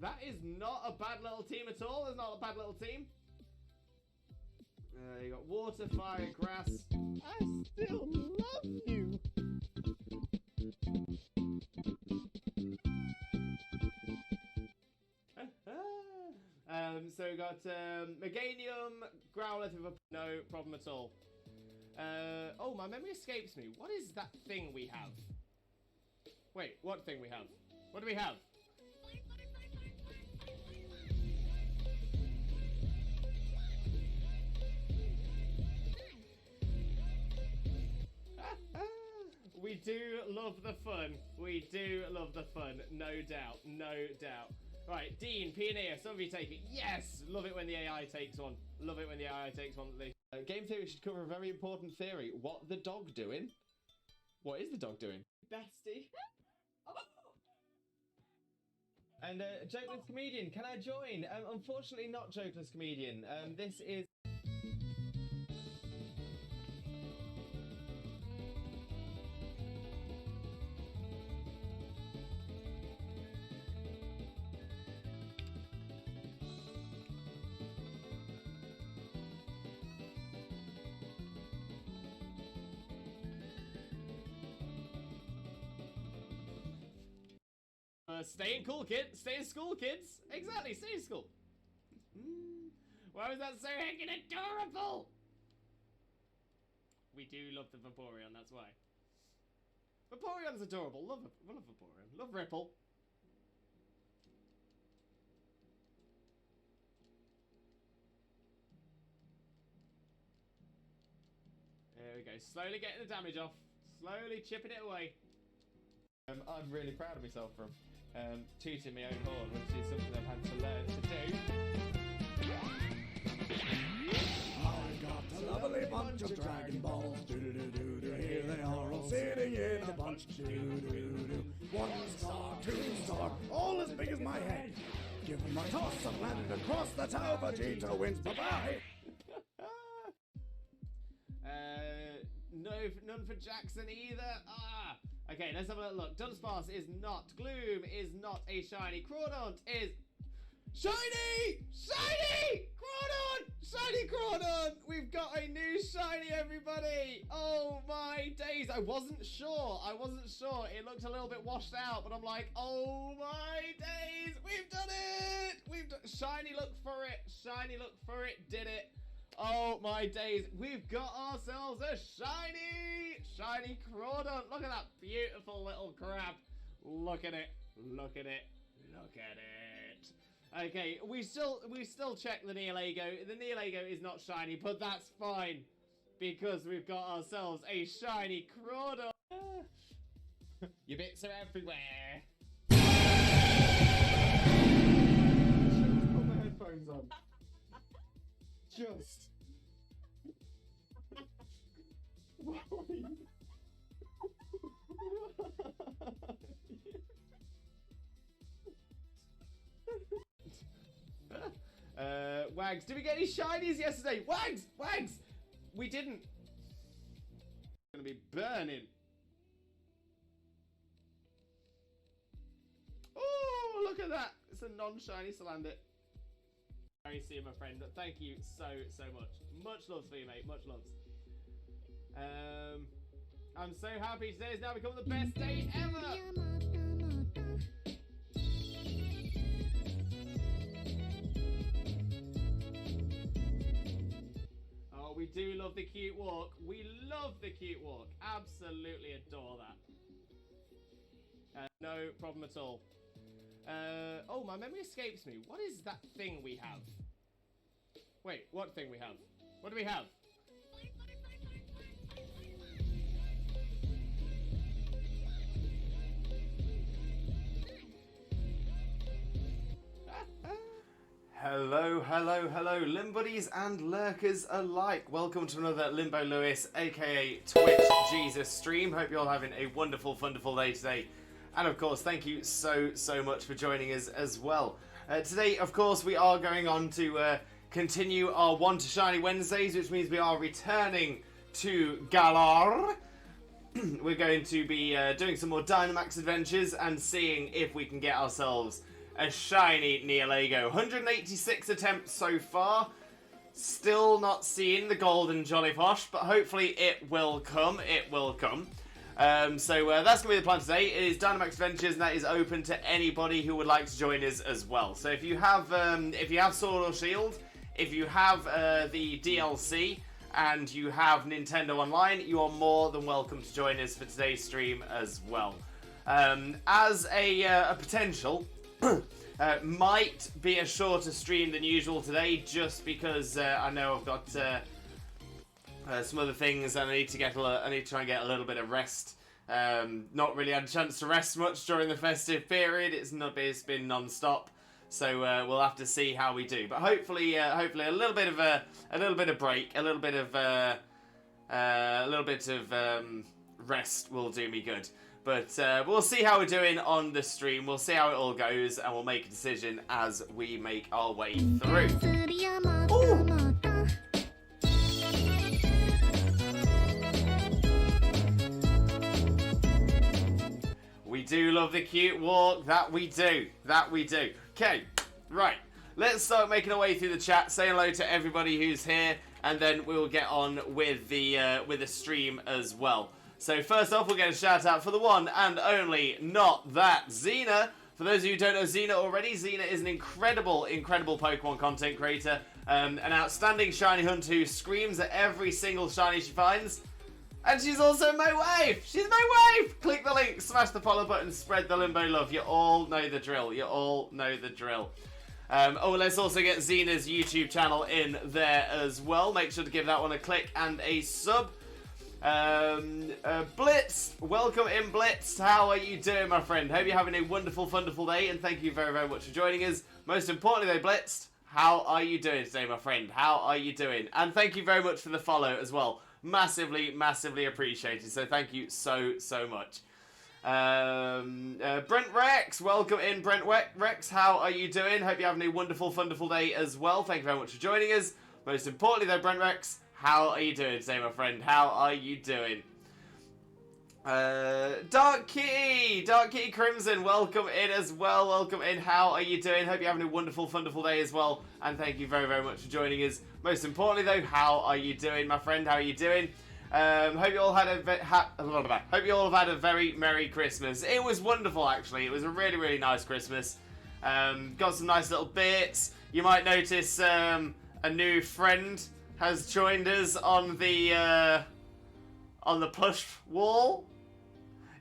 That is not a bad little team at all. It's not a bad little team. You got water, fire, grass. I still love you. So we got Meganium, Growlithe with a no problem at all. Oh, my memory escapes me. What is that thing we have? Wait, what thing we have? What do we have? We do love the fun. We do love the fun. No doubt. No doubt. Right, Dean, Pioneer, some of you take it. Yes! Love it when the AI takes one. Love it when the AI takes one. Game theory should cover a very important theory. What the dog doing? What is the dog doing? Bestie. And Jokeless Comedian, can I join? Unfortunately not Jokeless Comedian. This is... stay in cool, kid. Stay in school, kids. Exactly, stay in school. Why was that so heckin' adorable? We do love the Vaporeon, that's why. Vaporeon's adorable. Love Vaporeon. Love Ripple. There we go. Slowly getting the damage off. Slowly chipping it away. I'm really proud of myself from tooting my own horn, which is something I've had to learn to do. I've got a lovely bunch of Dragon Balls. Do-do-do-do. Here they are all sitting in a bunch. Do-do-do-do. 1 star, 2 star, all as big as my head. Give them a toss and landed across the tower. Vegeta wins. Bye-bye. No, none for Jackson either. Okay, let's have a look. Dunsparce is not. Gloom is not a shiny. Crawdaunt is shiny! Shiny! Crawdaunt! Shiny Crawdaunt! We've got a new shiny, everybody! Oh my days! I wasn't sure. It looked a little bit washed out, but I'm like, oh my days! We've done it! Shiny, look for it. Shiny, look for it. Did it. Oh my days, we've got ourselves a shiny Crawdaunt. Look at that beautiful little crab. Look at it. Okay, we still check the Nihilego. The Nihilego is not shiny, but that's fine because we've got ourselves a shiny Crawdaunt. Your bits are everywhere. Put my headphones on. Just. Wags, did we get any shinies yesterday? Wags! We didn't. It's gonna be burning. Oh, look at that. It's a non-shiny Salandit. Very see you, my friend. Thank you so much. Much love for you, mate. Much love. I'm so happy today has now become the best day ever. Oh, we do love the cute walk. We love the cute walk. Absolutely adore that. No problem at all. Oh, my memory escapes me. What is that thing we have? Wait, what thing we have? What do we have? Hello, Limbuddies and lurkers alike. Welcome to another Limbo Lewis, aka Twitch Jesus stream. Hope you're all having a wonderful, wonderful day today. And of course, thank you so much for joining us as well. Today, of course, we are going on to continue our One to Shiny Wednesdays, which means we are returning to Galar. We're going to be doing some more Dynamax adventures and seeing if we can get ourselves a shiny Nihilego. 186 attempts so far. Still not seeing the golden Jolly Posh, but hopefully it will come. It will come. So that's going to be the plan today. It is Dynamax Adventures, and that is open to anybody who would like to join us as well. So if you have Sword or Shield, if you have the DLC, and you have Nintendo Online, you are more than welcome to join us for today's stream as well. As a potential, might be a shorter stream than usual today, just because I know I've got some other things and I need to try and get a little bit of rest. Not really had a chance to rest much during the festive period. It's been non-stop, so we'll have to see how we do. But hopefully a little bit of break, a little bit of rest will do me good. But we'll see how we're doing on the stream. We'll see how it all goes, and we'll make a decision as we make our way through. Ooh. We do love the cute walk. That we do. That we do. Okay, right. Let's start making our way through the chat. Say hello to everybody who's here, and then we will get on with the stream as well. So first off, we'll get a shout out for the one and only Not That Xena. For those of you who don't know Xena already, Xena is an incredible Pokemon content creator. An outstanding shiny hunter who screams at every single shiny she finds. And she's also my wife! She's my wife! Click the link, smash the follow button, spread the limbo love. You all know the drill. You all know the drill. Let's also get Xena's YouTube channel in there as well. Make sure to give that one a click and a sub. Blitz, welcome in, Blitz. How are you doing, my friend? Hope you're having a wonderful day, and thank you very, very much for joining us. Most importantly, though, Blitz, how are you doing today, my friend? How are you doing? And thank you very much for the follow as well. Massively appreciated. So thank you so much. Brent Rex, welcome in, Brent Rex. How are you doing? Hope you're having a wonderful day as well. Thank you very much for joining us. Most importantly, though, Brent Rex, how are you doing today, my friend? How are you doing? Dark Kitty Crimson, welcome in as well. Welcome in. How are you doing? Hope you're having a wonderful day as well. And thank you very, very much for joining us. Most importantly, though, how are you doing, my friend? How are you doing? Hope you all had a very Merry Christmas. It was wonderful, actually. It was a really nice Christmas. Got some nice little bits. You might notice a new friend has joined us on the plush wall.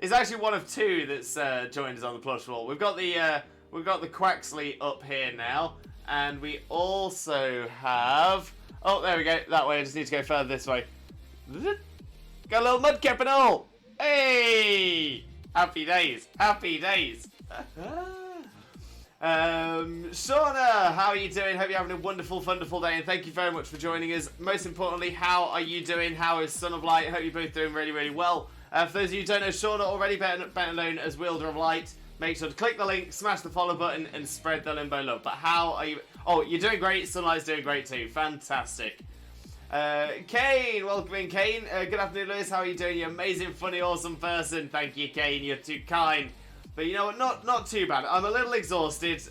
It's actually one of two that's joined us on the plush wall. We've got the Quaxley up here now, and we also have. Oh, there we go. That way. I just need to go further this way. Got a little mudkip and all. Hey! Happy days. Shauna, how are you doing? Hope you're having a wonderful day, and thank you very much for joining us. Most importantly, how are you doing? How is Son of Light? Hope you're both doing really well. For those of you who don't know Shauna already, better known as Wielder of Light, make sure to click the link, smash the follow button, and spread the limbo love. But how are you? Oh, you're doing great. Sunlight's doing great too. Fantastic. Kane, welcome in, Kane. Good afternoon, Lewis. How are you doing? You amazing, funny, awesome person. Thank you, Kane. You're too kind. But you know what? Not too bad. I'm a little exhausted.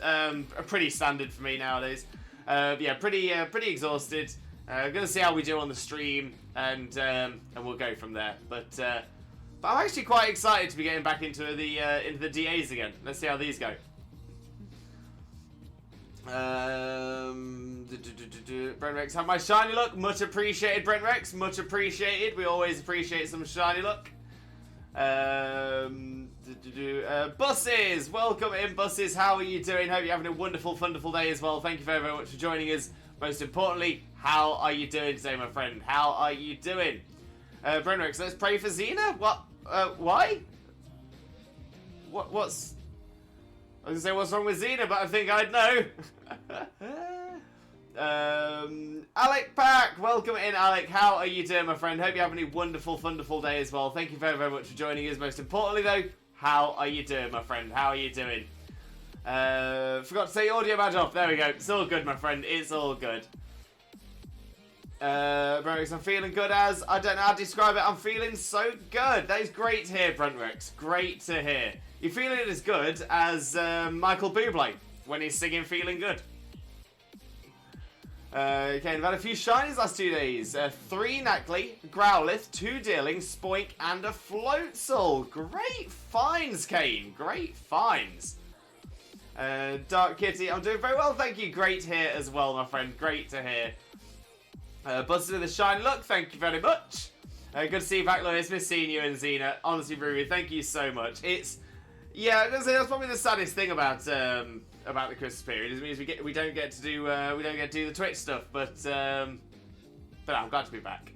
Pretty standard for me nowadays. Yeah, pretty exhausted. Gonna see how we do on the stream, and we'll go from there. But I'm actually quite excited to be getting back into the DAs again. Let's see how these go. Brent Rex, have my shiny look. Much appreciated, Brent Rex. Much appreciated. We always appreciate some shiny look. Buses, welcome in, Buses. How are you doing? Hope you're having a wonderful day as well. Thank you very, very much for joining us. Most importantly, how are you doing today, my friend? How are you doing? Brent Rex, let's pray for Xena. What? Why? What's? I was gonna say what's wrong with Xena, but I think I'd know. Alec Pack, welcome in, Alec. How are you doing, my friend? Hope you're having a wonderful day as well. Thank you very, very much for joining us. Most importantly, though, how are you doing, my friend? How are you doing? Forgot to say audio badge off. There we go. It's all good, my friend. It's all good. Brent, I'm feeling good as, I don't know how to describe it. I'm feeling so good. That is great to hear, Brent Rex. Great to hear. You're feeling as good as Michael Bublé. when he's singing Feeling Good. Okay, I've had a few shinies last 2 days. 3 Knackley, Growlithe, 2 Deerling, Spoink, and a Floatzel. Great finds, Kane. Great finds. Dark Kitty, I'm doing very well, thank you. Great to hear as well, my friend. Great to hear. Busted with a shiny look, thank you very much. Good to see you back, Lewis. Miss seeing you and Xena. Honestly, Ruru, thank you so much. Yeah, I'm gonna say that's probably the saddest thing about the Christmas period. Is it means we don't get to do the Twitch stuff, but I'm glad to be back.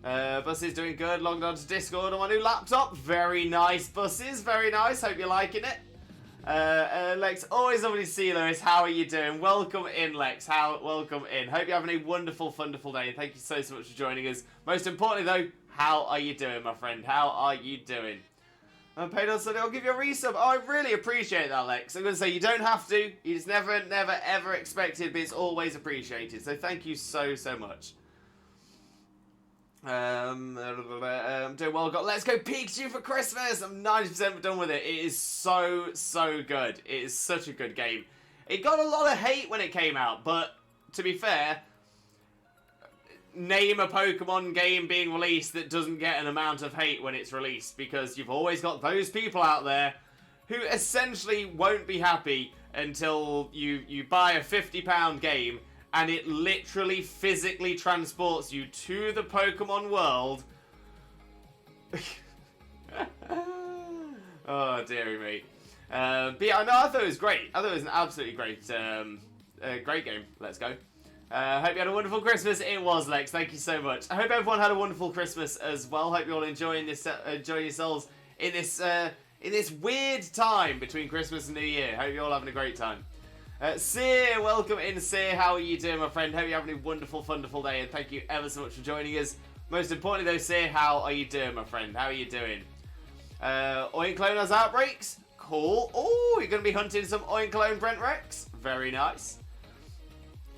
Buses doing good. Logged on to Discord on my new laptop. Very nice, Buses. Very nice. Hope you're liking it. Lex, always lovely to see you, Lewis. How are you doing? Welcome in, Lex. Welcome in. Hope you're having a wonderful, wonderful day. Thank you so much for joining us. Most importantly, though, how are you doing, my friend? How are you doing? Paid on Sunday, I'll give you a resub. Oh, I really appreciate that, Lex. I'm going to say you don't have to. It's never, ever expected, but it's always appreciated. So thank you so much. Doing well. Got Let's Go Pikachu for Christmas. I'm 90% done with it. It is so good. It is such a good game. It got a lot of hate when it came out, but to be fair, name a Pokemon game being released that doesn't get an amount of hate when it's released, because you've always got those people out there who essentially won't be happy until you buy a £50 game and it literally physically transports you to the Pokemon world. Oh, dearie me. But yeah, no, I thought it was great. I thought it was an absolutely great game. Let's go. Hope you had a wonderful Christmas. It was, Lex. Thank you so much. I hope everyone had a wonderful Christmas as well. Hope you're all enjoying yourselves in this weird time between Christmas and New Year. Hope you're all having a great time. Seer, welcome in, Seer. How are you doing, my friend? Hope you're having a wonderful, wonderful day, and thank you ever so much for joining us. Most importantly, though, Seer, how are you doing, my friend? How are you doing? Oinclone has outbreaks. Cool. Oh, you're going to be hunting some Oinclone Brent Rex. Very nice.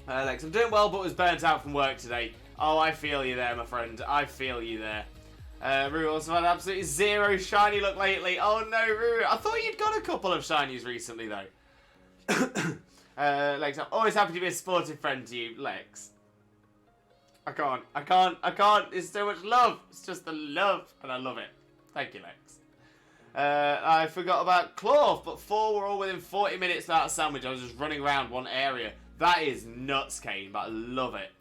Lex, I'm doing well, but was burnt out from work today. Oh, I feel you there, my friend. I feel you there. Ruru also had absolutely 0 shiny luck lately. Oh no, Ruru. I thought you'd got a couple of shinies recently, though. Lex, I'm always happy to be a sportive friend to you, Lex. I can't. It's so much love. It's just the love, and I love it. Thank you, Lex. I forgot about Cloth, but 4 were all within 40 minutes without a sandwich. I was just running around one area. That is nuts, Kane, but I love it.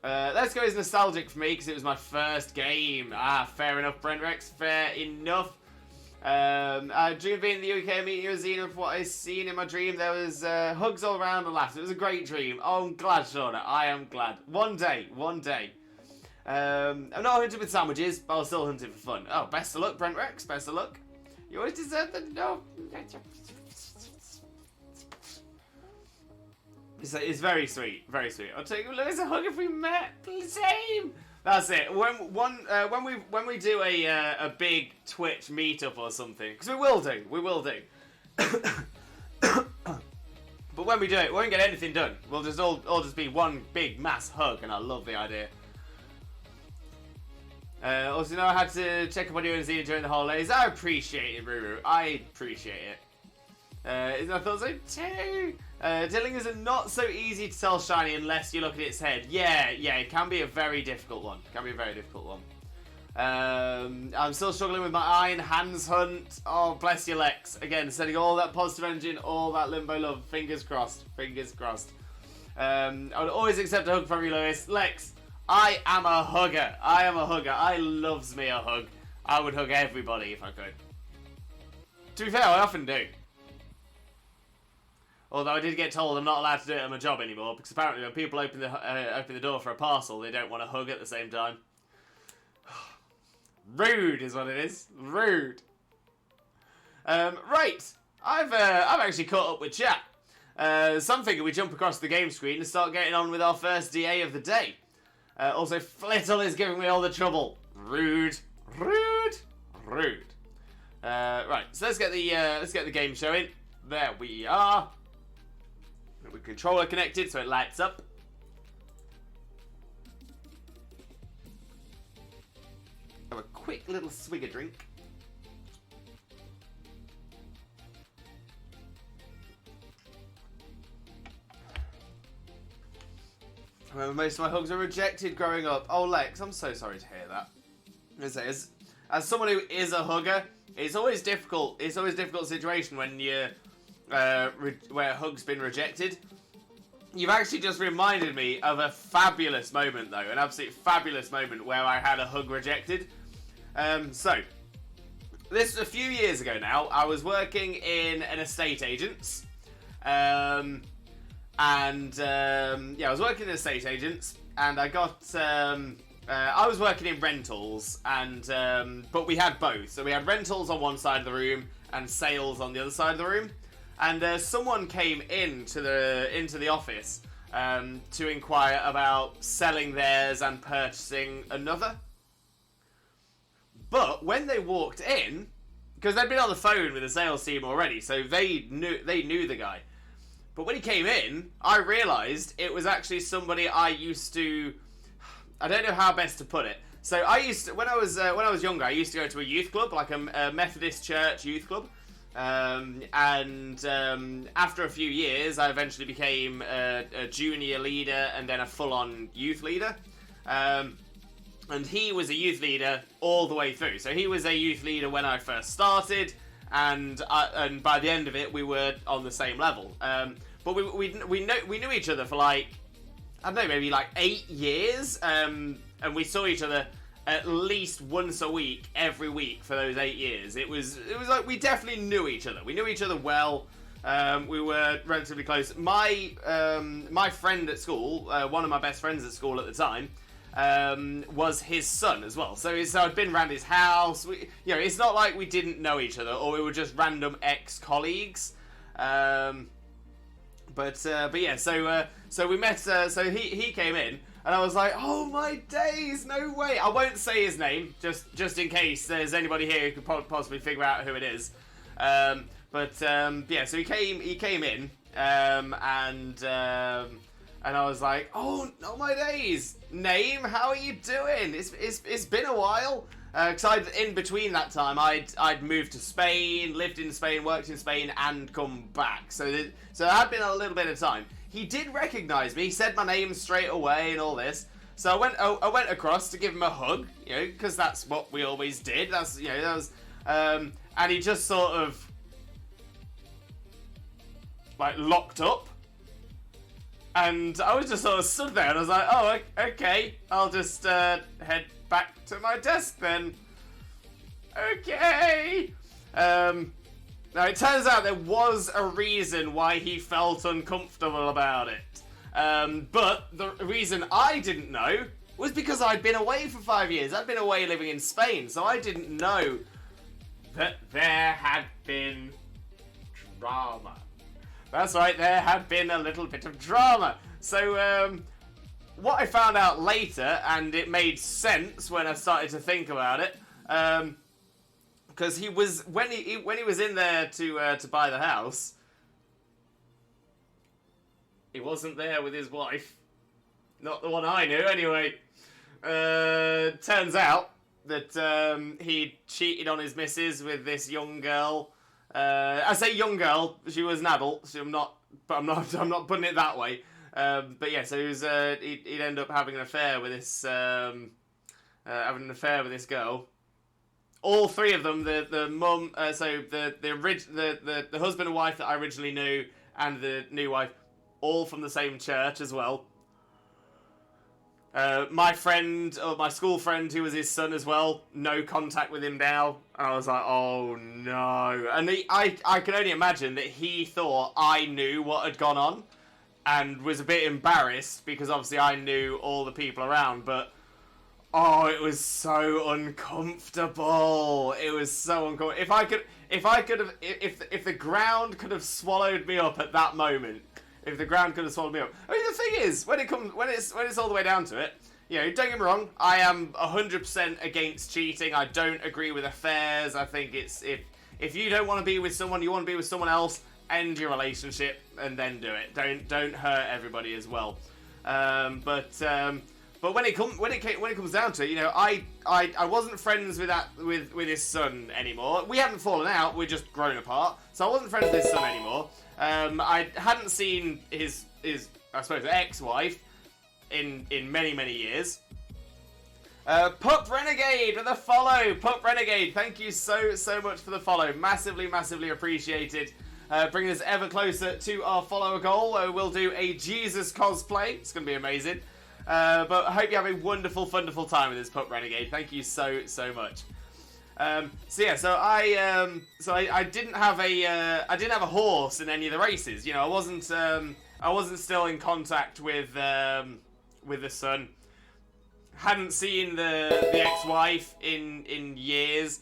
Let's Go is nostalgic for me because it was my first game. Fair enough, Brent Rex. Fair enough. I dream of being in the UK, meeting you and Xena. From what I've seen in my dream, there was hugs all around and laughs. It was a great dream. Oh, I'm glad, Shauna. I am glad. One day. I'm not hunting with sandwiches, but I'll still hunting for fun. Oh, best of luck, Brent Rex. Best of luck. You always deserve the no. It's very sweet, very sweet. I'll take Lewis a hug if we met. Same. That's it. When we do a big Twitch meetup or something, because we will do. But when we do it, we won't get anything done. We'll just all just be one big mass hug, and I love the idea. Also, I had to check up on you and Xena during the holidays. I appreciate it, Ruru. I appreciate it. I thought so too. Dilling is not so easy to tell shiny unless you look at its head. Yeah, it can be a very difficult one. I'm still struggling with my Iron Hands hunt. Oh, bless you, Lex. Again, sending all that positive energy and all that limbo love. Fingers crossed. I would always accept a hug from you, Lewis. Lex, I am a hugger. I loves me a hug. I would hug everybody if I could. To be fair, I often do. Although I did get told I'm not allowed to do it at my job anymore, because apparently when people open the door for a parcel, they don't want to hug at the same time. Rude is what it is. Rude. Right. I've actually caught up with chat. Some figure we jump across the game screen and start getting on with our first DA of the day. Also, Flittle is giving me all the trouble. Rude. Right. So let's get the game showing. There we are. With controller connected, so it lights up. Have a quick little swig of drink. Most of my hugs were rejected growing up. Oh, Lex, I'm so sorry to hear that. As someone who is a hugger, it's always difficult. It's always a difficult situation when you where a hug's been rejected. You've actually just reminded me of a fabulous moment, though, an absolute fabulous moment where I had a hug rejected. So this was a few years ago now. I was working in an estate agent's, I was working in estate agents, and I got. I was working in rentals, and but we had both. So we had rentals on one side of the room and sales on the other side of the room. And someone came into the office to inquire about selling theirs and purchasing another. But when they walked in, because they'd been on the phone with the sales team already, so they knew the guy. But when he came in, I realised it was actually somebody I used to. I don't know how best to put it. So I used to, when I was younger, I used to go to a youth club, like a Methodist church youth club. After a few years, I eventually became a junior leader and then a full-on youth leader. And he was a youth leader all the way through. So he was a youth leader when I first started, and by the end of it, we were on the same level. But we knew each other for like, I don't know, maybe like 8 years, and we saw each other at least once a week, every week for those 8 years. It was like we definitely knew each other. We knew each other well. We were relatively close. My friend at school, one of my best friends at school at the time, was his son as well. So I'd been around his house. It's not like we didn't know each other or we were just random ex-colleagues. But yeah, so we met. So he came in. And I was like, oh my days, no way. I won't say his name, just in case there's anybody here who could possibly figure out who it is. Yeah, so he came in, and I was like, oh my days, name, how are you doing? It's been a while. Because in between that time, I'd moved to Spain, lived in Spain, worked in Spain, and come back. So there had been a little bit of time. He did recognise me. He said my name straight away and all this. So I went across to give him a hug, because that's what we always did. That was, and he just sort of like locked up, and I was just sort of stood there, and I was like, oh, okay, I'll just head back to my desk then. Okay. Now, it turns out there was a reason why he felt uncomfortable about it. But the reason I didn't know was because I'd been away for 5 years. I'd been away living in Spain, so I didn't know that there had been drama. That's right, there had been a little bit of drama. So, what I found out later, and it made sense when I started to think about it, because he was when he was in there to buy the house, he wasn't there with his wife, not the one I knew anyway. Turns out that he cheated on his missus with this young girl. I say young girl, she was an adult. So I'm not putting it that way. But yeah, so he was he'd end up having an affair with this girl. All three of them, the mum, so the husband and wife that I originally knew, and the new wife, all from the same church as well. My friend, or my school friend, who was his son as well, no contact with him now. I was like, oh no. And I can only imagine that he thought I knew what had gone on, and was a bit embarrassed, because obviously I knew all the people around, but oh, it was so uncomfortable. It was so uncomfortable. If the ground could have swallowed me up at that moment, if the ground could have swallowed me up. I mean, the thing is, when it's all the way down to it, don't get me wrong, I am 100% against cheating. I don't agree with affairs. I think it's if you don't want to be with someone, you want to be with someone else, end your relationship and then do it. Don't hurt everybody as well. But when it comes down to it, I wasn't friends with his son anymore. We hadn't fallen out; we'd just grown apart. So I wasn't friends with his son anymore. I hadn't seen his I suppose ex-wife in many years. Pup Renegade with a follow. Pup Renegade, thank you so much for the follow. Massively appreciated. Bringing us ever closer to our follower goal, where we'll do a Jesus cosplay. It's going to be amazing. But I hope you have a wonderful time with this Pup Renegade. Thank you so much. I didn't have a horse in any of the races. You know, I wasn't still in contact with the son. Hadn't seen the ex-wife in years.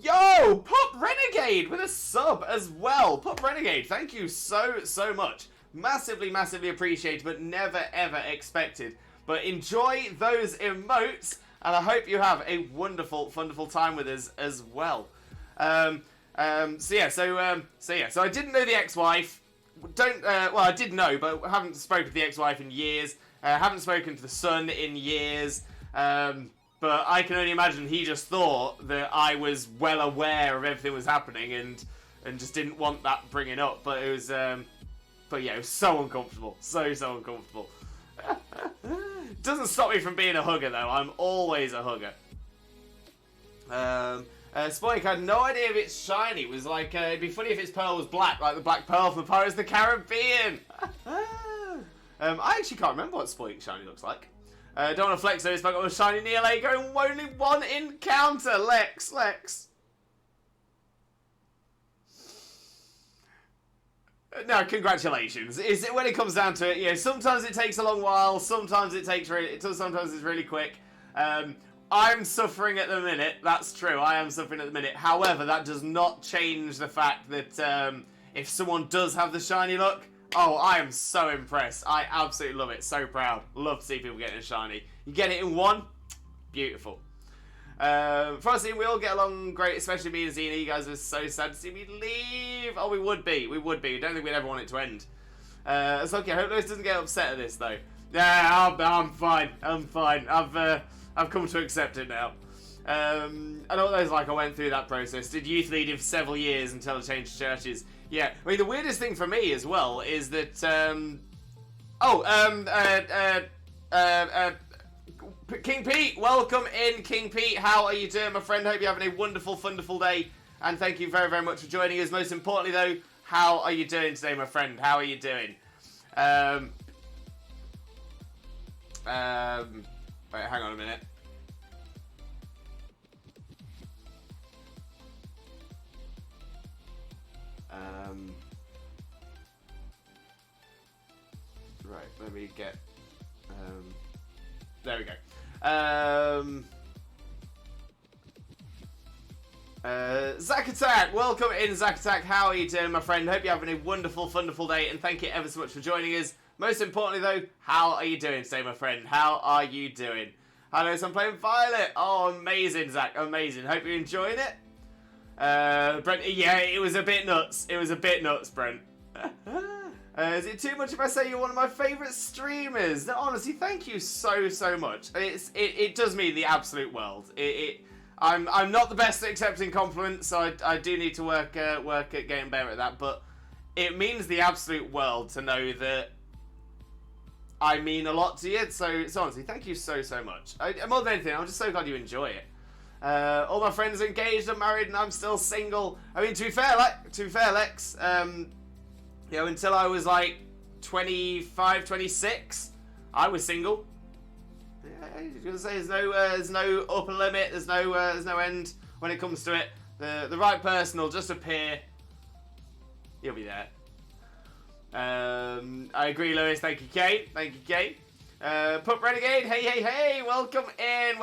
Yo, Pup Renegade with a sub as well. Pup Renegade, thank you so much. Massively appreciated, but never ever expected. But enjoy those emotes, and I hope you have a wonderful time with us as well. So I didn't know the ex-wife. I did know, but haven't spoken to the ex-wife in years. Haven't spoken to the son in years. But I can only imagine he just thought that I was well aware of everything that was happening and just didn't want that bringing up. But it was, it was so uncomfortable, so uncomfortable. Doesn't stop me from being a hugger though. I'm always a hugger. Spoik had no idea if it's shiny. It was like it'd be funny if its pearl was black, like the Black Pearl from the Pirates of the Caribbean. I actually can't remember what Spoik shiny looks like. Don't want to flex those, but I got a shiny Nihilego and only one encounter. Lex. No, congratulations. Is it when it comes down to it? You know, sometimes it takes a long while. Sometimes sometimes it's really quick. I'm suffering at the minute. That's true. I am suffering at the minute. However, that does not change the fact that if someone does have the shiny look. Oh, I am so impressed. I absolutely love it. So proud. Love to see people getting a shiny. You get it in one. Beautiful. Frosty, we all get along great, especially me and Xena. You guys are so sad to see me leave. Oh, we would be. We don't think we'd ever want it to end. It's okay. I hope Lewis doesn't get upset at this, though. Yeah, I'm fine. I've come to accept it now. I know what those like. I went through that process. Did youth lead for several years until I changed churches. Yeah, I mean, the weirdest thing for me as well is that, King Pete, welcome in, King Pete. How are you doing, my friend? Hope you're having a wonderful day, and thank you very much for joining us. Most importantly, though, how are you doing today, my friend? How are you doing? Wait, hang on a minute. Right, let me get, there we go. Zack Attack, welcome in, Zack Attack. How are you doing, my friend? Hope you're having a wonderful day, and thank you ever so much for joining us. Most importantly, though, how are you doing today, my friend? How are you doing? Hello, so I'm playing Violet. Oh, amazing, Zack, amazing. Hope you're enjoying it. Brent, yeah, it was a bit nuts. Brent. Is it too much if I say you're one of my favourite streamers? No, honestly, thank you so much. It does mean the absolute world. I'm not the best at accepting compliments, so I do need to work at getting better at that. But it means the absolute world to know that I mean a lot to you. So honestly, thank you so much. More than anything, I'm just so glad you enjoy it. All my friends are engaged, I'm married, and I'm still single. I mean, to be fair, Lex, you know, until I was like 25, 26, I was single. Yeah, I was gonna say there's no upper limit, there's no end when it comes to it. The right person will just appear. He'll be there. I agree, Lewis. Thank you, Kate. Pup Renegade, hey, welcome in.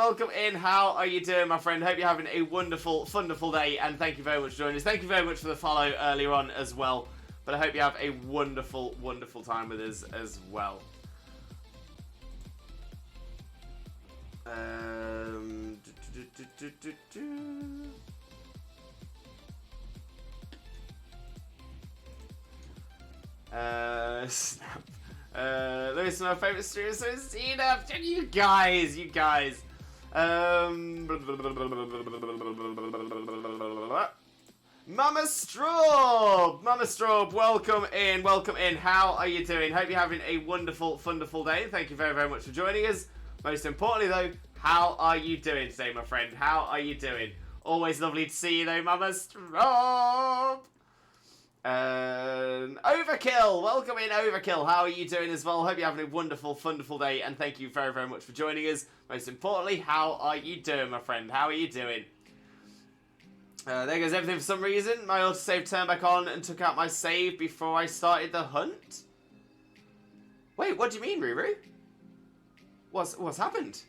How are you doing, my friend? Hope you're having a wonderful day, and thank you very much for joining us. Thank you very much for the follow earlier on as well. But I hope you have a wonderful time with us as well. Snap. Those are my favourite streamers, so it's enough. You guys. Mama Straub, welcome in. How are you doing? Hope you're having a wonderful, wonderful day. Thank you very, very much for joining us. Most importantly, though, how are you doing today, my friend? How are you doing? Always lovely to see you, though, Mama Straub. Overkill, welcome in, Overkill. How are you doing as well? Hope you're having a wonderful, wonderful day, and thank you very, very much for joining us. Most importantly, how are you doing, my friend? How are you doing? There goes everything for some reason. My autosave turned back on and took out my save before I started the hunt. Wait, what do you mean, Ruru? What's happened?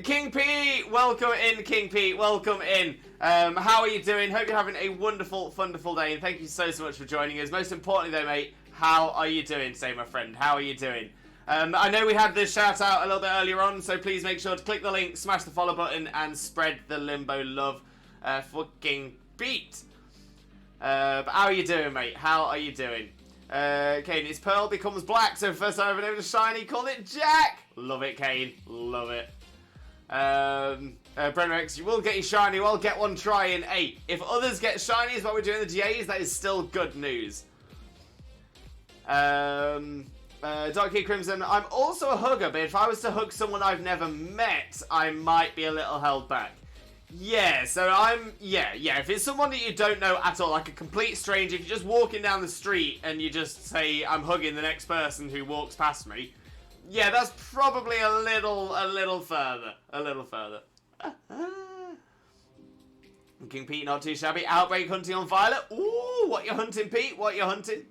King Pete, welcome in, King Pete, welcome in. How are you doing? Hope you're having a wonderful, wonderful day, and thank you so much for joining us. Most importantly, though, mate, how are you doing today, my friend? How are you doing? I know we had this shout out a little bit earlier on, so please make sure to click the link, smash the follow button, and spread the Limbo love for King Pete. But how are you doing, mate? How are you doing? Kane, his pearl becomes black, so first time I've ever known a shiny, call it Jack. Love it, Kane. Love it. Brenner X, you will get your shiny. Well, get one trying. Hey, if others get shinies while we're doing the GAs, that is still good news. Dark Key Crimson, I'm also a hugger, but if I was to hug someone I've never met, I might be a little held back. Yeah, so if it's someone that you don't know at all, like a complete stranger, if you're just walking down the street and you just say, I'm hugging the next person who walks past me, yeah, that's probably a little further. King Pete, not too shabby. Outbreak hunting on Violet. Ooh, what you hunting, Pete? What you hunting?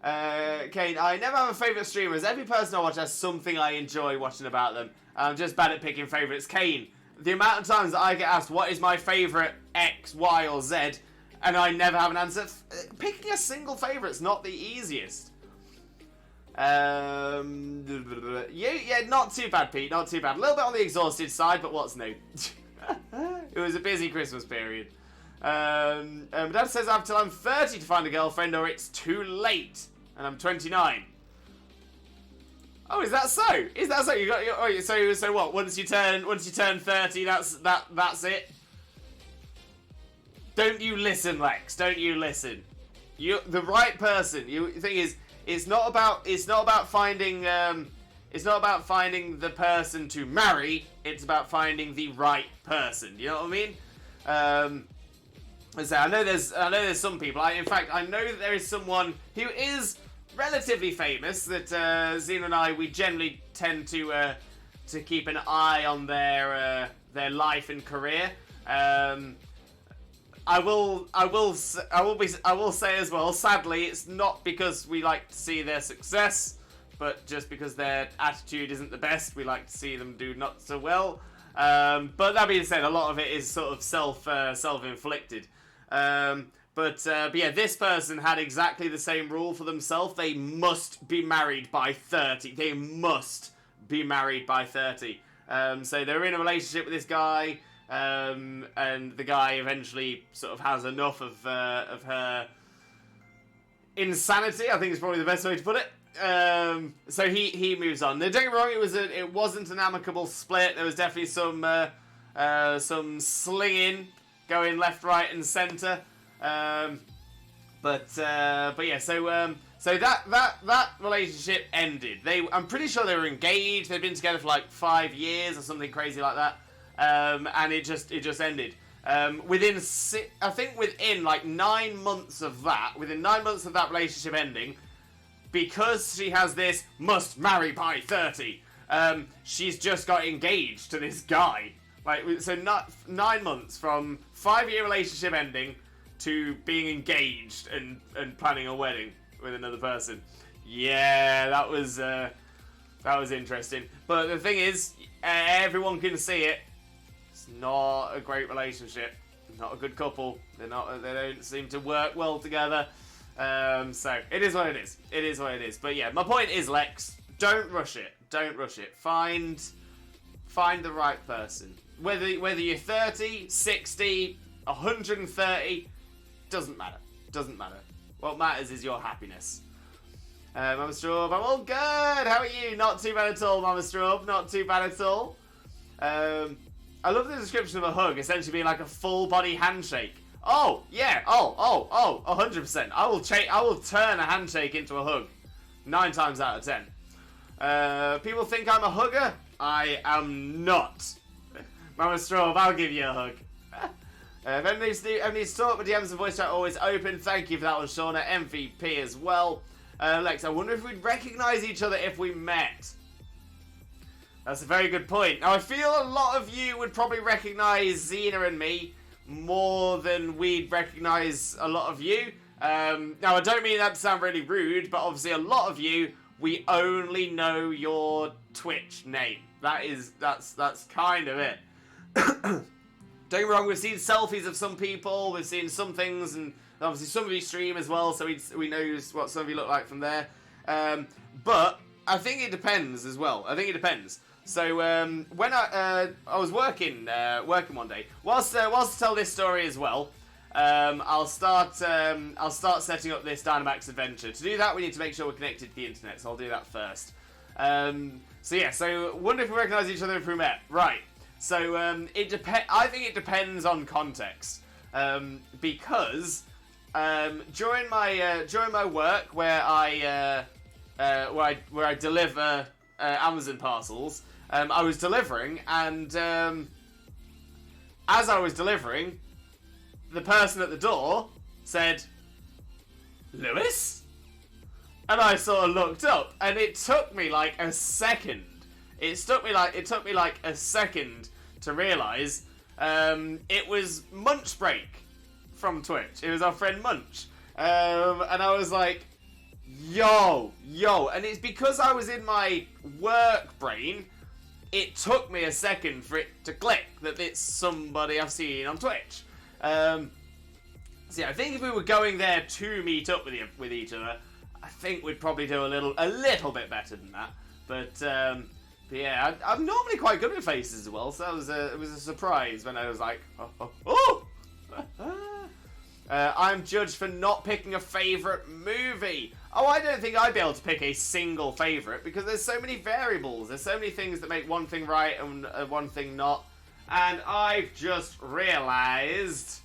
Kane, I never have a favourite streamer, as every person I watch has something I enjoy watching about them. I'm just bad at picking favourites. Kane, the amount of times that I get asked what is my favourite X, Y or Z, and I never have an answer, picking a single favourite's not the easiest. Yeah, not too bad, Pete, not too bad. A little bit on the exhausted side, but what's new? It was a busy Christmas period. Dad says I have till I'm 30 to find a girlfriend or it's too late. And I'm 29. Oh, is that so? Is that so? You got so what? Once you turn 30, that's it. Don't you listen, Lex? Don't you listen? You the right person. The thing is, it's not about finding the person to marry. It's about finding the right person. You know what I mean? I know there's some people. In fact, I know that there is someone who is relatively famous that Xena and I, we generally tend to keep an eye on their life and career. I will say as well, sadly, it's not because we like to see their success, but just because their attitude isn't the best. We like to see them do not so well. But that being said, a lot of it is sort of self-inflicted. But yeah, this person had exactly the same rule for themselves. They must be married by 30. They must be married by 30. So they're in a relationship with this guy, and the guy eventually sort of has enough of her insanity, I think is probably the best way to put it. So he moves on. Now, don't get me wrong, it wasn't an amicable split. There was definitely some slinging going left, right, and centre. But yeah, so that relationship ended. I'm pretty sure they were engaged. They'd been together for like 5 years or something crazy like that. And it just ended. Within like 9 months of that, relationship ending, because she has this must marry by 30, she's just got engaged to this guy. Like, so not 9 months from 5-year relationship ending to being engaged and planning a wedding with another person. Yeah, that was interesting. But the thing is, everyone can see it. It's not a great relationship. Not a good couple. They don't seem to work well together. So it is what it is. It is what it is. But yeah, my point is, Lex, don't rush it. Don't rush it. Find the right person. Whether you're 30, 60, 130, doesn't matter. Doesn't matter. What matters is your happiness. Mama Straub, I'm all good. How are you? Not too bad at all, Mama Straub. Not too bad at all. I love the description of a hug essentially being like a full body handshake. Oh, yeah, 100%. I will turn a handshake into a hug. 9 times out of 10. People think I'm a hugger. I am not. Mama Straub, I'll give you a hug. If anyone needs to talk, my DMs and voice chat are always open. Thank you for that one, Shauna. MVP as well. Lex, I wonder if we'd recognise each other if we met. That's a very good point. Now, I feel a lot of you would probably recognise Xena and me more than we'd recognise a lot of you. Now, I don't mean that to sound really rude, but obviously a lot of you, we only know your Twitch name. That's kind of it. Don't get me wrong, we've seen selfies of some people, we've seen some things, and obviously some of you stream as well, so we know what some of you look like from there. But I think it depends as well. I think it depends. So when I was working one day, whilst to tell this story as well, I'll start setting up this Dynamax adventure. To do that, we need to make sure we're connected to the internet. So I'll do that first. So wonder if we recognise each other if we met. Right. So I think it depends on context, because during my work where I deliver Amazon parcels, I was delivering, and as I was delivering, the person at the door said, "Lewis?" And I sort of looked up, and it took me like a second. It took me like a second to realise it was Munch Break from Twitch. It was our friend Munch, and I was like, yo, and it's because I was in my work brain. It took me a second for it to click that it's somebody I've seen on Twitch. So yeah, I think if we were going there to meet up with each other, I think we'd probably do a little bit better than that. But yeah, I'm normally quite good with faces as well, so it was a surprise when I was like, oh. I'm judged for not picking a favourite movie. Oh, I don't think I'd be able to pick a single favourite because there's so many variables. There's so many things that make one thing right and one thing not. And I've just realised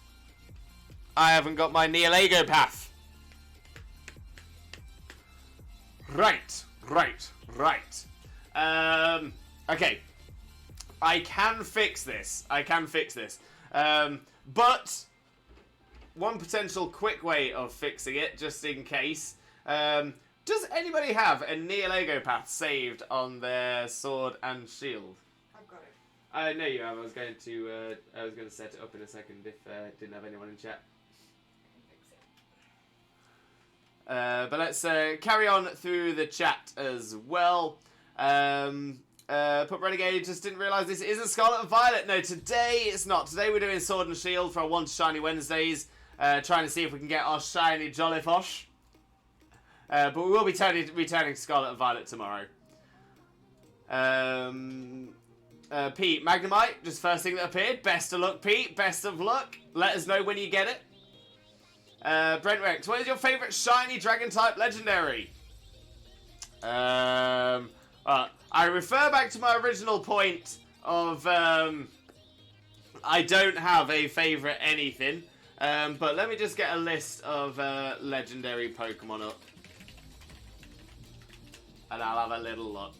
I haven't got my Nihilego path. Right. Okay. I can fix this. But one potential quick way of fixing it, just in case. Does anybody have a Nihilego path saved on their sword and shield? I've got it. I know you have. I was going to set it up in a second if didn't have anyone in chat. But let's carry on through the chat as well. Put Renegade, just didn't realise this isn't Scarlet and Violet. No, today it's not. Today we're doing Sword and Shield for our 1 to Shiny Wednesdays. Trying to see if we can get our shiny Jollyfosh. But we will be returning Scarlet and Violet tomorrow. Pete, Magnemite, just first thing that appeared. Best of luck, Pete. Best of luck. Let us know when you get it. Brent Rex, what is your favourite shiny dragon type legendary? I refer back to my original point of I don't have a favourite anything. But let me just get a list of legendary Pokemon up. And I'll have a little look.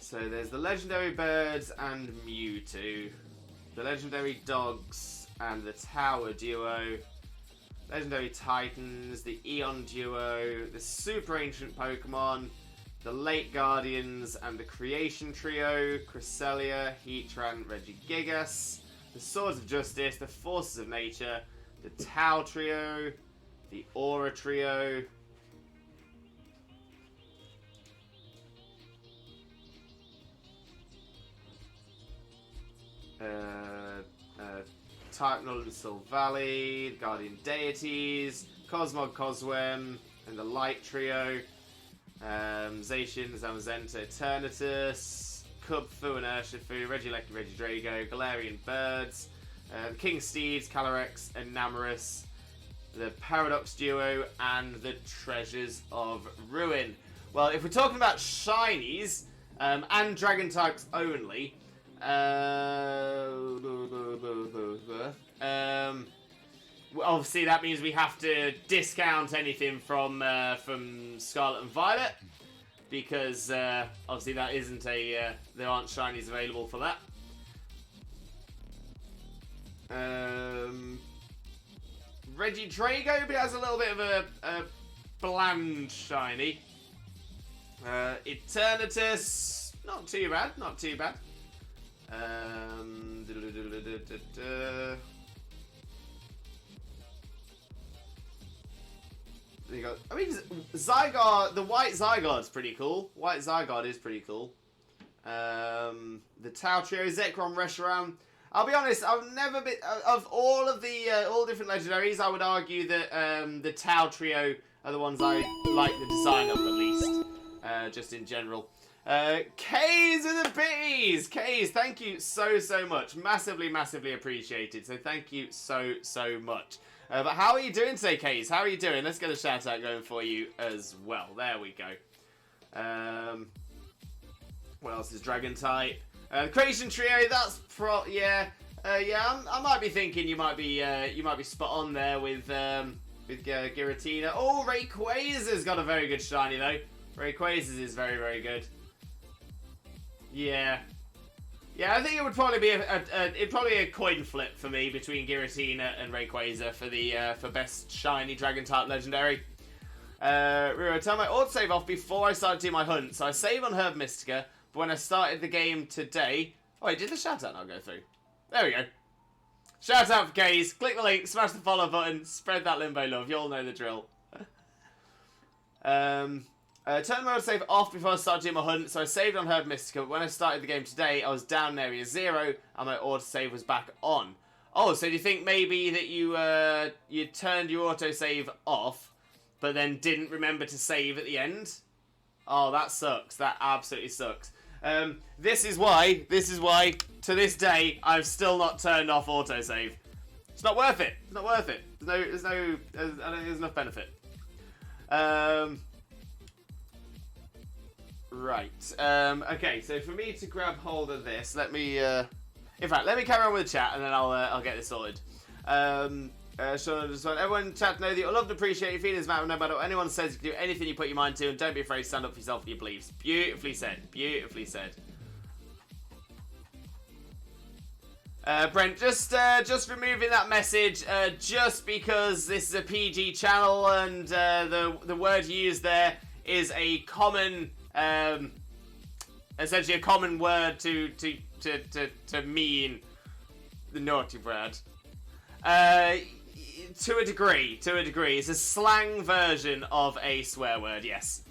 So there's the legendary birds and Mewtwo, the legendary dogs and the Tower duo, legendary titans, the Eon duo, the super ancient Pokemon, the late guardians and the creation trio, Cresselia, Heatran, Regigigas, the swords of justice, the forces of nature, the Tau trio, the Aura trio, Titanol and Sylvally, Guardian Deities, Cosmog Coswem, and the Light Trio. Zacian, Zamazenta, Eternatus, Kubfu and Urshifu, Regieleki, Regidrago, Galarian Birds, King Steeds, Calyrex, and Enamorus, the Paradox Duo, and the Treasures of Ruin. Well, if we're talking about shinies, and Dragon types only, obviously that means we have to discount anything from Scarlet and Violet, because obviously that isn't a there aren't shinies available for that. Regidrago, but it has a little bit of a bland shiny. Eternatus, not too bad, not too bad. There you go. I mean, Zygarde, the white Zygarde's pretty cool. White Zygarde is pretty cool. The Tau Trio, Zekrom, Reshiram. I'll be honest, I've never been of all of the all different legendaries. I would argue that the Tau Trio are the ones I like the design of the least, just in general. K's and the B's! K's, thank you so much. Massively appreciated. So thank you so much. But how are you doing today, K's? How are you doing? Let's get a shout out going for you as well. There we go. What else is Dragon type? Creation Trio, that's I might be thinking you might be spot on there with Giratina. Oh, Rayquazer's got a very good shiny though. Rayquaza is very good. Yeah, I think it would probably be a coin flip for me between Giratina and Rayquaza for best shiny Dragon type legendary. Riro, I turned my autosave off before I started doing my hunt, so I save on Herb Mystica. But when I started the game today... Oh, wait, did the shout-out not go through? There we go. Shout-out for K's. Click the link, smash the follow button, spread that Limbo love. You all know the drill. Turned my autosave off before I started doing my hunt, so I saved on Herb Mystica. But when I started the game today, I was down in Area 0, and my autosave was back on. Oh, so do you think maybe that you turned your autosave off, but then didn't remember to save at the end? Oh, that sucks. That absolutely sucks. This is why, to this day, I've still not turned off autosave. It's not worth it. It's not worth it. I don't think there's enough benefit. Right. Okay, so for me to grab hold of this, let me, in fact, let me carry on with the chat and then I'll get this sorted. So just want everyone in chat to know that you'll love and appreciate your feelings, man. No matter what anyone says, you can do anything you put your mind to, and don't be afraid to stand up for yourself and your beliefs. Beautifully said. Beautifully said. Brent, just removing that message, just because this is a PG channel and the word used there is a common, essentially a common word to mean the naughty word. To a degree. It's a slang version of a swear word, yes.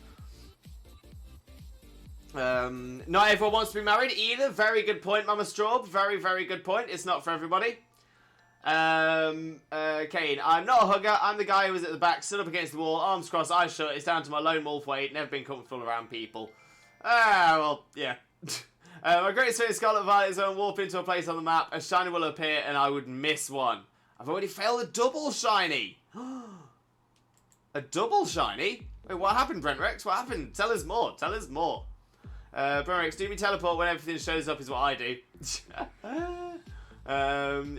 Not everyone wants to be married either. Very good point, Mama Straub. Very good point. It's not for everybody. Kane, I'm not a hugger. I'm the guy who was at the back, stood up against the wall, arms crossed, eyes shut. It's down to my lone wolf weight. Never been comfortable around people. Well, yeah. My greatest fear is Scarlet Violet is when warp into a place on the map, a shiny will appear, and I would miss one. I've already failed a double shiny. A double shiny? Wait, what happened, Brent Rex? What happened? Tell us more. Brent Rex, do me teleport when everything shows up is what I do.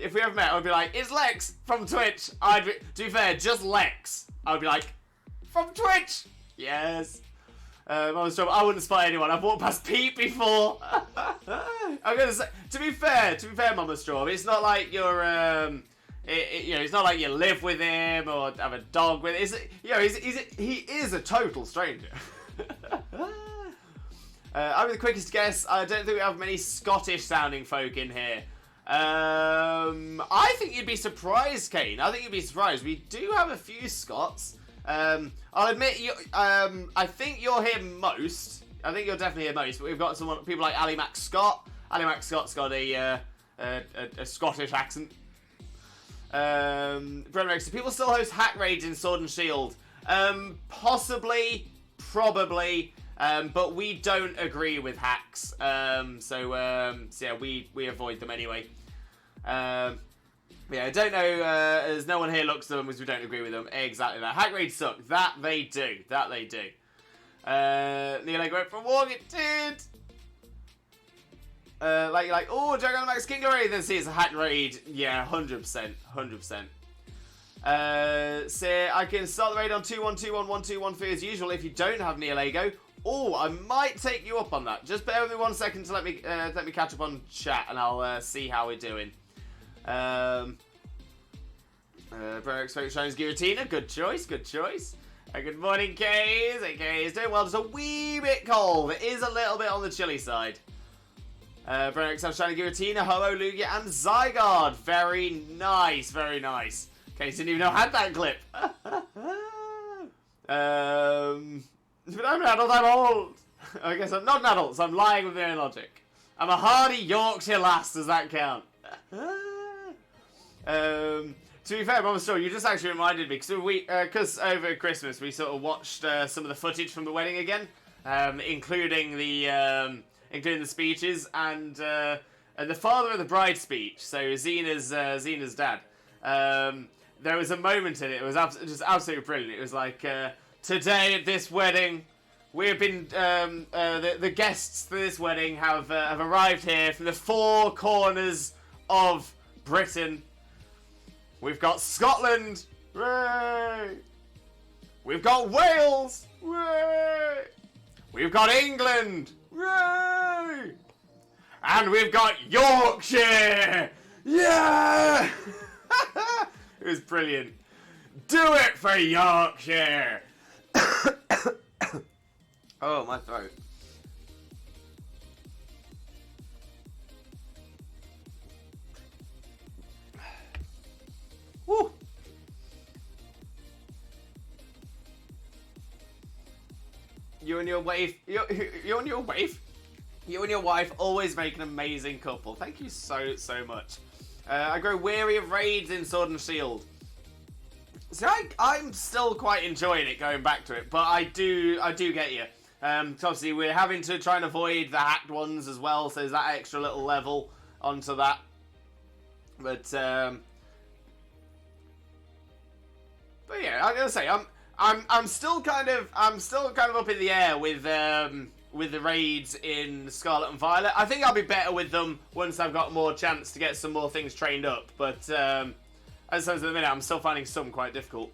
If we ever met, I'd be like, it's Lex from Twitch. To be fair, just Lex. I'd be like, from Twitch. Yes. I wouldn't spy anyone. I've walked past Pete before. I'm gonna say, to be fair, Mama Straw, it's not like you're, it's not like you live with him or have a dog with him. He is a total stranger. I'm the quickest guess. I don't think we have many Scottish-sounding folk in here. I think you'd be surprised, Kane. I think you'd be surprised. We do have a few Scots. I'll admit, I think you're here most. I think you're definitely here most. But we've got people like Ali Mac Scott. Ali Mac Scott's got a Scottish accent. Brent Rex, do people still host hack raids in Sword and Shield? Possibly. probably, but we don't agree with hacks. So yeah, we avoid them anyway. Yeah, I don't know, as no one here looks at them because we don't agree with them. Exactly that. Hack raids suck. That they do. That they do. Nihilego went for a walk. It did. Oh, Dynamax King Glory. Then see it's a hack raid. Yeah, 100%. 100%. Say I can start the raid on 2-1-2-1-1-2-1-3 as usual if you don't have Nihilego. Oh, I might take you up on that. Just bear with me 1 second to let me catch up on chat and I'll see how we're doing. Expect Shine's Giratina. Good choice. Good morning, Kays. Hey, Kays. Doing well. Just a wee bit cold. It is a little bit on the chilly side. Expect Shining Giratina, Ho-Oh, Lugia, and Zygarde. Very nice. Kays didn't even know I had that clip. But I'm an adult, I'm old. I guess I'm not an adult, so I'm lying with my own logic. I'm a hardy Yorkshire lass, does that count? To be fair, Mama Store, you just actually reminded me, because over Christmas we sort of watched some of the footage from the wedding again, including the speeches and the father of the bride speech, so Xena's dad. There was a moment in it, it was just absolutely brilliant. It was like, today at this wedding, we have been, the guests for this wedding have arrived here from the four corners of Britain. We've got Scotland, hooray! We've got Wales, hooray! We've got England, hooray! And we've got Yorkshire, yeah! It was brilliant. Do it for Yorkshire! Oh, my throat. Woo! You and your wife always make an amazing couple. Thank you so much. I grow weary of raids in Sword and Shield. See, I'm still quite enjoying it, going back to it, but I do get you. So obviously we're having to try and avoid the hacked ones as well, so there's that extra little level onto that. But yeah, I'm gonna say I'm still kind of up in the air with the raids in Scarlet and Violet. I think I'll be better with them once I've got more chance to get some more things trained up. But as at the minute, I'm still finding some quite difficult.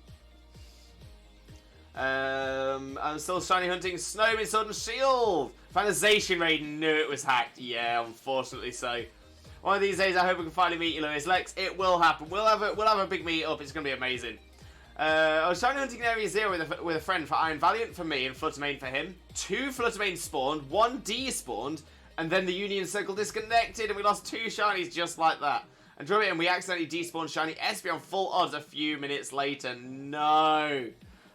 I'm still shiny hunting Snow in Sword and Shield. Fantasization raid, knew it was hacked. Yeah, unfortunately so. One of these days, I hope we can finally meet you, Lewis. Lex, it will happen. We'll have a big meet up. It's gonna be amazing. I was shiny hunting in Area 0 with a friend for Iron Valiant for me and Fluttermane for him. 2 Fluttermane spawned, 1 despawned, and then the Union Circle disconnected, and we lost 2 shinies just like that. And drove it, and we accidentally despawned shiny Espy on full odds a few minutes later. No.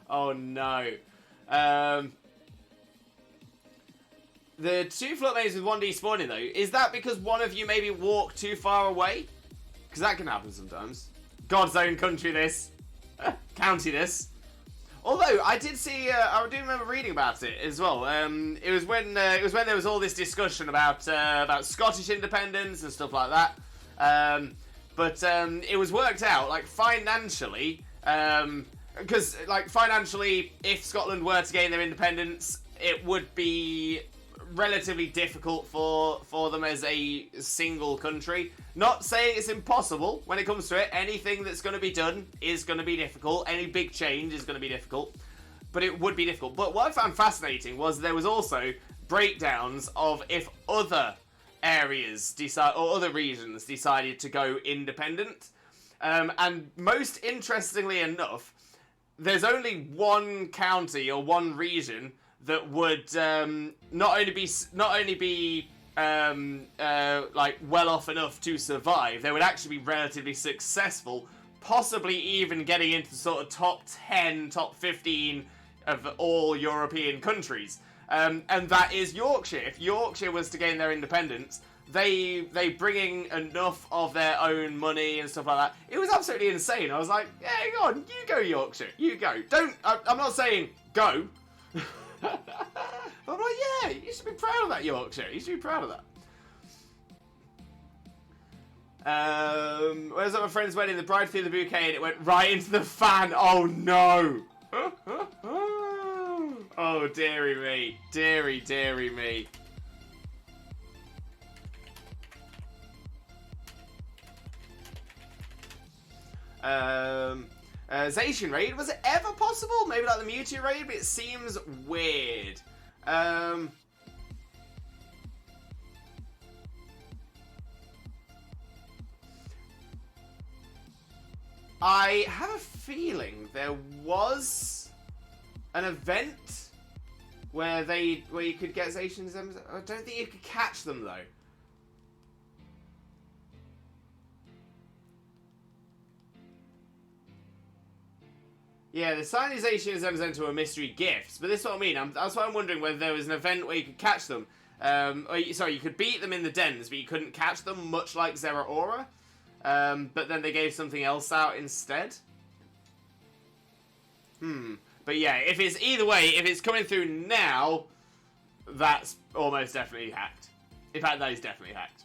Oh no. The 2 Fluttermanes with 1 despawning though, is that because one of you maybe walked too far away? Because that can happen sometimes. God's own country this. County this. Although I did see, I do remember reading about it as well. It was when there was all this discussion about Scottish independence and stuff like that. But it was worked out like financially, because like financially, if Scotland were to gain their independence, it would be relatively difficult for them as a single country. Not saying it's impossible when it comes to it. Anything that's going to be done is going to be difficult. Any big change is going to be difficult. But it would be difficult. But what I found fascinating was there was also breakdowns of if other areas or other regions decided to go independent. And most interestingly enough, there's only one county or one region that would not only be like well off enough to survive, they would actually be relatively successful, possibly even getting into sort of top 10, top 15 of all European countries. And that is Yorkshire. If Yorkshire was to gain their independence, they bring in enough of their own money and stuff like that. It was absolutely insane. I was like, yeah, go on, you go Yorkshire, you go. I'm not saying go. I'm like, yeah, you should be proud of that, Yorkshire. You should be proud of that. Where's my friend's wedding? The bride threw the bouquet and it went right into the fan. Oh no! Oh dearie me, dearie me. Zacian raid, was it ever possible? Maybe like the Mewtwo raid, but it seems weird. I have a feeling there was an event where you could get Zacians. I don't think you could catch them though. Yeah, the Cyanization is Zamazenta were mystery gifts, but this is what I mean. That's why I'm wondering whether there was an event where you could catch them. Sorry, you could beat them in the dens, but you couldn't catch them, much like Zeraora. But then they gave something else out instead. But yeah, if it's either way, if it's coming through now, that's almost definitely hacked. In fact, that is definitely hacked.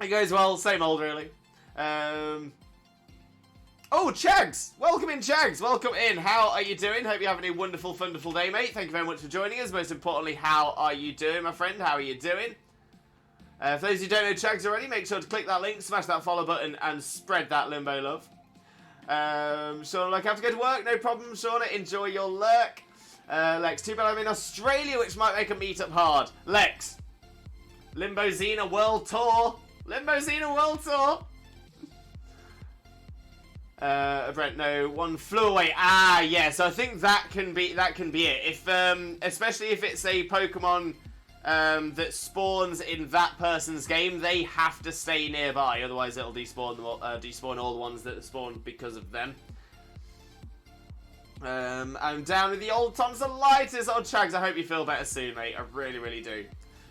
It goes well, same old really. Oh, Chags! Welcome in, Chags! Welcome in. How are you doing? Hope you're having a wonderful, wonderful day, mate. Thank you very much for joining us. Most importantly, how are you doing, my friend? How are you doing? For those who don't know Chags already, make sure to click that link, smash that follow button, and spread that Limbo love. Shauna, like, I have to go to work. No problem, Shauna. Enjoy your lurk. Lex, too bad I'm in Australia, which might make a meetup hard. Lex, Limbo Xena World Tour. Limbo Xena World Tour. Brent, no, one flew away. Ah, yeah. So I think that can be it. If especially if it's a Pokemon that spawns in that person's game, they have to stay nearby. Otherwise, it'll despawn all the ones that spawn because of them. I'm down with the old tonsillitis. Oh, Chags, I hope you feel better soon, mate. I really, really do.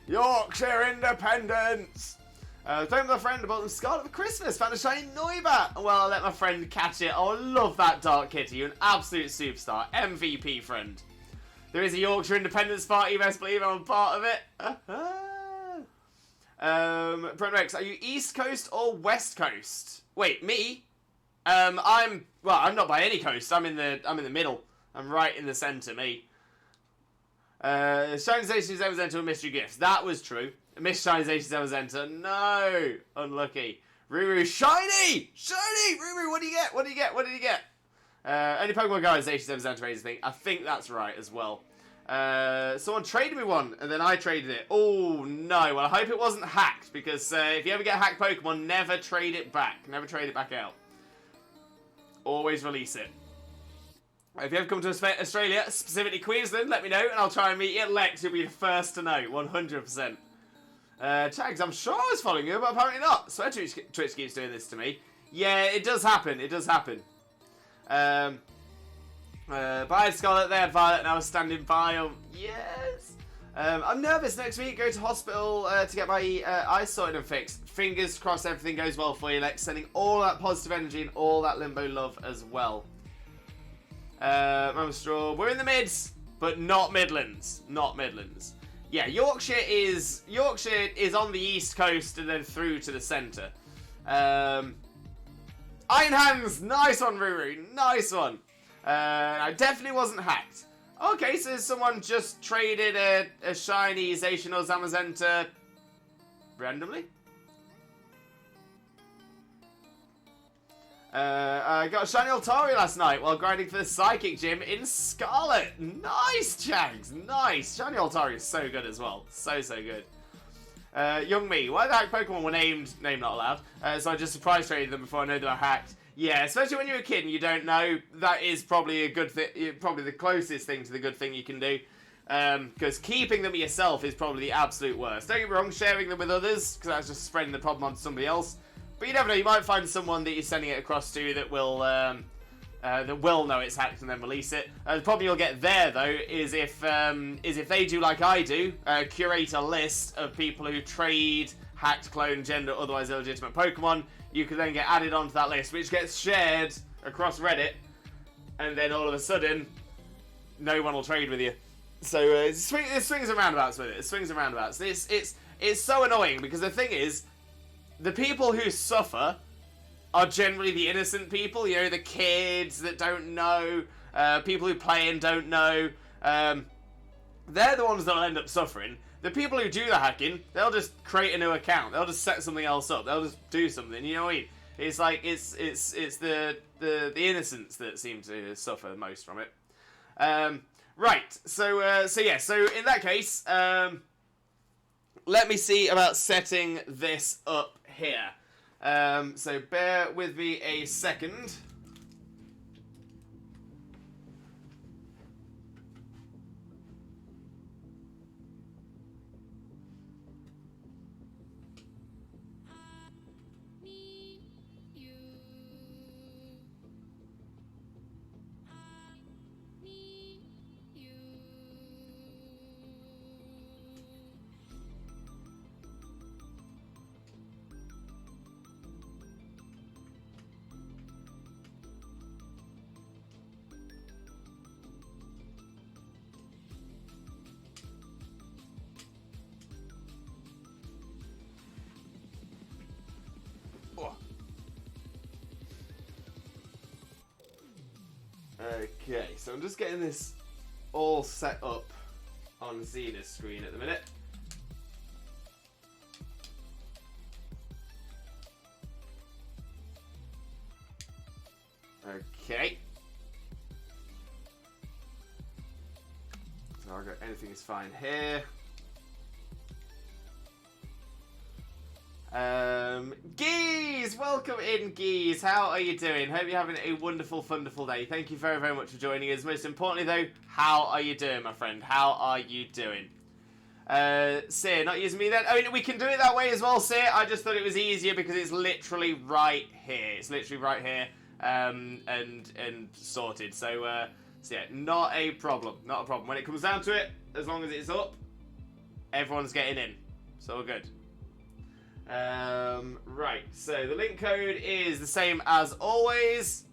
Yorkshire Independence. Playing with my friend, I bought them Scarlet for Christmas. Found a shiny Noibat. Well, I'll let my friend catch it. Oh, I love that Dark Kitty. You're an absolute superstar. MVP friend. There is a Yorkshire Independence Party. You best believe I'm a part of it. Brent Rex, are you East Coast or West Coast? Wait, me? I'm not by any coast. I'm in the middle. I'm right in the centre, me. Shiny Station is ever a mystery gifts. That was true. Miss Shiny Station ever enter. No! Unlucky. Ruru, shiny! Shiny! Ruru, what do you get? What do you get? What did you get? Only Pokemon Go Station ever enter anything. I think that's right as well. Someone traded me one, and then I traded it. Oh, no. Well, I hope it wasn't hacked, because if you ever get a hacked Pokemon, never trade it back. Never trade it back out. Always release it. If you ever come to Australia, specifically Queensland, let me know, and I'll try and meet you. Lex, you'll be the first to know, 100%. Chags, I'm sure I was following you, but apparently not. So Twitch keeps doing this to me. Yeah, it does happen. It does happen. Bye, Scarlet. They had Violet, and I was standing by them. Yes. I'm nervous. Next week, go to hospital to get my eyes sorted and fixed. Fingers crossed everything goes well for you, Lex. Sending all that positive energy and all that Limbo love as well. Mama Straw, we're in the mids, but not Midlands. Not Midlands. Yeah, Yorkshire is on the east coast and then through to the centre. Iron Hands, nice one, Ruru, nice one. I definitely wasn't hacked. Okay, so someone just traded a shiny Zacian or Zamazenta randomly. I got a shiny Altari last night while grinding for the Psychic Gym in Scarlet. Nice, Chags, nice. Shiny Altari is so good as well. So good. Young me, why the heck Pokemon were named, name not allowed, so I just surprise traded them before I know they were hacked. Yeah, especially when you're a kid and you don't know, that is probably a good thing, probably the closest thing to the good thing you can do. Because keeping them yourself is probably the absolute worst. Don't get me wrong, sharing them with others, because that's just spreading the problem onto somebody else. But you never know, you might find someone that you're sending it across to that will know it's hacked and then release it. The problem you'll get there, though, is if they do like I do, curate a list of people who trade hacked, clone, gender, otherwise illegitimate Pokemon, you can then get added onto that list, which gets shared across Reddit, and then all of a sudden, no one will trade with you. So it swings and roundabouts with it. It swings and roundabouts. It's so annoying because the thing is, the people who suffer are generally the innocent people. You know, the kids that don't know, people who play and don't know. They're the ones that'll end up suffering. The people who do the hacking, they'll just create a new account. They'll just set something else up. They'll just do something. You know what I mean? It's like it's the innocents that seem to suffer most from it. Right. So in that case, let me see about setting this up here. So bear with me a second. Okay, so I'm just getting this all set up on Xena's screen at the minute. Okay. So I'll go, anything is fine here. Geese! Welcome in, Geese. How are you doing? Hope you're having a wonderful, wonderful day. Thank you very, very much for joining us. Most importantly, though, how are you doing, my friend? How are you doing? Seer, not using me then? I mean, we can do it that way as well, Seer. I just thought it was easier because it's literally right here. It's literally right here, and sorted. So yeah, not a problem. Not a problem. When it comes down to it, as long as it's up, everyone's getting in. It's all good. Right, so the link code is the same as always.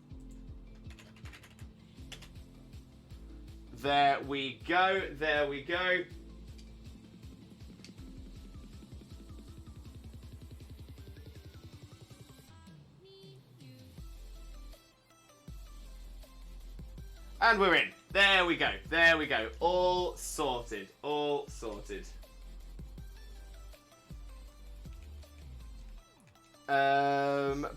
There we go, there we go. And we're in. There we go, there we go. All sorted, all sorted.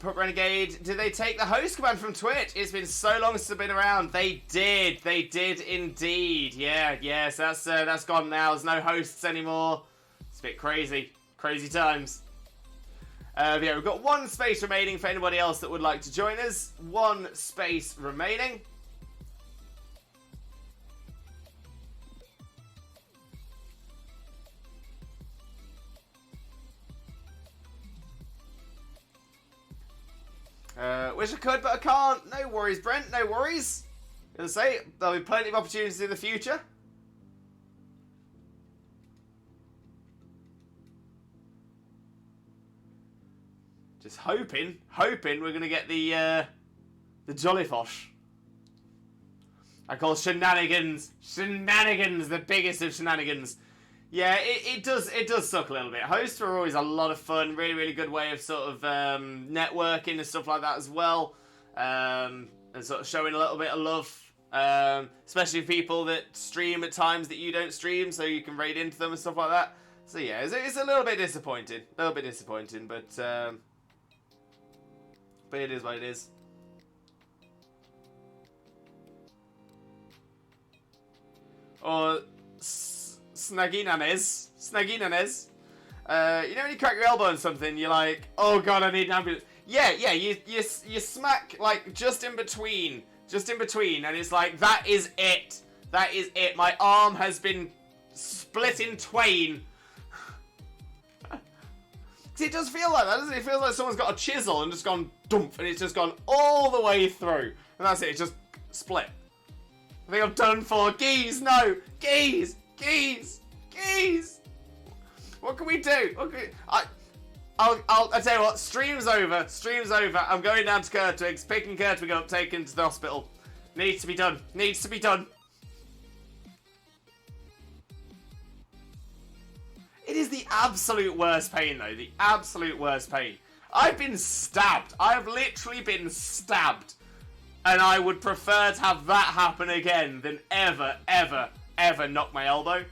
Put Renegade, did they take the host command from Twitch? It's been so long since I've been around. They did indeed. Yeah, so that's gone now. There's no hosts anymore. It's a bit crazy times. Yeah, we've got one space remaining for anybody else that would like to join us. One space remaining. Wish I could, but I can't. No worries, Brent. No worries. Gonna say there'll be plenty of opportunities in the future. Just hoping we're gonna get the Jollyfosh. I call shenanigans, the biggest of shenanigans. Yeah, it does suck a little bit. Hosts are always a lot of fun, really good way of sort of networking and stuff like that as well, and sort of showing a little bit of love, especially people that stream at times that you don't stream, so you can raid into them and stuff like that. So yeah, it's a little bit disappointing, but it is what it is. Or Snaginanes. You know when you crack your elbow on something, you're like, oh god, I need an ambulance. Yeah, you smack like just in between, and it's like, that is it. My arm has been split in twain. It does feel like that, doesn't it? It feels like someone's got a chisel and just gone dump, and it's just gone all the way through, and that's it. It's just split. I think I'm done for. Geese, no, geese. What can we do? I'll tell you what. Stream's over. I'm going down to Kurtwig's, picking Kurtwig up, taking to the hospital. Needs to be done. It is the absolute worst pain, though. The absolute worst pain. I've been stabbed. I have literally been stabbed. And I would prefer to have that happen again than ever, ever, ever knock my elbow.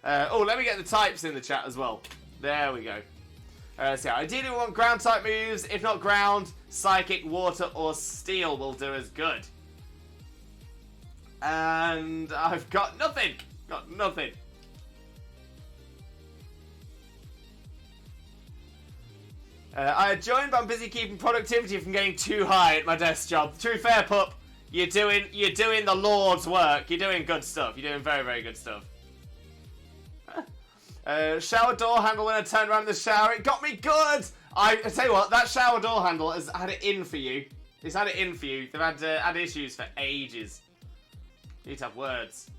Oh, let me get the types in the chat as well. There we go. So ideally we want ground type moves. If not ground, psychic, water, or steel will do as good. And I've got nothing. Got nothing. I joined, but I'm busy keeping productivity from getting too high at my desk job. True fair, pup. You're doing the Lord's work. You're doing good stuff. You're doing very, very good stuff. Shower door handle when I turned around the shower. It got me good. I tell you what, that shower door handle has had it in for you. It's had it in for you. They've had issues for ages. You need to have words.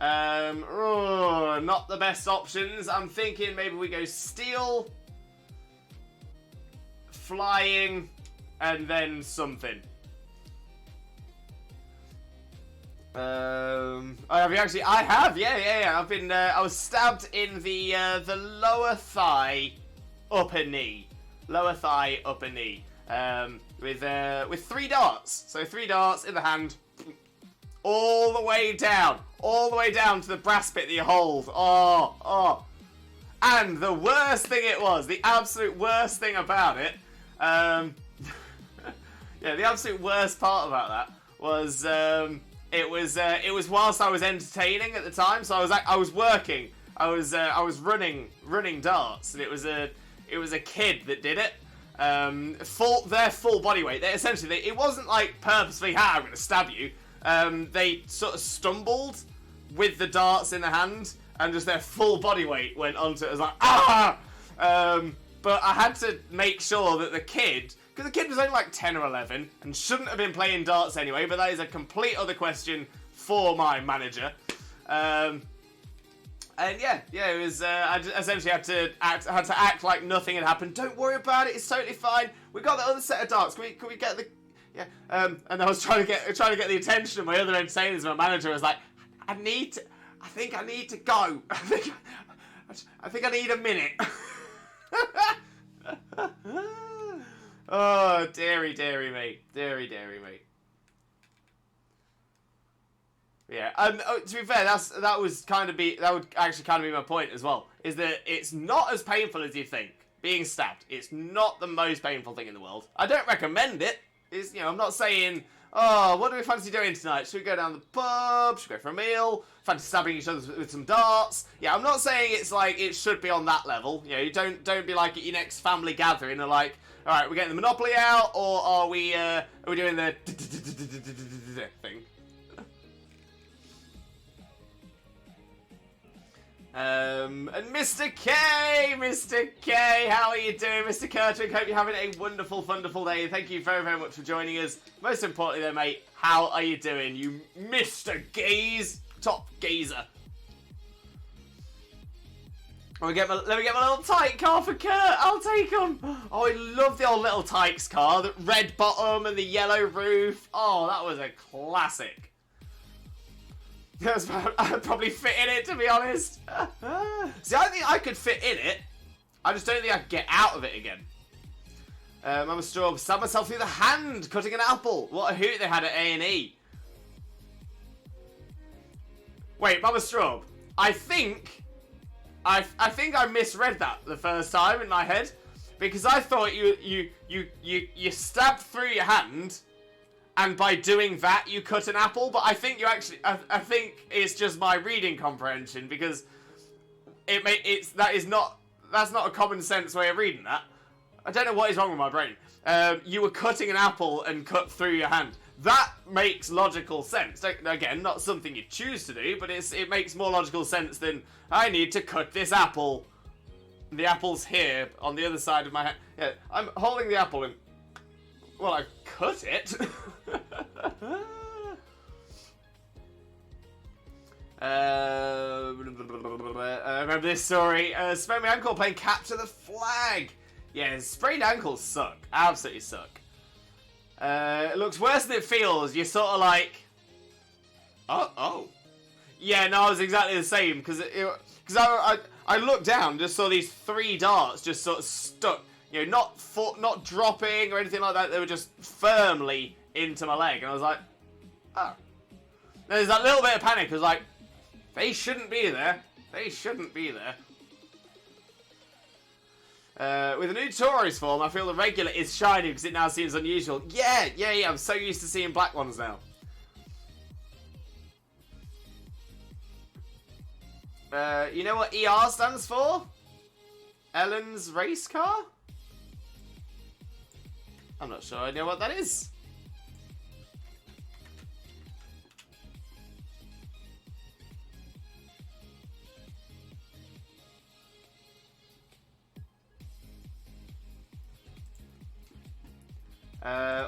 Not the best options. I'm thinking maybe we go steel, flying, and then something. Have you actually? I have. Yeah. I've been. I was stabbed in the lower thigh, upper knee, lower thigh, upper knee. With 3 darts. So 3 darts in the hand, all the way down to the brass bit that you hold. Oh. And the worst thing it was, the absolute worst thing about it, yeah, the absolute worst part about that was. It was whilst I was entertaining at the time, so I was working. I was running darts, and it was a kid that did it. Their full body weight. It wasn't like purposely, I'm going to stab you. They sort of stumbled with the darts in the hand, and just their full body weight went onto it. I was like, ah! But I had to make sure that the kid. Because the kid was only like 10 or 11 and shouldn't have been playing darts anyway, but that is a complete other question for my manager. And yeah, it was. I essentially had to act like nothing had happened. Don't worry about it. It's totally fine. We got the other set of darts. Can we get the? Yeah. And I was trying to get the attention of my other entertainers. My manager was like, I think I need to go. I think I need a minute. Oh, dairy mate. Dairy mate. Yeah, to be fair, that would actually kind of be my point as well, is that it's not as painful as you think. Being stabbed, it's not the most painful thing in the world. I don't recommend it. I'm not saying, oh, what do we fancy doing tonight? Should we go down the pub? Should we go for a meal? Fancy stabbing each other with some darts? Yeah, I'm not saying it's like it should be on that level. You don't be like at your next family gathering and like, all right, we're getting the Monopoly out, or are we doing the thing? And Mr. K, how are you doing, Mr. Kurtwick? Hope you're having a wonderful, wonderful day. Thank you very, very much for joining us. Most importantly, though, mate, how are you doing, you Mr. Top gazer? Let me get my little tyke car for Kurt. I'll take him. Oh, I love the old little tykes car. The red bottom and the yellow roof. Oh, that was a classic. I'd probably fit in it, to be honest. See, I think I could fit in it. I just don't think I could get out of it again. Mama Straub, stabbed myself through the hand cutting an apple. What a hoot they had at A&E. Wait, Mama Straub, I think I misread that the first time in my head, because I thought you stabbed through your hand, and by doing that you cut an apple. But I think I think it's just my reading comprehension, because that's not a common sense way of reading that. I don't know what is wrong with my brain. You were cutting an apple and cut through your hand. That makes logical sense. Again, not something you choose to do, but it makes more logical sense than I need to cut this apple. The apple's here on the other side of my hand. Yeah, I'm holding the apple and, well, I cut it. Remember this story? Sprained my ankle playing capture the flag. Yeah, sprained ankles suck. Absolutely suck. It looks worse than it feels. You're sort of like, Oh. Yeah, no, I was exactly the same, because I looked down, just saw these 3 darts just sort of stuck, you know, not dropping or anything like that, they were just firmly into my leg, and I was like, oh. There's that little bit of panic, I was like, they shouldn't be there, they shouldn't be there. With the new Taurus form, I feel the regular is shiny because it now seems unusual. Yeah, I'm so used to seeing black ones now. You know what ER stands for? Ellen's race car? I'm not sure I know what that is.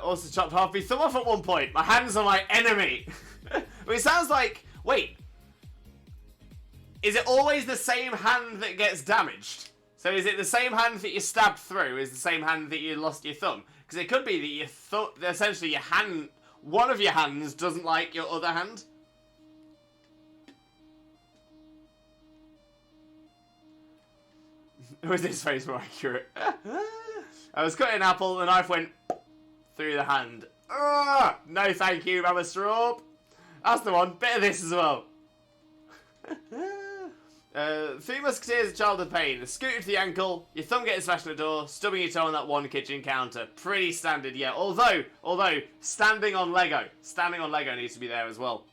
Also chopped half my thumb off at one point. My hands are my enemy. Well, it sounds like... Wait. Is it always the same hand that gets damaged? So is it the same hand that you stabbed through is the same hand that you lost your thumb? Because it could be that your essentially your hand... One of your hands doesn't like your other hand. Was this phrase more accurate? I was cutting an apple, the knife went... through the hand. No thank you, Mama Straub. That's the one. Bit of this as well. 3 Musketeers of Childhood Pain. A scooter to the ankle, your thumb getting smashed in the door, stubbing your toe on that one kitchen counter. Pretty standard, yeah. Although, standing on Lego. Standing on Lego needs to be there as well.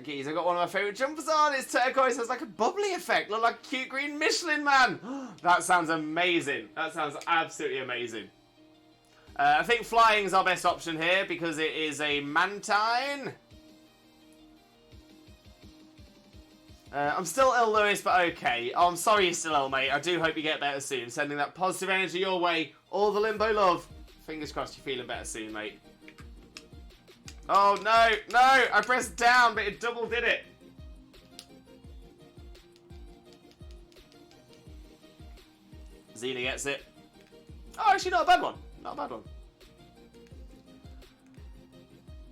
Geez, I got one of my favourite jumpers on. It's turquoise, has like a bubbly effect. Look like a cute green Michelin man. That sounds amazing. That sounds absolutely amazing. I think flying is our best option here because it is a Mantine. I'm still ill, Lewis, but okay. Oh, I'm sorry you're still ill, mate. I do hope you get better soon. Sending that positive energy your way. All the limbo love. Fingers crossed you're feeling better soon, mate. Oh, no, I pressed down, but it double did it. Xena gets it. Oh, actually, not a bad one. Not a bad one.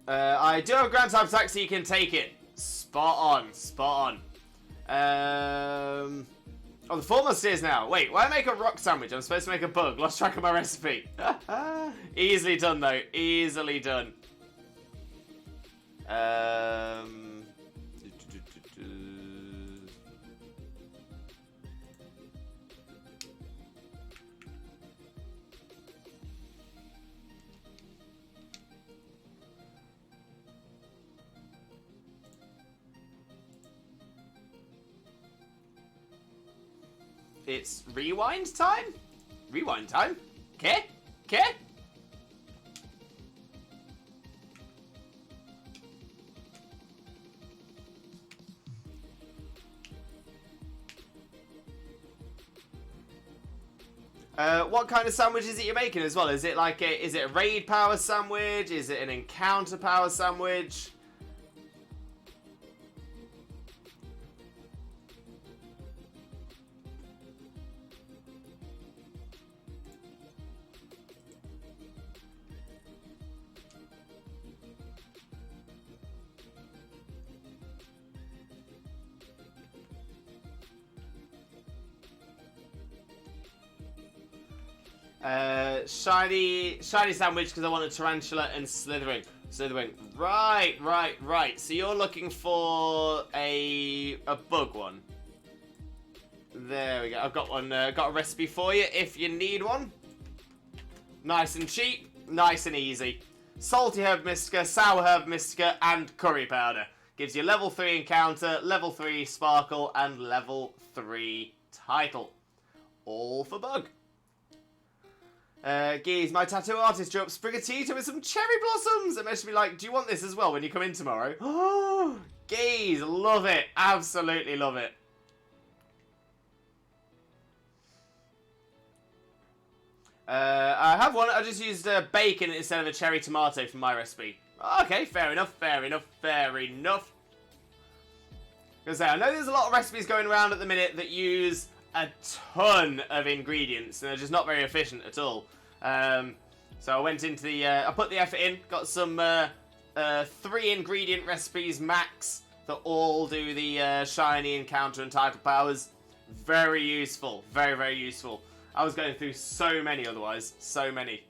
I do have a ground type attack, so you can take it. Spot on. Oh, the 4 Musketeers now. Wait, why make a rock sandwich? I'm supposed to make a bug. Lost track of my recipe. Easily done, though. Easily done. It's rewind time? Rewind time? Okay? What kind of sandwich is it you're making as well? Is it like is it a raid power sandwich? Is it an encounter power sandwich? Shiny sandwich because I want a tarantula and slithering. Right. So you're looking for a bug one. There we go. I've got one. Got a recipe for you if you need one. Nice and cheap, nice and easy. Salty herb mystica, sour herb mystica, and curry powder. Gives you level 3 encounter, level 3 sparkle, and level 3 title. All for bug. Geez, my tattoo artist drew up Sprigatito with some cherry blossoms. It must be like, do you want this as well when you come in tomorrow? Oh, geez, love it. Absolutely love it. I have one. I just used bacon instead of a cherry tomato for my recipe. Okay, fair enough. Because I know there's a lot of recipes going around at the minute that use a ton of ingredients, and they're just not very efficient at all. So I went into the, I put the effort in, got some 3 ingredient recipes max that all do the shiny and counter and title powers. Very useful, very, very useful. I was going through so many otherwise, so many.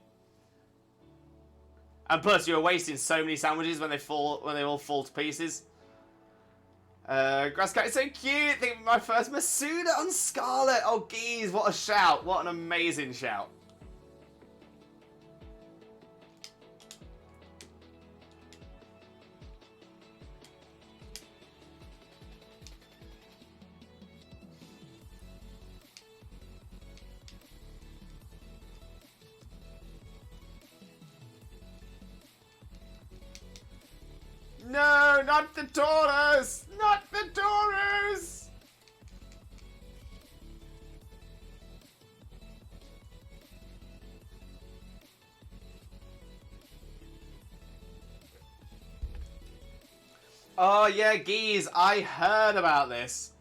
And plus, you're wasting so many sandwiches when they all fall to pieces. Grass Cat is so cute. I think my first Masuda on Scarlet. Oh, geez, what a shout! What an amazing shout! No, not the Taurus! Not the Taurus! Oh yeah, geez, I heard about this.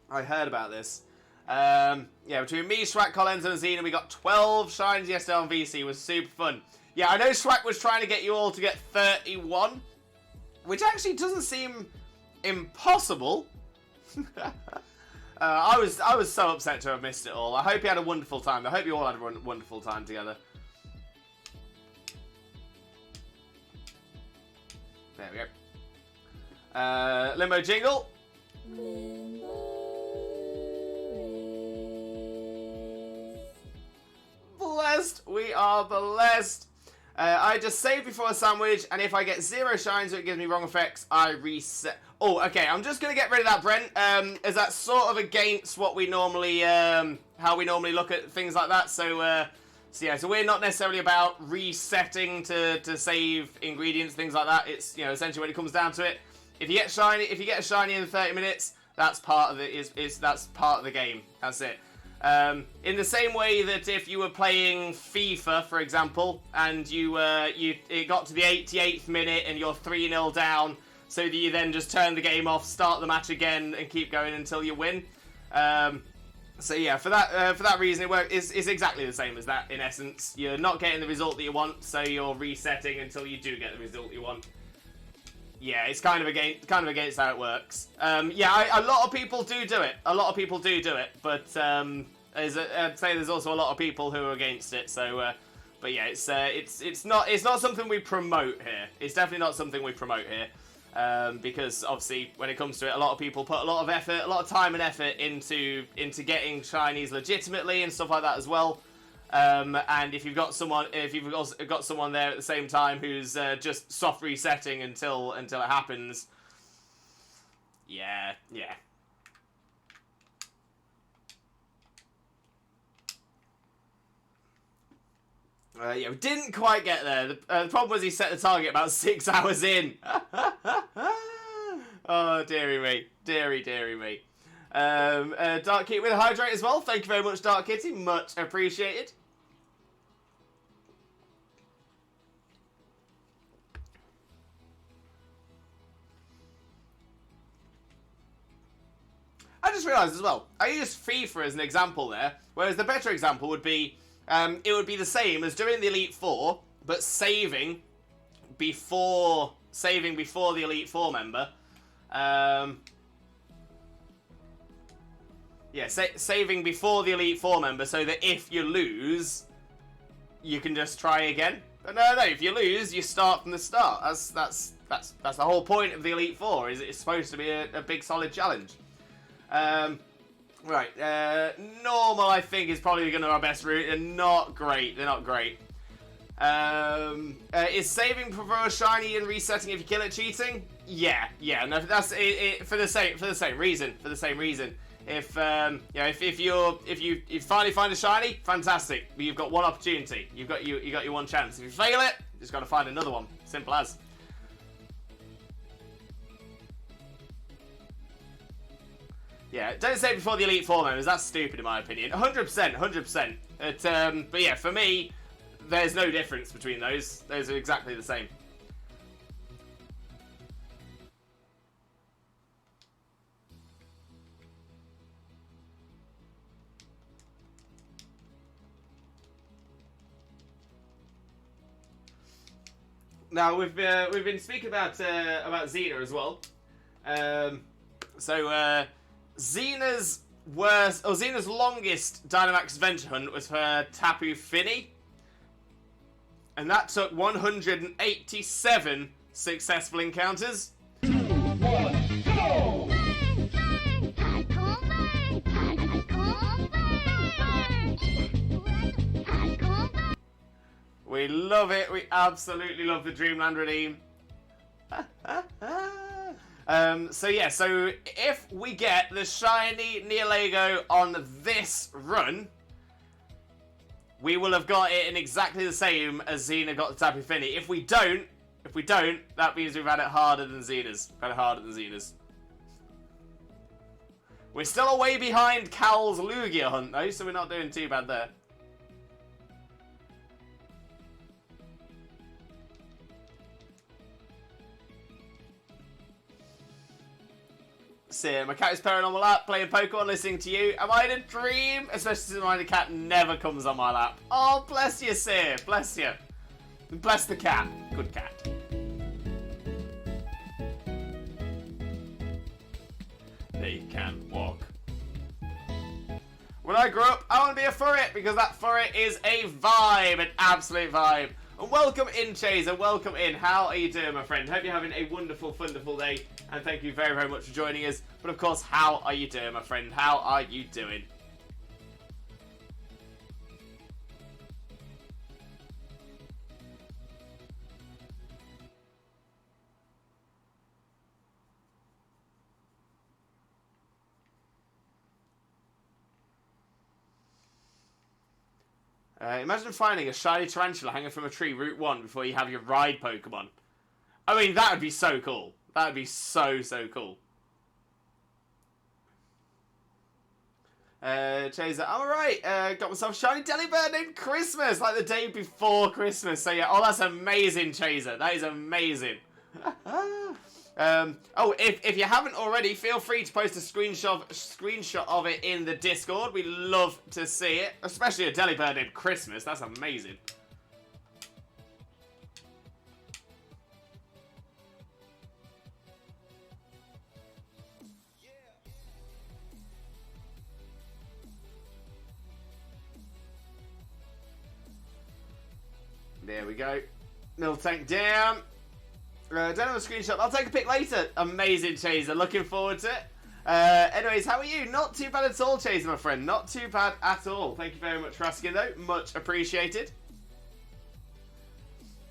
Yeah, between me, Schwack, Collins, and Xena, we got 12 shines yesterday on VC. It was super fun. Yeah, I know Schwack was trying to get you all to get 31, which actually doesn't seem impossible. I was so upset to have missed it all. I hope you had a wonderful time. I hope you all had a wonderful time together. There we go. Limbo jingle. Blessed. We are blessed. I just save before a sandwich, and if I get 0 shines or it gives me wrong effects, I reset. Oh, okay, I'm just going to get rid of that, Brent, as that's sort of against what we normally, how we normally look at things like that, so we're not necessarily about resetting to save ingredients, things like that. It's, you know, essentially when it comes down to it, if you get a shiny in 30 minutes, that's part of that's part of the game. That's it. In the same way that if you were playing FIFA, for example, and it got to the 88th minute and you're 3-0 down, so that you then just turn the game off, start the match again, and keep going until you win. So yeah, for that reason, it's exactly the same as that in essence. You're not getting the result that you want, so you're resetting until you do get the result you want. Yeah, it's kind of against how it works. Yeah, a lot of people do it. But I'd say there's also a lot of people who are against it. So, but yeah, it's not something we promote here. It's definitely not something we promote here. Because obviously, when it comes to it, a lot of people put a lot of time and effort into getting shinies legitimately and stuff like that as well. And if you've got someone there at the same time who's just soft resetting until it happens, yeah. Yeah, we didn't quite get there. The problem was he set the target about 6 hours in. Oh, dearie me. Dearie me. Dark Kitty with a hydrate as well. Thank you very much, Dark Kitty. Much appreciated. I just realised as well, I used FIFA as an example there, whereas the better example would be, it would be the same as doing the Elite Four, but saving before the Elite Four member. Yeah, saving before the Elite Four member, so that if you lose, you can just try again. But no, if you lose, you start from the start. That's the whole point of the Elite Four. Is it's supposed to be a big solid challenge. Right, normal I think is probably going to be our best route. They're not great. Is saving before a shiny and resetting if you kill it cheating? Yeah. No, that's it for the same reason. If you finally find a shiny, fantastic. You've got one opportunity. You got your one chance. If you fail it, you just got to find another one. Simple as. Yeah, don't say before the Elite Four members. That's stupid in my opinion. 100%. But yeah, for me, there's no difference between those. Those are exactly the same. Now we've been speaking about Xena as well. Xena's longest Dynamax adventure hunt was for Tapu Fini, and that took 187 successful encounters. 2, 1, go! We love it. We absolutely love the Dreamland Redeem. So if we get the shiny Nihilego on this run, we will have got it in exactly the same as Xena got the Tapu Fini. If we don't, that means we've had it harder than Xena's. We're still a way behind Cal's Lugia hunt though, so we're not doing too bad there. My cat is purring on my lap, playing Pokemon, listening to you. Am I in a dream? Especially since my cat never comes on my lap. Oh, bless you, Sir. Bless you. And bless the cat. Good cat. They can walk. When I grow up, I want to be a furret because that furret is a vibe, an absolute vibe. And welcome in, Chaser. Welcome in. How are you doing, my friend? Hope you're having a wonderful, wonderful day. And thank you very, very much for joining us. But of course, how are you doing, my friend? How are you doing? Imagine finding a shiny tarantula hanging from a tree, Route 1, before you have your ride Pokemon. I mean, that would be so cool. That would be so, so cool. Chaser, I'm alright. Got myself a shiny Delibird named Christmas, like the day before Christmas. So yeah, oh, that's amazing, Chaser. That is amazing. If you haven't already, feel free to post a screenshot of it in the Discord. We love to see it, especially a Delibird named Christmas. That's amazing. There we go. Miltank down. Don't have a screenshot. I'll take a pic later. Amazing, Chaser. Looking forward to it. Anyways, how are you? Not too bad at all, Chaser, my friend. Not too bad at all. Thank you very much for asking, though. Much appreciated.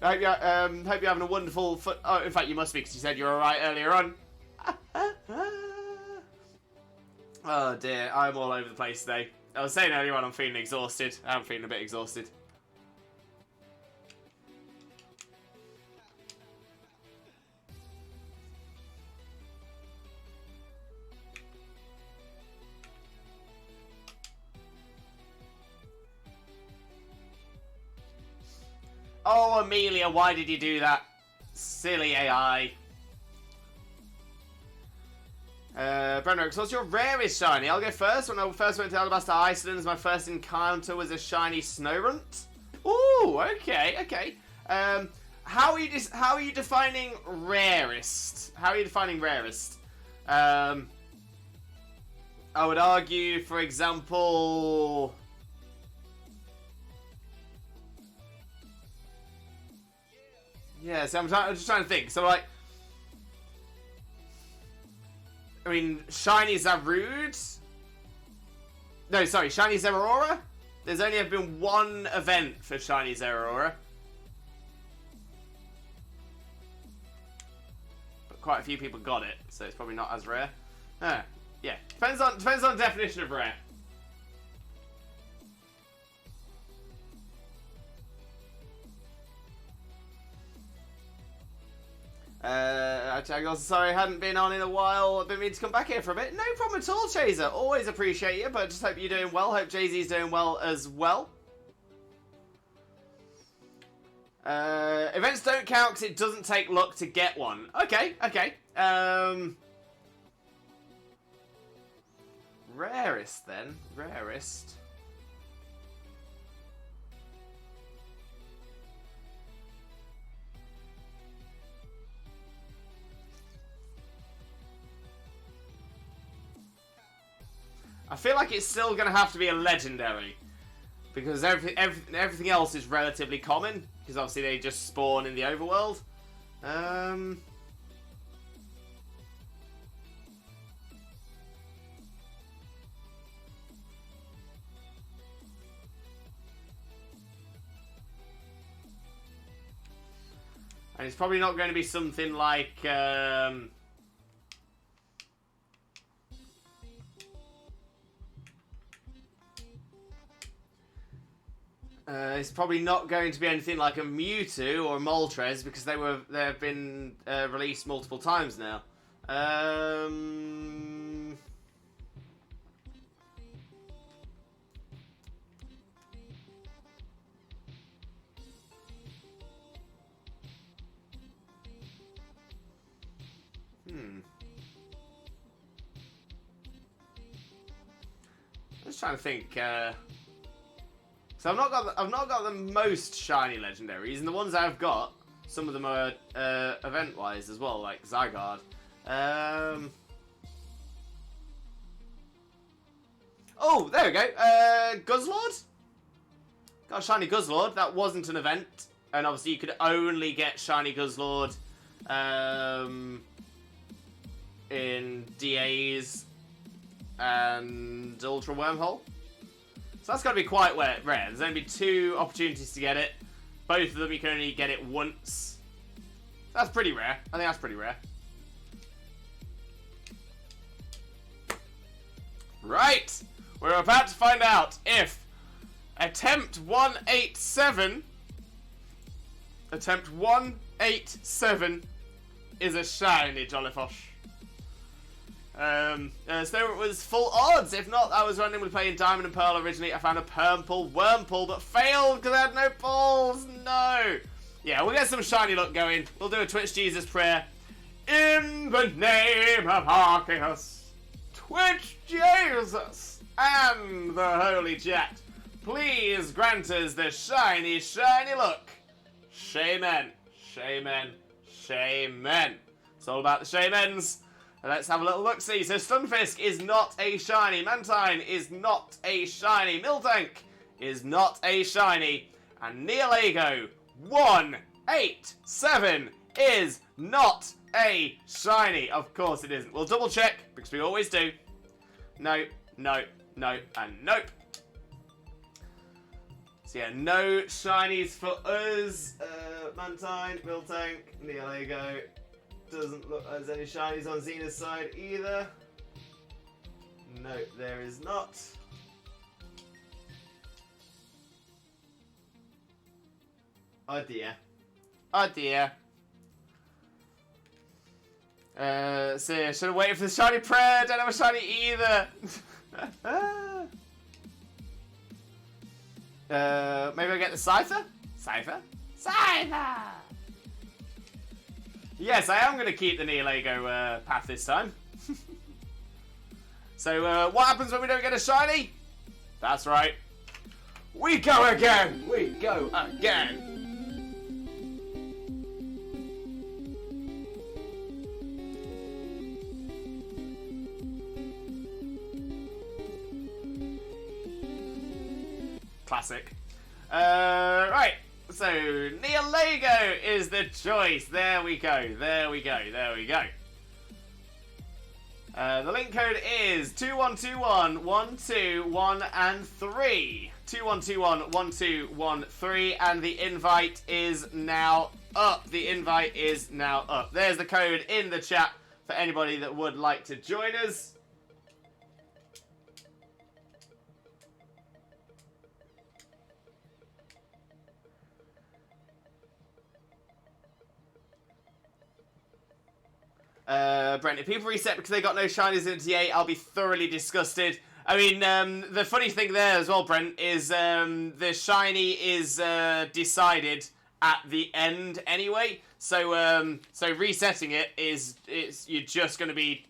I hope you're having a wonderful... Oh, in fact, you must be, because you said you were alright earlier on. Oh, dear. I'm all over the place today. I was saying earlier on I'm feeling exhausted. I'm feeling a bit exhausted. Oh, Amelia, why did you do that? Silly AI. Brenrex, what's your rarest shiny? I'll go first. When I first went to Alabasta Iceland, my first encounter was a shiny Snorunt. Ooh, okay, okay. How are you defining rarest? How are you defining rarest? I would argue, for example... Yeah, so I'm just trying to think. So, like... I mean, Shiny Zarude? No, sorry, Shiny Zeraora? There's only ever been one event for Shiny Zeraora. But quite a few people got it, so it's probably not as rare. Yeah, depends on the definition of rare. I'm also sorry I hadn't been on in a while. I've been meaning to come back here for a bit. No problem at all, Chaser. Always appreciate you, but just hope you're doing well. Hope Jay-Z's doing well as well. Events don't count because it doesn't take luck to get one. Okay, okay. Rarest then. Rarest. feel like it's still going to have to be a legendary. Because everything else is relatively common. Because obviously they just spawn in the overworld. And it's probably not going to be something like... it's probably not going to be anything like a Mewtwo or a Moltres because they've been released multiple times now. I'm just trying to think. So I've not got the most shiny legendaries, and the ones I've got, some of them are event-wise as well, like Zygarde. Oh, there we go. Guzzlord. Got a shiny Guzzlord. That wasn't an event, and obviously you could only get shiny Guzzlord in DAs and Ultra Wormhole. So that's got to be quite rare. There's only 2 opportunities to get it. Both of them you can only get it once. That's pretty rare. I think that's pretty rare. Right! We're about to find out if Attempt 187 is a shiny Jollifosh. So it was full odds. If not, I was randomly playing Diamond and Pearl originally. I found a purple Wurmple, but failed because I had no balls. No. Yeah, we'll get some shiny luck going. We'll do a Twitch Jesus prayer. In the name of Arceus, Twitch Jesus, and the Holy Chat, please grant us the shiny, shiny luck. Shaman, shaman, shaman. It's all about the shamans. Let's have a little look-see. So Stunfisk is not a shiny. Mantine is not a shiny. Miltank is not a shiny. And Nihilego 187 is not a shiny. Of course it isn't. We'll double check because we always do. No, no, no, and nope. So yeah, no shinies for us. Mantine, Miltank, Nihilego. Doesn't look like there's any shinies on Xena's side either. No, there is not. Oh dear. Oh dear. So yeah, should have waited for the shiny prayer. Don't have a shiny either. Maybe I'll get the Scyther? Scyther? Scyther! Yes, I am going to keep the Nihilego path this time. So, what happens when we don't get a shiny? That's right. We go again! We go again! Classic. Right. So, Nihilego is the choice. There we go. There we go. There we go. The link code is 2121-121 and 3. 2121-1213, and the invite is now up. The invite is now up. There's the code in the chat for anybody that would like to join us. Brent, if people reset because they got no shinies in TA, I'll be thoroughly disgusted. I mean, the funny thing there as well, Brent, is the shiny is decided at the end anyway. So so resetting it is it's just going to be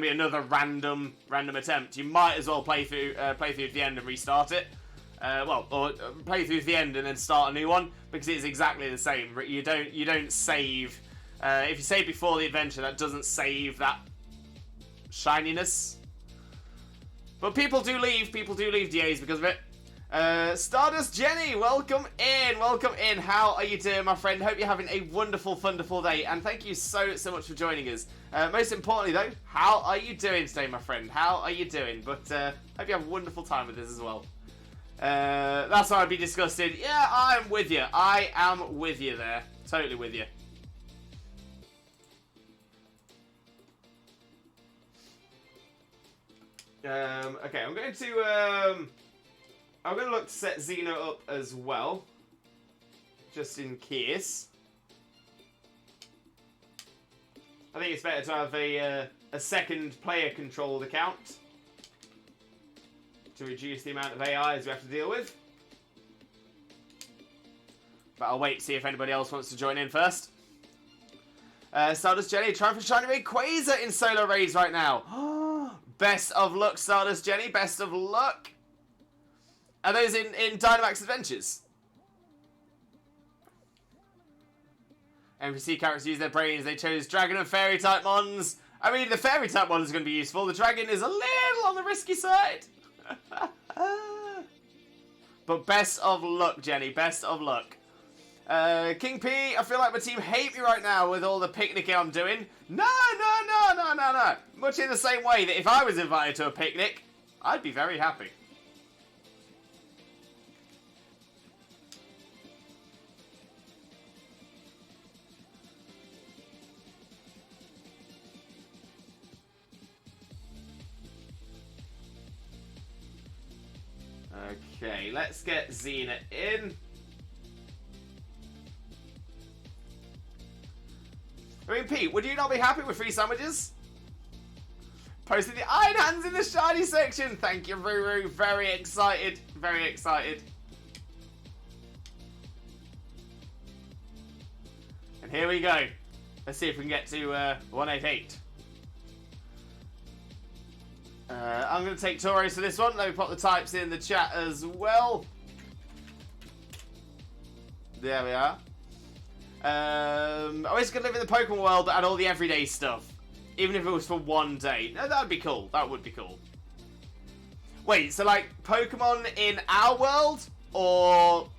another random attempt. You might as well play through to the end and restart it. Or play through to the end and then start a new one because it's exactly the same. You don't save. If you save before the adventure, that doesn't save that shininess. But people do leave DAs because of it. Stardust Jenny, welcome in. How are you doing, my friend? Hope you're having a wonderful, wonderful day, and thank you so much for joining us. Most importantly, though, how are you doing today, my friend? How are you doing? But hope you have a wonderful time with us as well. That's why I'd be disgusted. Yeah, I'm with you. I am with you there. Totally with you. Okay, I'm going to look to set Xena up as well, just in case. I think it's better to have a second player-controlled account to reduce the amount of AIs we have to deal with. But I'll wait to see if anybody else wants to join in first. Stardust Jenny, trying for Shiny Rayquaza in solo raids right now. Best of luck, Stardust Jenny. Best of luck. Are those in Dynamax Adventures? NPC characters use their brains. They chose Dragon and Fairy type mons. I mean, the Fairy type mon is going to be useful. The Dragon is a little on the risky side. But best of luck, Jenny. Best of luck. King P, I feel like my team hate me right now with all the picnicking I'm doing. No. Much in the same way that if I was invited to a picnic, I'd be very happy. Okay, let's get Xena in. I mean, Pete, would you not be happy with free sandwiches? Posting the iron hands in the shiny section. Thank you, Ruru. Very excited. Very excited. And here we go. Let's see if we can get to 188. I'm going to take Tauros for this one. Let me pop the types in the chat as well. There we are. I wish I could live in the Pokemon world but add all the everyday stuff. Even if it was for one day. No, that would be cool. That would be cool. Wait, so like Pokemon in our world? Or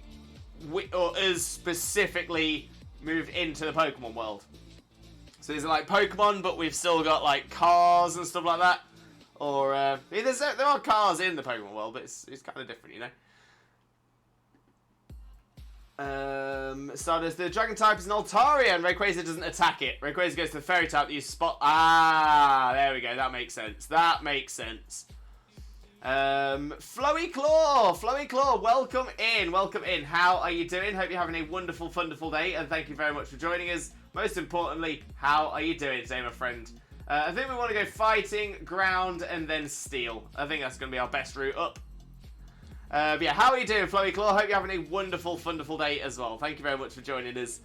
us specifically move into the Pokemon world? So is it like Pokemon but we've still got like cars and stuff like that? Or, I mean, there are cars in the Pokemon world, but it's kind of different, you know? Stardust, the Dragon type is an Altaria, and Rayquaza doesn't attack it. Rayquaza goes to the Fairy type that you spot. Ah, there we go. That makes sense. That makes sense. Flowy Claw, welcome in. How are you doing? Hope you're having a wonderful, wonderful day, and thank you very much for joining us. Most importantly, how are you doing today, my friend? I think we want to go fighting, ground, and then steel. I think that's going to be our best route up. But yeah, how are you doing, Flowy Claw? Hope you're having a wonderful, wonderful day as well. Thank you very much for joining us.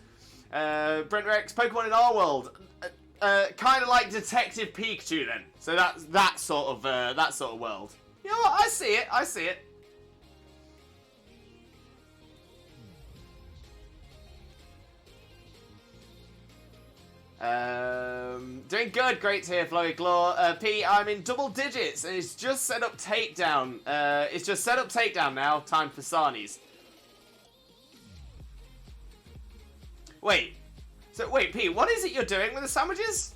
Brent Rex, Pokemon in our world. Kind of like Detective Pikachu then. So that's that sort of world. You know what? I see it. Doing good, great to hear, Flowy Claw. P, I'm in double digits, and it's just set up takedown. It's just set up takedown now. Time for Sarnies. Wait, P, what is it you're doing with the sandwiches?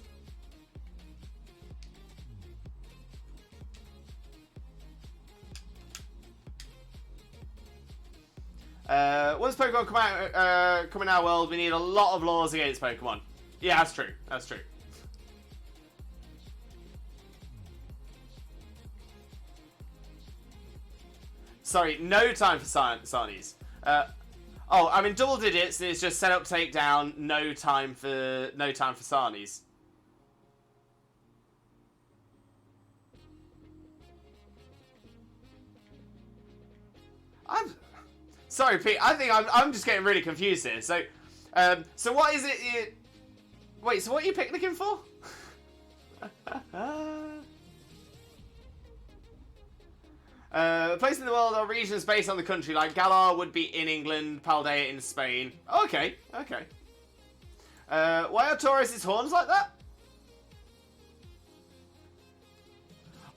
Once Pokemon come in our world, we need a lot of laws against Pokemon. Yeah, that's true. That's true. Sorry, no time for Sarnies. Oh, I'm in double digits. And it's just set up takedown. No time for Sarnies. Sorry, Pete. I think I'm just getting really confused here. So, what is it? Wait, so what are you picnicking for? Place in the world or regions based on the country, like Galar would be in England, Paldea in Spain. Okay. Why are Taurus's horns like that?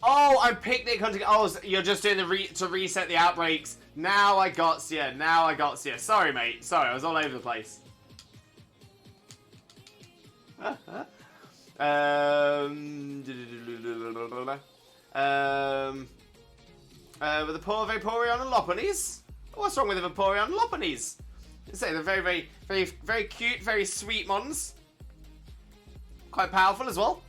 Oh, I'm picnic hunting. Oh, so you're just doing the to reset the outbreaks. Now I got you. Now I got you. Sorry, mate. Sorry, I was all over the place. With the poor Vaporeon and Lopunnies? What's wrong with the Vaporeon and Lopunnies? Say they're very cute, very sweet mons. Quite powerful as well.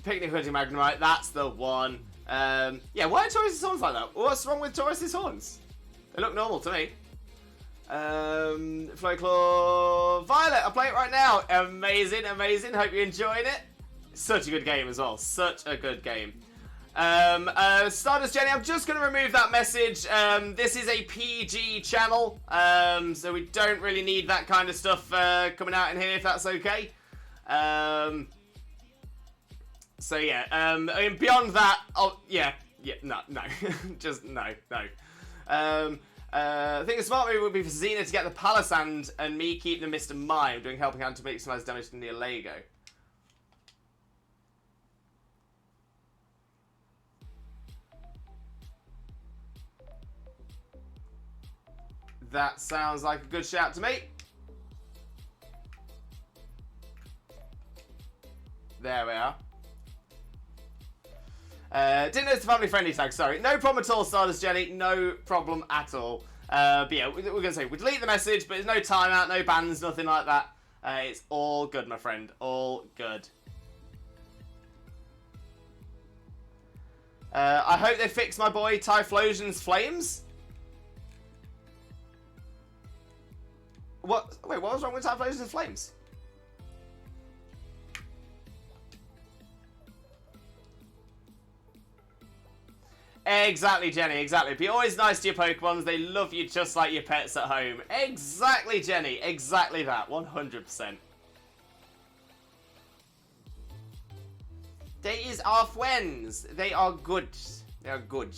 Picnic hunting Magnemite, that's the one. Yeah, why are Taurus's horns like that? What's wrong with Taurus's horns? They look normal to me. Flowclaw Violet, I'll play it right now. Amazing, amazing. Hope you're enjoying it. Such a good game as well. Such a good game. Stardust Jenny, I'm just going to remove that message. This is a PG channel, so we don't really need that kind of stuff coming out in here, if that's okay. So yeah, I mean, beyond that, oh yeah, no, just no. I think a smart move would be for Xena to get the Palisand and me keep the Mr. Mime, doing helping hand to maximize damage to Nihilego. That sounds like a good shout to me. There we are. Didn't know it's a family-friendly tag, sorry. No problem at all, Stardust Jenny. No problem at all. But yeah, we're going to say, we delete the message, but there's no timeout, no bans, nothing like that. It's all good, my friend. All good. I hope they fix my boy Typhlosion's flames. What? Wait, what was wrong with Typhlosion's flames? Exactly, Jenny, exactly. Be always nice to your Pokemons. They love you just like your pets at home. Exactly, Jenny. Exactly that. 100%. Days are friends. They are good. They are good.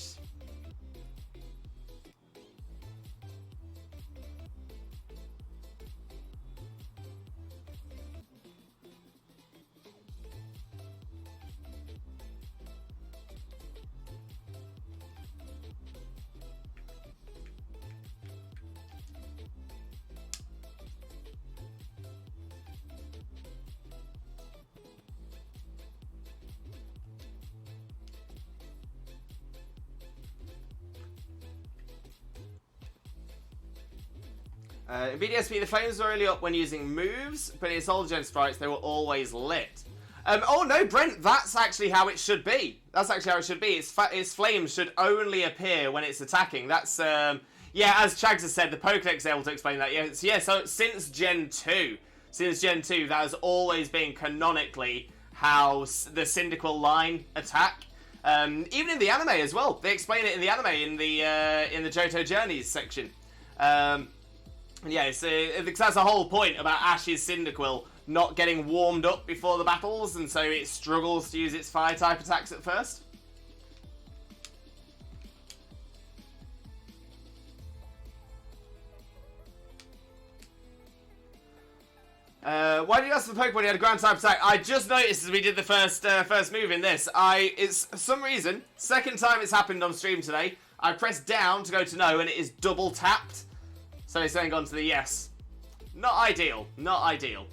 In BDSP, the flames were only up when using moves, but in its old gen sprites, they were always lit. Oh no, Brent, that's actually how it should be. That's actually how it should be. Its flames should only appear when it's attacking. That's, yeah, as Chags has said, the Pokedex is able to explain that. Yeah, so since Gen 2, that has always been canonically how the Cyndaquil line attack. Even in the anime as well. They explain it in the anime, in the Johto Journeys section. Yeah, because that's the whole point about Ash's Cyndaquil not getting warmed up before the battles, and so it struggles to use its fire-type attacks at first. Why did you ask for the Pokemon he had a ground-type attack? I just noticed as we did the first move in this. It's, for some reason, second time it's happened on stream today, I pressed down to go to no, and it is double-tapped. So it's then gone to the yes. Not ideal. Not ideal.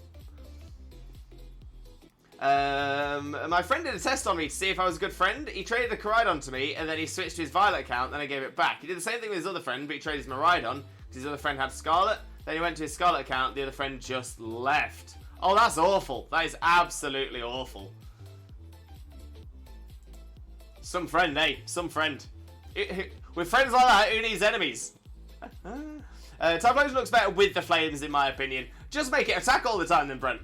My friend did a test on me to see if I was a good friend. He traded a Koraidon to me, and then he switched to his Violet account, then I gave it back. He did the same thing with his other friend, but he traded his Miraidon, because his other friend had Scarlet. Then he went to his Scarlet account, the other friend just left. Oh, that's awful. That is absolutely awful. Some friend, eh? Some friend. With friends like that, who needs enemies? Typhlosion looks better with the flames, in my opinion. Just make it attack all the time then, Brent.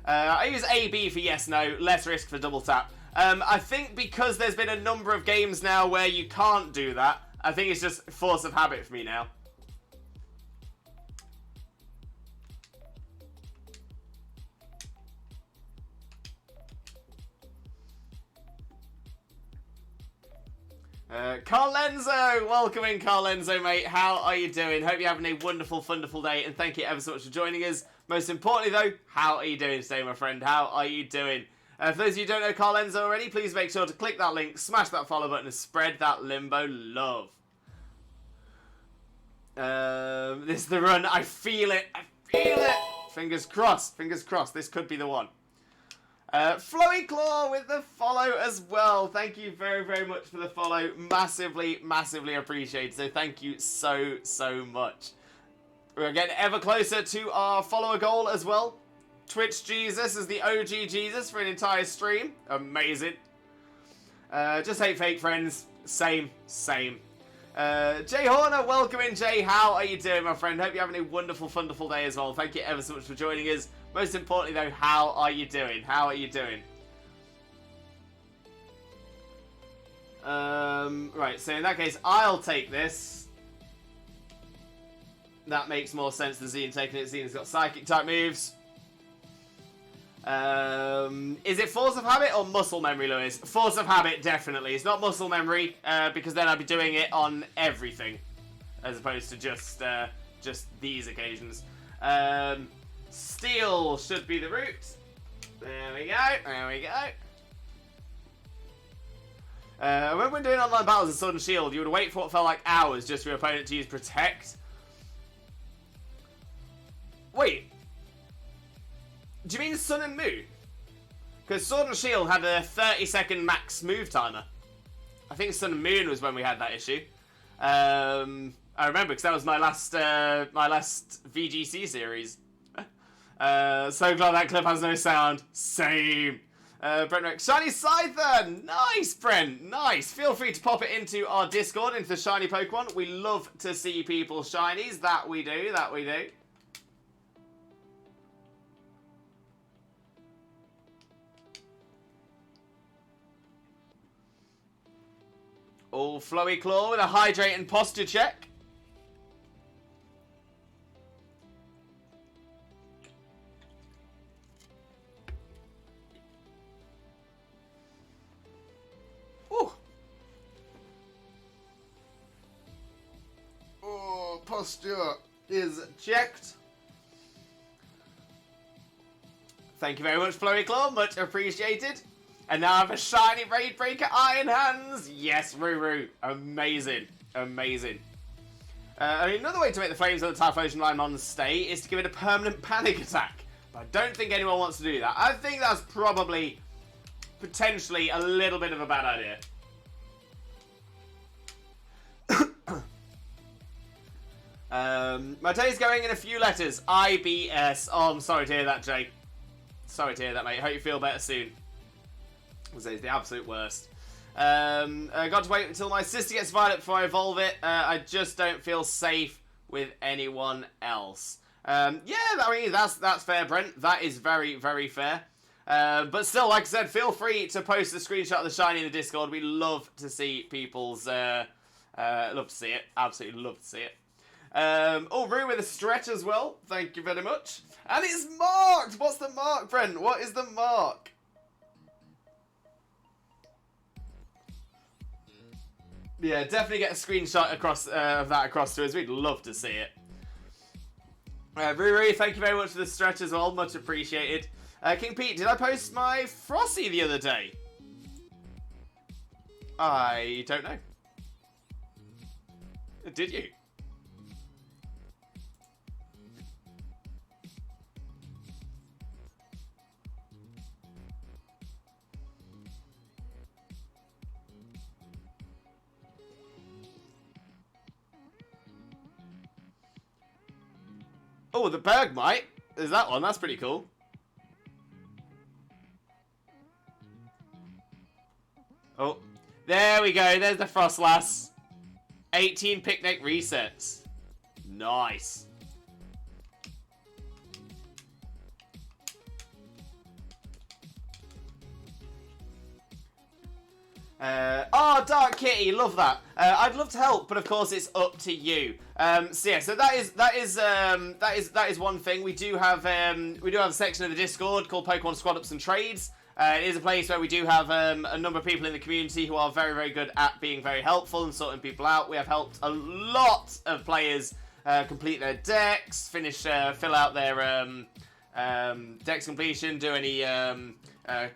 I use AB for yes, no, less risk for double tap. I think because there's been a number of games now where you can't do that, I think it's just force of habit for me now. Carlenzo, welcome in, Carlenzo, mate. How are you doing? Hope you're having a wonderful, wonderful day, and thank you ever so much for joining us. Most importantly, though, how are you doing today, my friend? How are you doing? For those of you who don't know Carlenzo already, please make sure to click that link, smash that follow button, and spread that Limbo love. This is the run. I feel it. I feel it. Fingers crossed. Fingers crossed. This could be the one. Flowy Claw with the follow as well. Thank you very, very much for the follow. Massively, massively appreciated. So thank you so, so much. We're getting ever closer to our follower goal as well. Twitch Jesus is the OG Jesus for an entire stream. Amazing. Just hate fake friends. Same, same. Jay Horner, welcome in, Jay. How are you doing, my friend? Hope you're having a wonderful, wonderful day as well. Thank you ever so much for joining us. Most importantly, though, how are you doing? How are you doing? Right, so in that case, I'll take this. That makes more sense than Zine taking it. Zine's got psychic type moves. Is it force of habit or muscle memory, Lewis? Force of habit, definitely. It's not muscle memory, because then I'd be doing it on everything, as opposed to just these occasions. Steel should be the route. There we go. There we go. When we're doing online battles in Sword and Shield, you would wait for what felt like hours just for your opponent to use Protect. Wait. Do you mean Sun and Moon? Because Sword and Shield had a 30-second max move timer. I think Sun and Moon was when we had that issue. I remember because that was my last VGC series. So glad that clip has no sound. Same. Brent Rex. Shiny Scyther! Nice, Brent. Nice. Feel free to pop it into our Discord, into the Shiny Pokemon. We love to see people's shinies. That we do. That we do. All Flowy Claw with a Hydrate and Posture check. Oh, posture is checked. Thank you very much, Flowy Claw. Much appreciated. And now I have a shiny Raid Breaker Iron Hands. Yes, Ruru. Amazing. Amazing. I mean, another way to make the Flames of the Typhlosion Lymon stay is to give it a permanent panic attack. But I don't think anyone wants to do that. I think that's probably, potentially, a little bit of a bad idea. My day's going in a few letters. IBS. Oh, I'm sorry to hear that, Jay. Sorry to hear that, mate. Hope you feel better soon. It's the absolute worst. Got to wait until my sister gets Violet before I evolve it. I just don't feel safe with anyone else. Yeah, I mean, that's fair, Brent. That is very, very fair. But still, like I said, feel free to post a screenshot of the shiny in the Discord. We love to see people's... love to see it. Absolutely love to see it. Oh, Rue with a stretch as well. Thank you very much. And it's marked! What's the mark, Brent? What is the mark? Yeah, definitely get a screenshot across of that across to us. We'd love to see it. Ruru, thank you very much for the stretch as well. Much appreciated. King Pete, did I post my Frosty the other day? I don't know. Did you? Oh, the Bergmite. Is that one? That's pretty cool. Oh, there we go. There's the Frostlass. 18 picnic resets. Nice. Oh, Dark Kitty, love that. I'd love to help, but of course it's up to you. So yeah, so that is one thing. We do have a section of the Discord called Pokemon Squad Ups and Trades. It is a place where we do have a number of people in the community who are very, very good at being very helpful and sorting people out. We have helped a lot of players complete their decks, fill out their decks completion, do any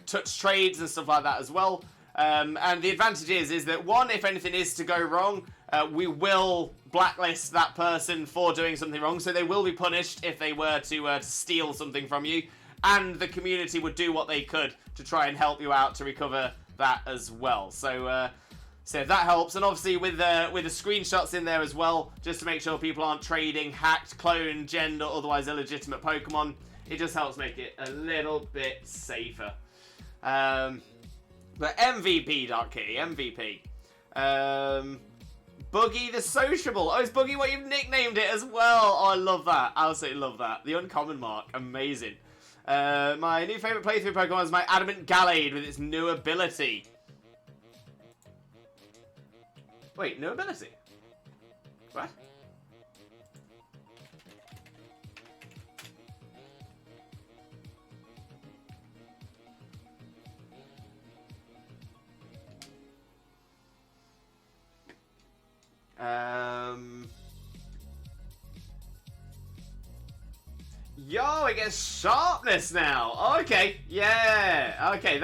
touch trades and stuff like that as well. And the advantage is that, one, if anything is to go wrong, we will blacklist that person for doing something wrong, so they will be punished if they were to steal something from you, and the community would do what they could to try and help you out to recover that as well. So that helps, and obviously with the screenshots in there as well, just to make sure people aren't trading hacked, cloned, gender, otherwise illegitimate Pokemon. It just helps make it a little bit safer. But MVP, Dark Kitty, MVP. Boogie the Sociable. Oh, it's Boogie what you've nicknamed it as well. Oh, I love that. I absolutely love that. The uncommon mark. Amazing. My new favourite playthrough Pokemon is my Adamant Gallade with its new ability. Wait, new ability? What? Yo, it gets sharpness now. Okay, yeah. Okay,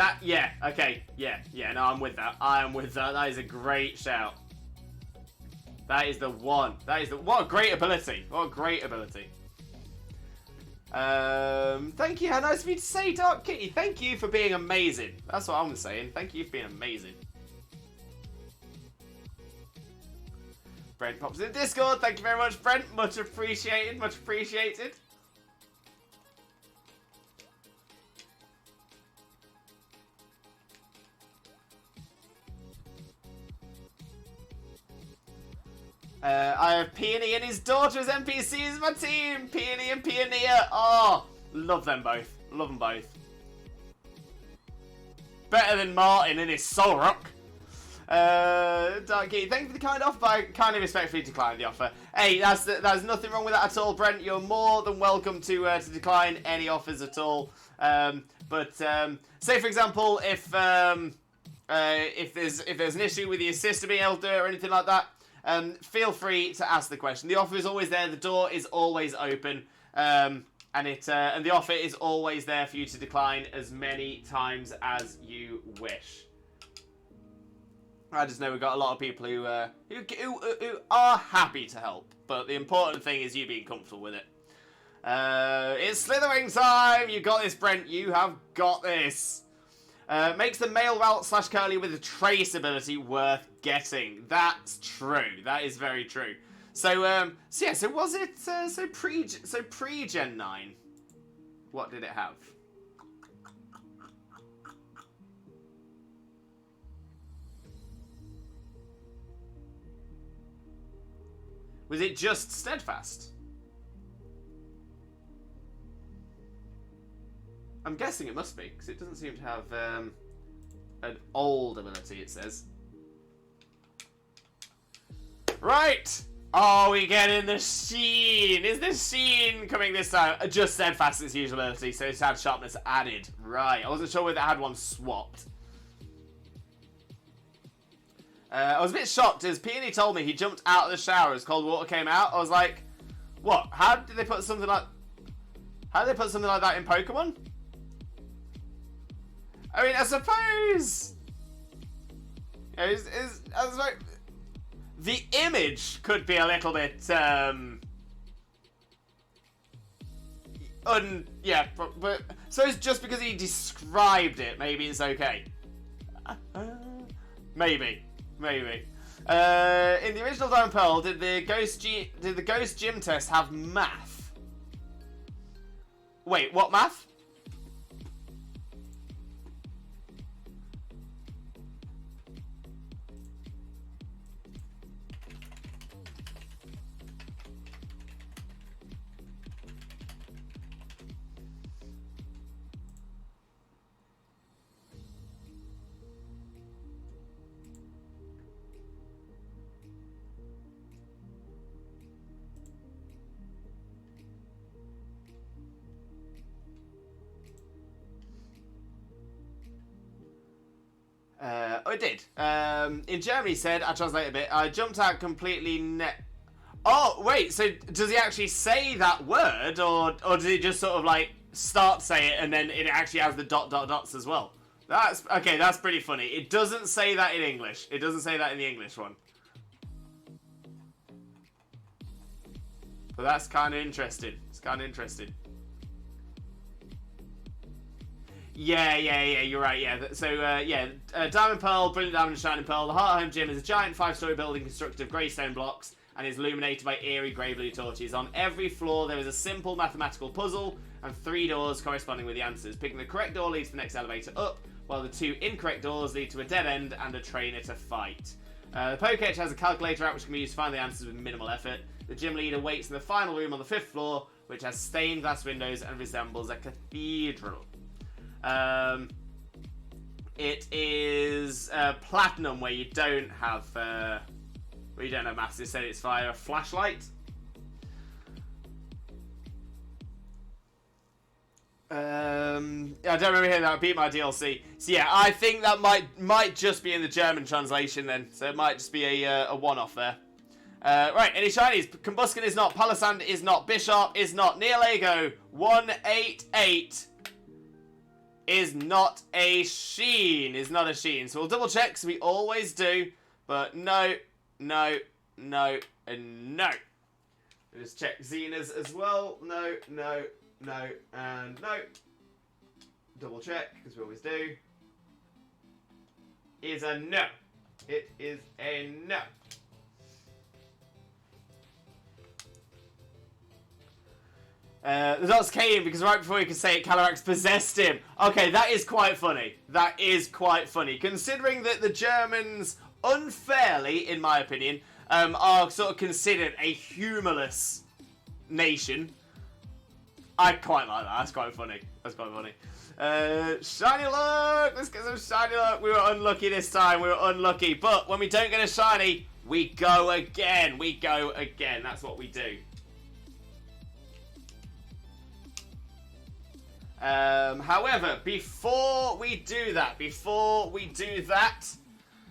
okay, yeah. No, I'm with that. I am with that. That is a great shout. That is the one. What a great ability. What a great ability. Thank you. How nice of you to say, Dark Kitty. Thank you for being amazing. That's what I'm saying. Thank you for being amazing. Brent pops in Discord. Thank you very much, Brent. Much appreciated. Much appreciated. I have Peony and his daughter as NPCs in my team. Peony and Peonia. Oh, love them both. Love them both. Better than Martin and his Solrock. Darky, thank you for the kind offer, but I kindly respectfully decline the offer. Hey, there's nothing wrong with that at all, Brent. You're more than welcome to decline any offers at all. But say for example, if there's an issue with your sister being able to do it or anything like that, feel free to ask the question. The offer is always there. The door is always open, and the offer is always there for you to decline as many times as you wish. I just know we've got a lot of people who are happy to help, but the important thing is you being comfortable with it. It's Slitherwing time! You got this, Brent. You have got this. Makes the male route / curly with the trace ability worth getting. That's true. That is very true. So was it pre Gen 9? What did it have? Was it just Steadfast? I'm guessing it must be, because it doesn't seem to have an old ability, it says. Right! Oh, we get in the Sheen! Is the Sheen coming this time? Just Steadfast its usual ability, so it's had sharpness added. Right, I wasn't sure whether it had one swapped. I was a bit shocked as Peony told me he jumped out of the shower as cold water came out. I was like, what? How did they put something like that in Pokemon? I mean, I suppose I was like, the image could be a little bit but so it's just because he described it, maybe it's okay. Maybe. In the original Diamond Pearl, did the Ghost Gym test have math? Wait, what math? It did. In Germany, he said, I translate a bit, I jumped out completely Oh, wait, so does he actually say that word, or does he just sort of, like, start say it, and then it actually has the ... dots as well? Okay, that's pretty funny. It doesn't say that in English. It doesn't say that in the English one. But that's kind of interesting. It's kind of interesting. Yeah, you're right, yeah. So, Diamond Pearl, Brilliant Diamond and Shining Pearl. The Heart Home Gym is a giant 5-story building constructed of grey stone blocks and is illuminated by eerie grey blue torches. On every floor, there is a simple mathematical puzzle and 3 doors corresponding with the answers. Picking the correct door leads to the next elevator up, while the 2 incorrect doors lead to a dead end and a trainer to fight. The Pokédex has a calculator app which can be used to find the answers with minimal effort. The gym leader waits in the final room on the 5th floor, which has stained glass windows and resembles a cathedral. It is platinum, where you don't have maths. It said it's via a flashlight. I don't remember hearing that. Beat my DLC. So yeah, I think that might just be in the German translation then. So it might just be a one-off there. Right, any shinies? Combusken is not. Palisand is not. Bishop is not. Nihilego 188 is not a Sheen. Is not a Sheen. So we'll double check, because we always do. But no, and no. We'll just check Xena's as well. No, and no. Double check, because we always do. Is a no. It is a no. The dots came because right before he could say it, Calyrex possessed him. Okay, that is quite funny. That is quite funny. Considering that the Germans, unfairly, in my opinion, are sort of considered a humorless nation. I quite like that. That's quite funny. Shiny luck! Let's get some shiny luck. We were unlucky this time. But when we don't get a shiny, we go again. That's what we do. However, before we do that,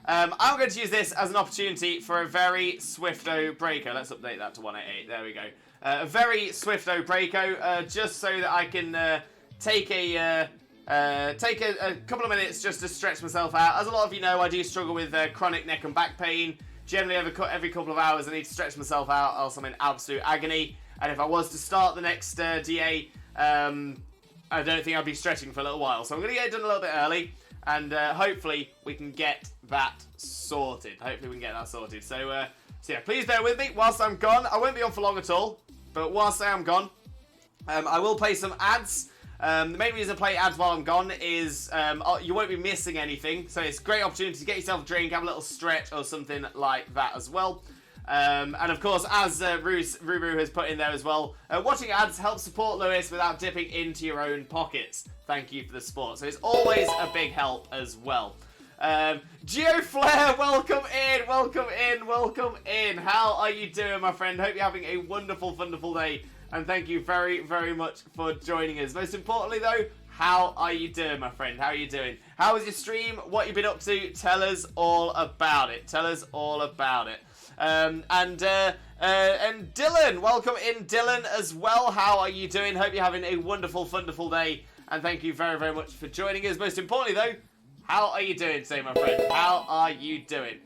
I'm going to use this as an opportunity for a very Swifto Breako. Let's update that to 188. There we go. A very Swifto Breako, just so that I can take a couple of minutes just to stretch myself out. As a lot of you know, I do struggle with chronic neck and back pain. Generally, every couple of hours, I need to stretch myself out, else I'm in absolute agony. And if I was to start the next DA, I don't think I'll be stretching for a little while. So I'm going to get it done a little bit early, and hopefully we can get that sorted. So yeah, please bear with me whilst I'm gone. I won't be on for long at all, but whilst I am gone, I will play some ads. The main reason I play ads while I'm gone is you won't be missing anything. So it's a great opportunity to get yourself a drink, have a little stretch or something like that as well. And of course, as Ruru has put in there as well, watching ads helps support Lewis without dipping into your own pockets. Thank you for the support. So it's always a big help as well. GeoFlare, welcome in. How are you doing, my friend? Hope you're having a wonderful day. And thank you very, very much for joining us. Most importantly, though, how are you doing, my friend? How are you doing? How was your stream? What you been up to? Tell us all about it. And Dylan, welcome in, Dylan, as well. How are you doing? Hope you're having a wonderful day. And thank you very, very much for joining us. Most importantly, though, how are you doing today, my friend? How are you doing?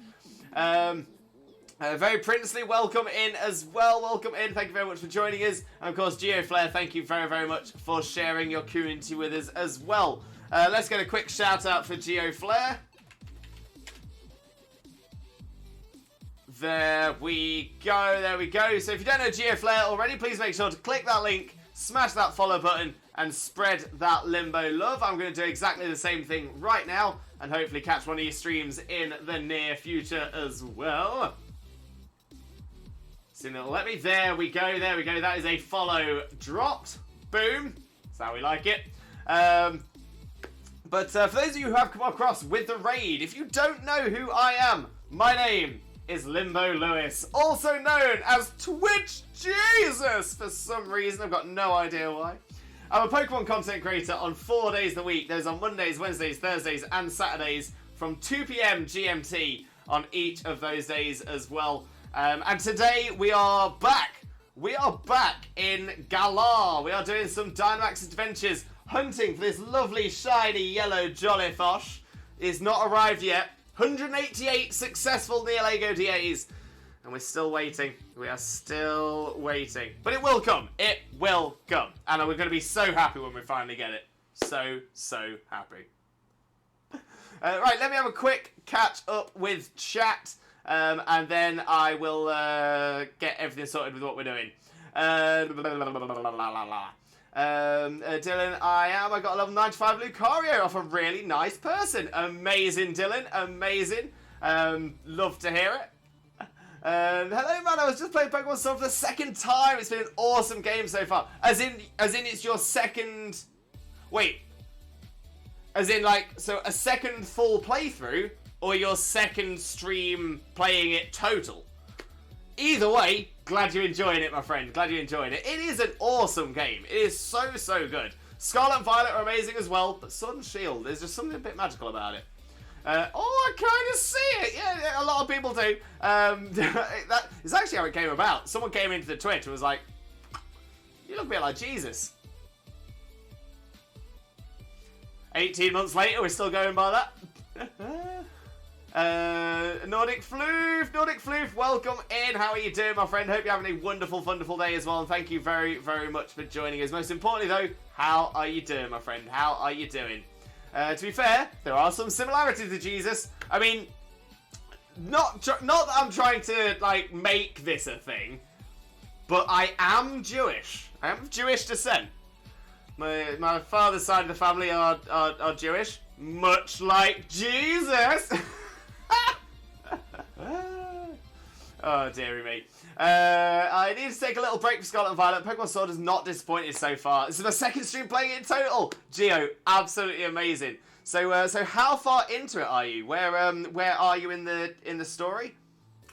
Very Princely, welcome in as well. Thank you very much for joining us. And of course, GeoFlare, thank you very, very much for sharing your community with us as well. Let's get a quick shout out for GeoFlare. There we go. So if you don't know GeoFlare already, please make sure to click that link, smash that follow button, and spread that Limbo love. I'm going to do exactly the same thing right now, and hopefully catch one of your streams in the near future as well. So let me, there we go. That is a follow dropped. Boom. That's how we like it. But for those of you who have come across with the raid, if you don't know who I am, my name is Limbo Lewis, also known as Twitch Jesus for some reason. I've got no idea why. I'm a Pokemon content creator on 4 days a week. Those on Mondays, Wednesdays, Thursdays, and Saturdays from 2 p.m. GMT on each of those days as well. And today we are back. We are back in Galar. We are doing some Dynamax adventures, hunting for this lovely shiny yellow Jollyfosh. It's not arrived yet. 188 successful Nihilego DAs. And we're still waiting. We are still waiting. But it will come. It will come. And we're going to be so happy when we finally get it. So happy. Right, let me have a quick catch up with chat. And then I will get everything sorted with what we're doing. Dylan, I got a level 95 Lucario off a really nice person. Amazing, Dylan. Amazing. Love to hear it. Hello, man. I was just playing Pokemon Sun for the second time. It's been an awesome game so far. As in, it's your second. Wait. As in, like, so a second full playthrough, or your second stream playing it total. Either way, glad you're enjoying it, my friend. Glad you're enjoying it. It is an awesome game. It is so good. Scarlet and Violet are amazing as well, but Sword and Shield, there's just something a bit magical about it. I kind of see it. Yeah, a lot of people do. That is actually how it came about. Someone came into the Twitch and was like, "You look a bit like Jesus." 18 months later, we're still going by that. Nordic Floof, welcome in. How are you doing, my friend? Hope you're having a wonderful day as well. And thank you very much for joining us. Most importantly, though, how are you doing, my friend? How are you doing? To be fair, there are some similarities to Jesus. I mean, not that I'm trying to, like, make this a thing, but I am Jewish. I am of Jewish descent. My father's side of the family are Jewish, much like Jesus. Oh, dearie me. I need to take a little break for Scarlet and Violet. Pokemon Sword has not disappointed so far. This is my second stream playing it in total. Geo, absolutely amazing. So how far into it are you? Where are you in the story?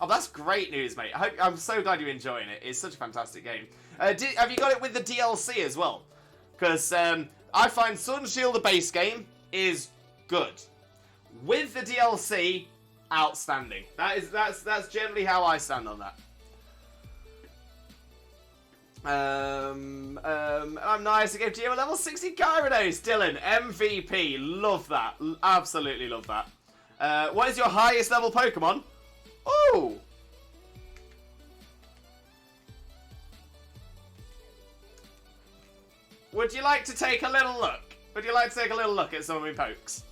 Oh, that's great news, mate. I'm so glad you're enjoying it. It's such a fantastic game. Have you got it with the DLC as well? Because I find Sword and Shield, the base game, is good. With the DLC, outstanding. That's generally how I stand on that. I'm nice. I gave GM a level 60 Gyarados. Dylan, MVP. Love that. Absolutely love that. What is your highest level Pokemon? Oh! Would you like to take a little look? Would you like to take a little look at some of my pokes?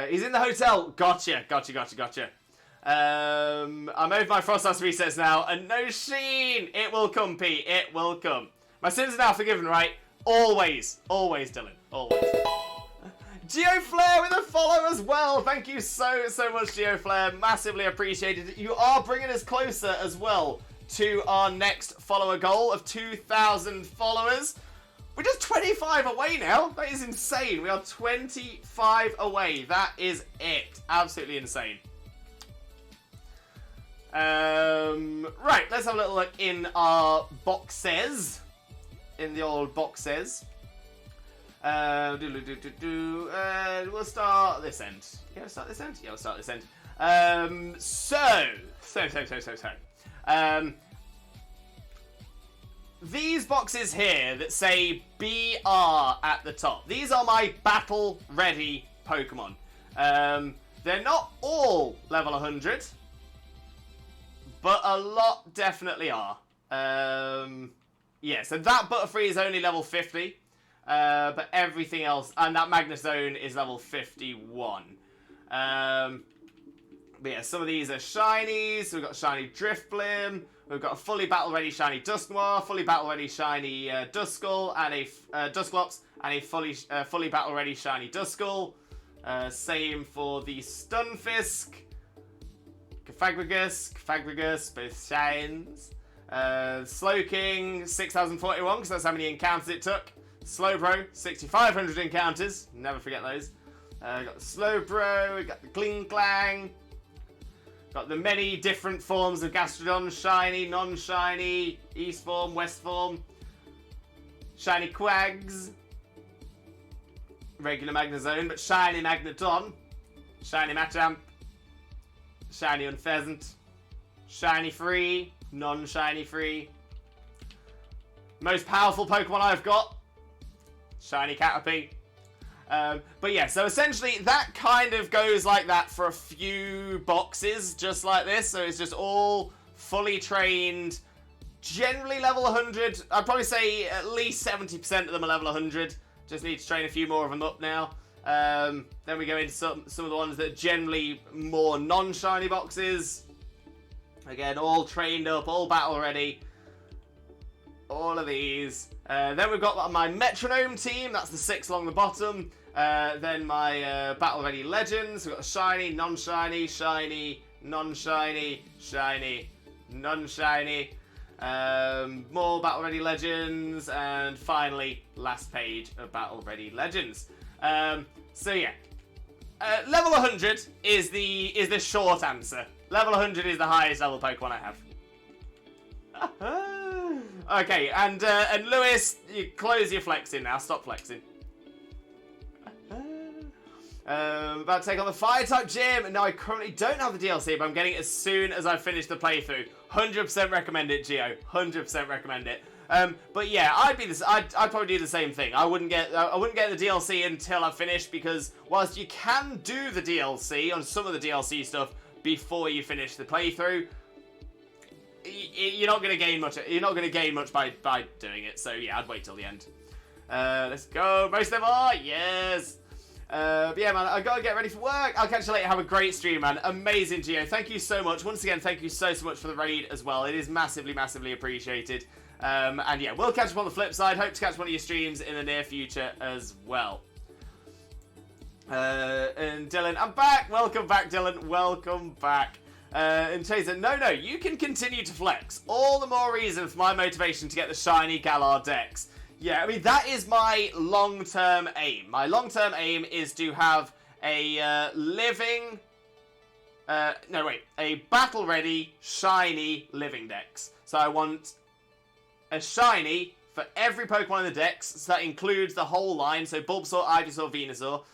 He's in the hotel. Gotcha. I'm over my Frosthouse resets now, and no Sheen! It will come, Pete. It will come. My sins are now forgiven, right? Always, Dylan. Always. GeoFlare with a follow as well. Thank you so much, GeoFlare. Massively appreciated. You are bringing us closer as well to our next follower goal of 2,000 followers. We're just 25 away now. That is insane. We are 25 away. That is it. Absolutely insane. Right, let's have a little look in our boxes. In the old boxes. We'll start this end. Yeah, we'll start this end. Yeah, we'll start this end. These boxes here that say BR at the top, these are my battle ready Pokemon. They're not all level 100, but a lot definitely are. Yeah, so that Butterfree is only level 50, but everything else, and that Magnezone is level 51. But yeah, some of these are shinies. We've got shiny Drifblim. We've got a fully battle-ready shiny Dusknoir, fully battle-ready shiny Duskull, and a Dusclops, and a fully battle-ready shiny Duskull. Same for the Stunfisk, Cofagrigus, both shines. Slowking, 6,041, because that's how many encounters it took. Slowbro, 6,500 encounters. Never forget those. Got the Slowbro, we got the Klinklang. Got the many different forms of Gastrodon, shiny, non-shiny, East form, West form, shiny Quags, regular Magnezone, but shiny Magneton, shiny Machamp, shiny Unpheasant, shiny Free, non-shiny Free. Most powerful Pokemon I've got, shiny Caterpie. But yeah, so essentially that kind of goes like that for a few boxes, just like this. So it's just all fully trained, generally level 100. I'd probably say at least 70% of them are level 100. Just need to train a few more of them up now. Then we go into some of the ones that are generally more non-shiny boxes. Again, all trained up, all battle ready. All of these. Then we've got my Metronome team. That's the 6 along the bottom. Then my battle ready legends. We've got shiny, non-shiny, shiny, non-shiny, shiny, non-shiny. More battle ready legends, and finally last page of battle ready legends. So yeah, level 100 is the short answer. Level 100 is the highest level Pokemon I have. Okay, and Lewis, you close your flexing now. Stop flexing. About to take on the Fire-type gym. Now, I currently don't have the DLC, but I'm getting it as soon as I finish the playthrough. 100% recommend it, Gio. 100% recommend it. But yeah, I'd probably do the same thing. I wouldn't get the DLC until I finish, because whilst you can do the DLC on some of the DLC stuff before you finish the playthrough, you're not going to gain much. You're not going to gain much by doing it. So yeah, I'd wait till the end. Let's go. Most of them are yes. But yeah, man, I gotta get ready for work. I'll catch you later. Have a great stream, man. Amazing, Gio. Thank you so much. Once again, thank you so much for the raid as well. It is massively, massively appreciated. And yeah, we'll catch up on the flip side. Hope to catch one of your streams in the near future as well. And Dylan, I'm back. Welcome back, Dylan. Welcome back. And Chaser, no, you can continue to flex. All the more reason for my motivation to get the shiny Galar Dex. Yeah, I mean, that is my long-term aim. My long-term aim is to have a a battle-ready, shiny living Dex. So I want a shiny for every Pokemon in the Dex. So that includes the whole line, so Bulbasaur, Ivysaur, Venusaur.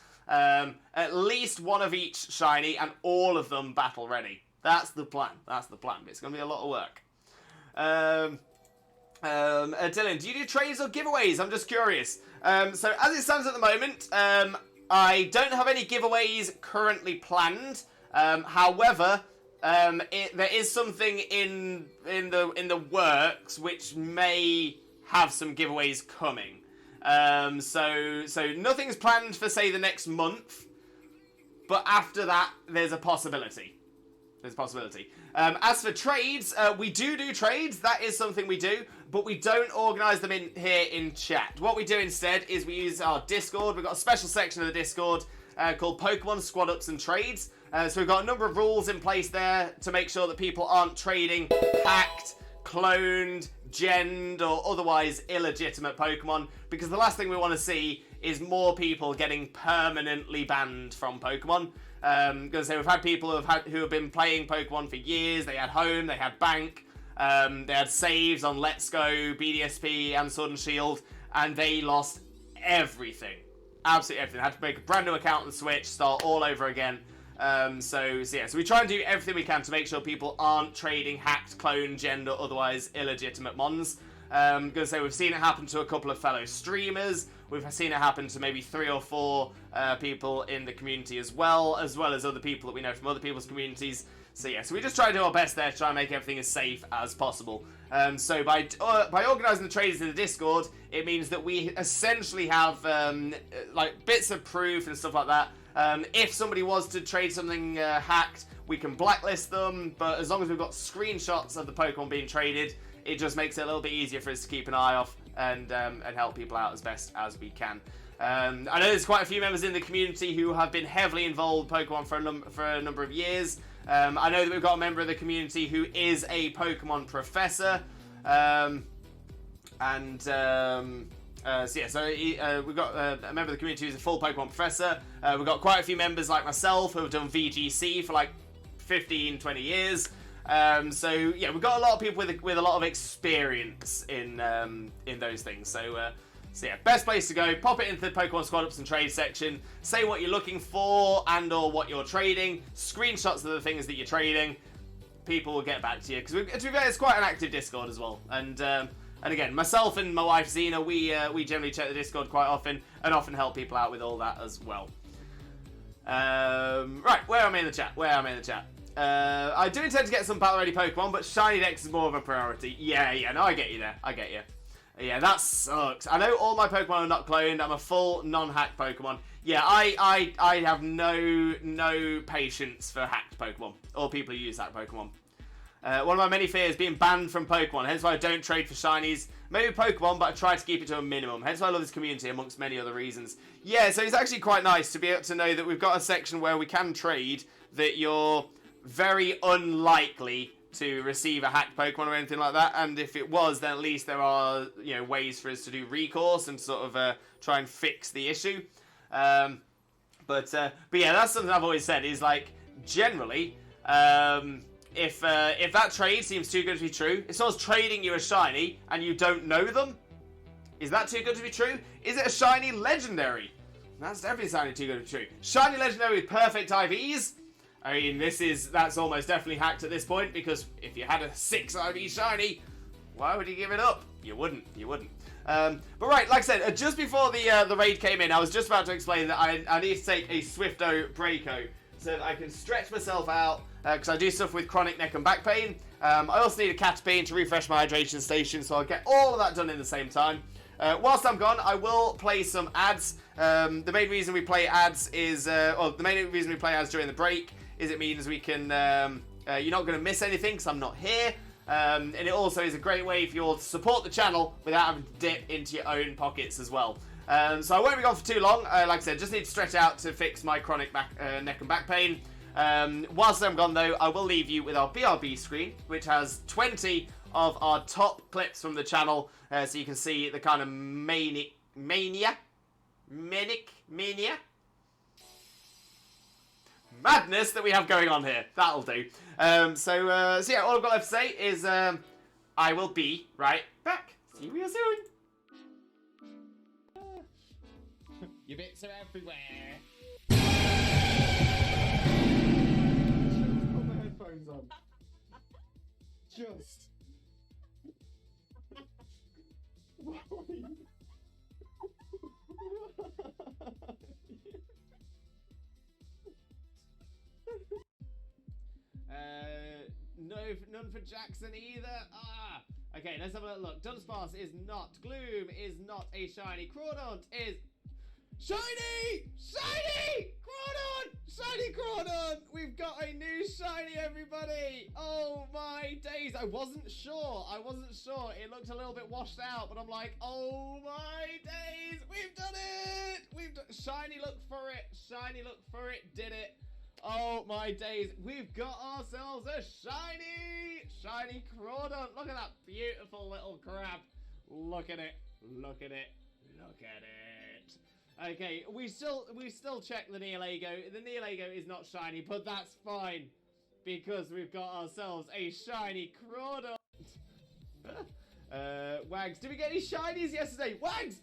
At least one of each shiny, and all of them battle-ready. That's the plan. That's the plan. But it's going to be a lot of work. Dylan, do you do trades or giveaways? I'm just curious. So as it stands at the moment, I don't have any giveaways currently planned. However, there is something in the works which may have some giveaways coming. So nothing's planned for, say, the next month, but after that, there's a possibility. There's a possibility. As for trades, we do trades. That is something we do, but we don't organise them in here in chat. What we do instead is we use our Discord. We've got a special section of the Discord called Pokemon Squad Ups and Trades. So we've got a number of rules in place there to make sure that people aren't trading hacked, cloned, genned, or otherwise illegitimate Pokemon, because the last thing we want to see is more people getting permanently banned from Pokemon. Because we've had people who have been playing Pokemon for years. They had home, they had bank, they had saves on Let's Go, BDSP, and Sword and Shield, and they lost everything. Absolutely everything. They had to make a brand new account and Switch, start all over again. So we try and do everything we can to make sure people aren't trading hacked, cloned, gender, otherwise illegitimate mons. Because we've seen it happen to a couple of fellow streamers. We've seen it happen to maybe 3 or 4 people in the community as well as other people that we know from other people's communities. So we just try to do our best there to try and make everything as safe as possible. So by organising the trades in the Discord, it means that we essentially have like bits of proof and stuff like that. If somebody was to trade something hacked, we can blacklist them. But as long as we've got screenshots of the Pokemon being traded, it just makes it a little bit easier for us to keep an eye off and help people out as best as we can. I know there's quite a few members in the community who have been heavily involved in Pokemon for a number of years. I know that we've got a member of the community who is a Pokemon professor. We've got a member of the community who's a full Pokemon professor. We've got quite a few members like myself who have done VGC for like 15, 20 years. We've got a lot of people with a lot of experience in those things. So So yeah, best place to go, pop it into the Pokemon Squad Ups and Trade section, say what you're looking for and or what you're trading, screenshots of the things that you're trading, people will get back to you, because to be fair, it's quite an active Discord as well, and again, myself and my wife Zena, we generally check the Discord quite often, and often help people out with all that as well. Right, where am I in the chat? I do intend to get some battle-ready Pokemon, but Shiny Dex is more of a priority. Yeah, no, I get you there. I get you. Yeah, that sucks. I know all my Pokemon are not cloned. I'm a full non-hacked Pokemon. Yeah, I have no patience for hacked Pokemon, or people who use hacked Pokemon. One of my many fears being banned from Pokemon, hence why I don't trade for Shinies. Maybe Pokemon, but I try to keep it to a minimum. Hence why I love this community, amongst many other reasons. Yeah, so it's actually quite nice to be able to know that we've got a section where we can trade, that you're very unlikely to receive a hacked Pokemon or anything like that, and if it was, then at least there are, you know, ways for us to do recourse and sort of try and fix the issue. But yeah, that's something I've always said, is like, generally, if that trade seems too good to be true, if someone's trading you a shiny and you don't know them, is that too good to be true? Is it a shiny legendary? That's definitely sounding too good to be true. Shiny legendary with perfect IVs? I mean, that's almost definitely hacked at this point, because if you had a 6 IV shiny, why would you give it up? You wouldn't. But right, like I said, just before the raid came in, I was just about to explain that I need to take a Swifto Breako so that I can stretch myself out, because I do suffer with chronic neck and back pain. I also need a Caterpie to refresh my hydration station, so I'll get all of that done in the same time. Whilst I'm gone, I will play some ads. The main reason we play ads is, the main reason we play ads during the break is it means we can, you're not going to miss anything because I'm not here. And it also is a great way for you all to support the channel without having to dip into your own pockets as well. So I won't be gone for too long. Like I said, just need to stretch out to fix my chronic neck and back pain. Whilst I'm gone though, I will leave you with our BRB screen, which has 20 of our top clips from the channel, so you can see the kind of manic mania madness that we have going on here. That'll do. So yeah, all I've got left to say is I will be right back. See you real soon. Your bits are everywhere. Put my headphones on. Just. None for Jackson either. Okay, let's have a look. Dunsparce is not. Gloom is not a shiny. Crawdaunt is shiny! Shiny! Crawdaunt! Shiny Crawdaunt! We've got a new shiny, everybody! Oh my days! I wasn't sure. It looked a little bit washed out, but I'm like, oh my days! We've done it! Shiny, look for it. Did it. Oh my days, we've got ourselves a shiny Crawdaunt. Look at that beautiful little crab. Look at it. Okay, we still check the Nihilego. The Nihilego is not shiny, but that's fine, because we've got ourselves a shiny Crawdaunt. Wags, did we get any shinies yesterday? Wags!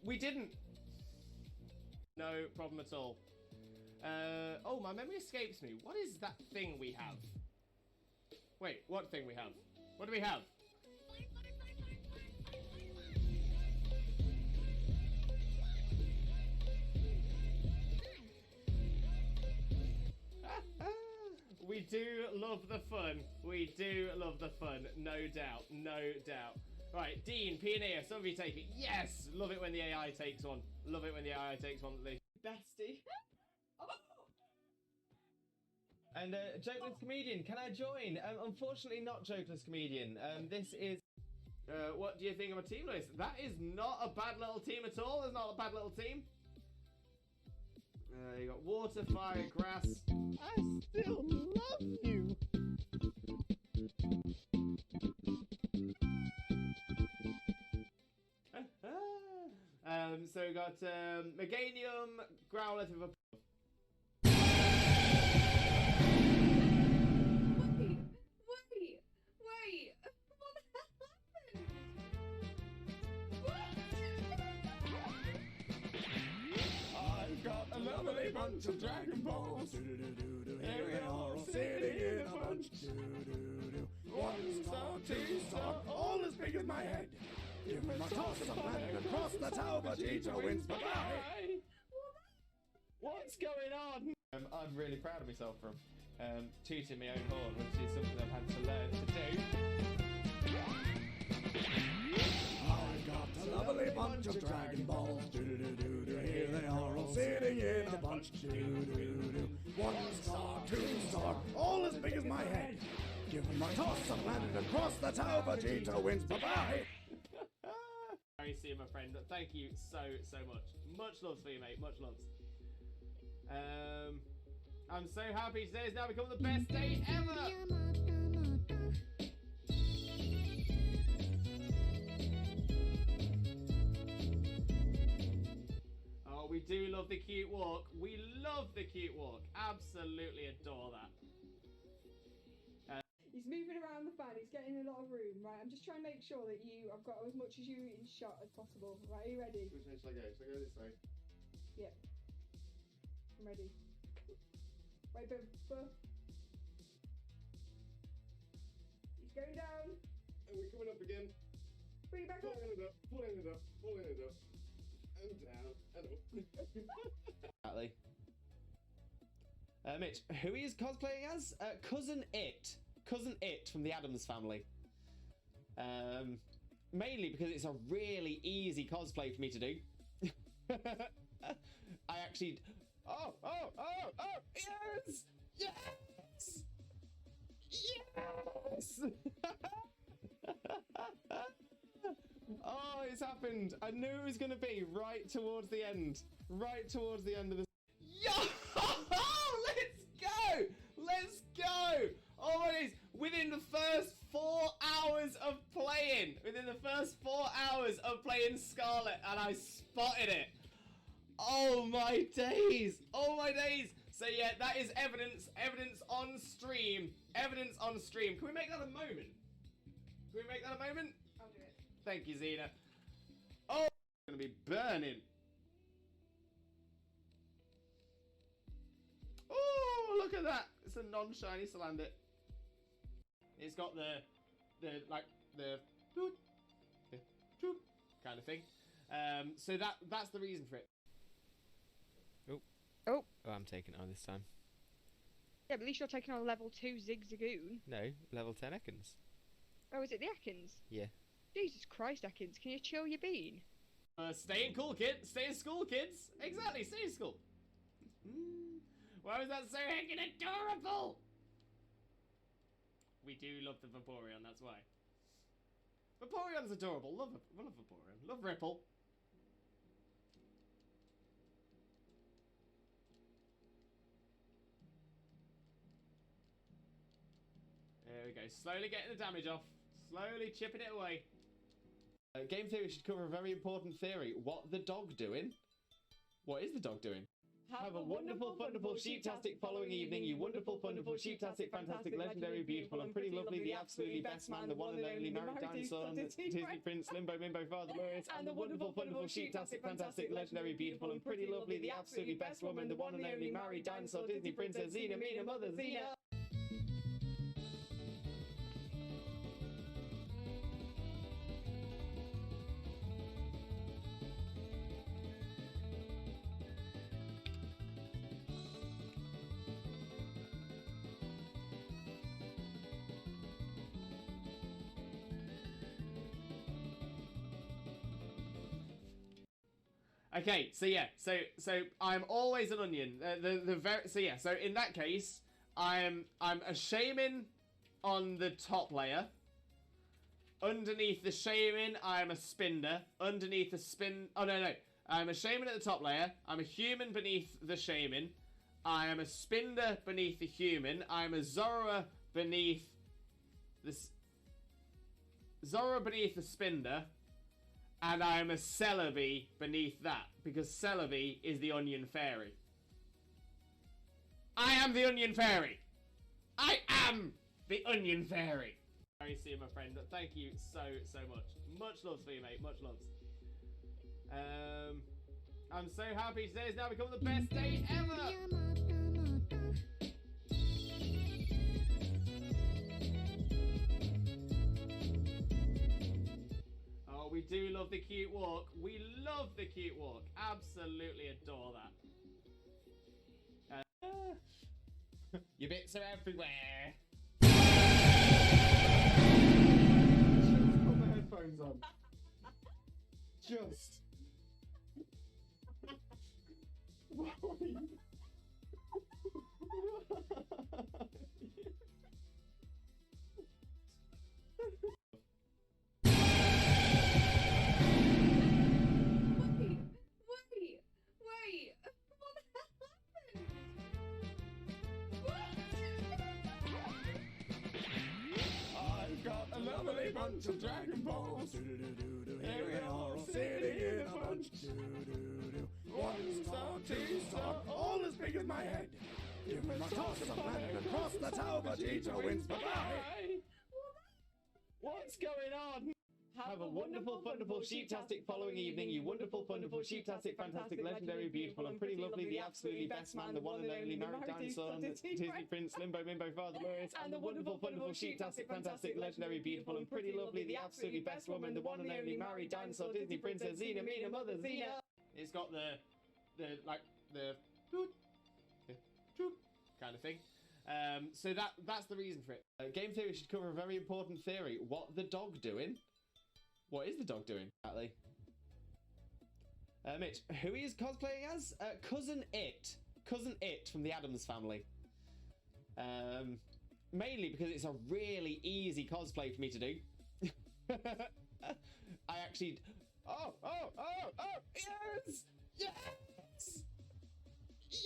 We didn't. No problem at all. Oh, my memory escapes me. What is that thing we have? Wait, what thing we have? What do we have? We do love the fun. No doubt. Right, Dean, Pioneer, some of you take it. Yes! Love it when the AI takes one. Bestie. And Jokeless Comedian, can I join? Unfortunately not Jokeless Comedian. This is... what do you think of my team list? That is not a bad little team at all. It's not a bad little team. You got water, fire, grass. I still love you. So we got Meganium, Growlithe with a... Wait. What happened? What? bunch of Dragon Balls. Do-do-do-do. Here they are all sitting in a bunch. Do-do-do. 1 star, 2 star, all as big as my head. Give him a toss of planet across the tower, Vegeta wins. Bye-bye. What's going on? I'm really proud of myself from tooting my own horn, which is something I've had to learn to do. I got a lovely bunch of Dragon Balls. Do-do-do-do. Here they are all sitting in a bunch. Do-do-do-do. 1 star, 2 star, all as big as my head. Give him a toss of planet across the tower, Vegeta wins. Bye-bye. Very see you, my friend. Thank you so much. Much loves for you, mate. Much loves. I'm so happy today has now become the best day ever. Oh, we do love the cute walk. We love the cute walk. Absolutely adore that. He's moving around the fan, he's getting a lot of room, right? I'm just trying to make sure that I've got as much as you in shot as possible. Right, are you ready? Which way shall I go? Shall I go this way? Yeah. I'm ready. Right, but he's going down. And we're coming up again. Bring it back up. Pulling it up, pulling it up, pulling it up. And down, and up. Exactly. Mitch, who he is cosplaying as? Cousin It. Cousin It from the Addams Family. Mainly because it's a really easy cosplay for me to do. I actually... Oh! Yes! Yes! Yes! Oh, it's happened. I knew it was going to be right towards the end. Right towards the end of the... Yo! Let's go! Let's go! Oh my days! Within the first 4 hours of playing, Scarlet, and I spotted it. Oh my days! Oh my days! So yeah, that is evidence on stream. Evidence on stream. Can we make that a moment? I'll do it. Thank you, Zena. Oh, it's gonna be burning. Oh, look at that! It's a non-shiny Salandit. It's got the kind of thing. So that's the reason for it. Oh, I'm taking it on this time. yeah, but at least you're taking on level 2 Zigzagoon. No, level 10 Ekans. Oh, is it the Ekans? Yeah. Jesus Christ, Ekans, can you chill your bean? Stay in school, kids. Exactly, stay in school. Why was that so heckin' adorable? We do love the Vaporeon, that's why. Vaporeon's adorable. Love Vaporeon. Love Ripple. There we go. Slowly getting the damage off. Slowly chipping it away. Game theory should cover a very important theory. What the dog doing? What is the dog doing? Have a wonderful, wonderful, sheep-tastic following evening, you wonderful, wonderful, sheep-tastic, fantastic, legendary, beautiful, and pretty lovely, the absolutely best man, the one and only married dinosaur, Disney Prince, Limbo, Mimbo, Father Lewis, and the wonderful, wonderful, sheep-tastic, fantastic, legendary, beautiful, and pretty lovely, the absolutely best woman, the one and only married dinosaur, Disney Princess, Xena, Mina, Mother, Xena. Okay, so yeah, so I'm always an onion. So in that case, I'm a shaman on the top layer. Underneath the shaman, I'm a spinder. Underneath the I'm a shaman at the top layer. I'm a human beneath the shaman. I am a spinder beneath the human. I'm a Zoroa beneath the spinder. And I am a Celebi beneath that, because Celebi is the onion fairy. I am the onion fairy! I am the onion fairy! Very see you, my friend. Thank you so much. Much loves for you, mate. Much loves. I'm so happy today has now become the best day ever. Oh, we do love the cute walk. We love the cute walk. Absolutely adore that. Your bits are everywhere. Just put my headphones on. Just. Wait. What the hell happened? I've got a lovely bunch of Dragon Balls. Here they are all sitting in a bunch. 1 star, 2 star, all as big as my head. Give me my toss of land across the tower, Vegeta wins. Bye-bye. What's going on? Have a wonderful, wonderful, sheep-tastic following evening, you wonderful, wonderful, sheep-tastic, fantastic, legendary, beautiful, and pretty lovely, the absolutely best man, the one and only married dinosaur, Disney Prince, Limbo, Mimbo, Father Lewis, and the wonderful, wonderful, sheep-tastic, fantastic, legendary, beautiful, and pretty lovely, the absolutely best woman, the one and only married dinosaur, Disney Princess, Xena, Mina, Mother, Xena. It's got the kind of thing. So that's the reason for it. Game theory should cover a very important theory. What the dog doing? What is the dog doing, exactly? Mitch, who he is cosplaying as? Cousin It. Cousin It from the Addams Family. Mainly because it's a really easy cosplay for me to do. I actually... Oh! Yes! Yes! Yes!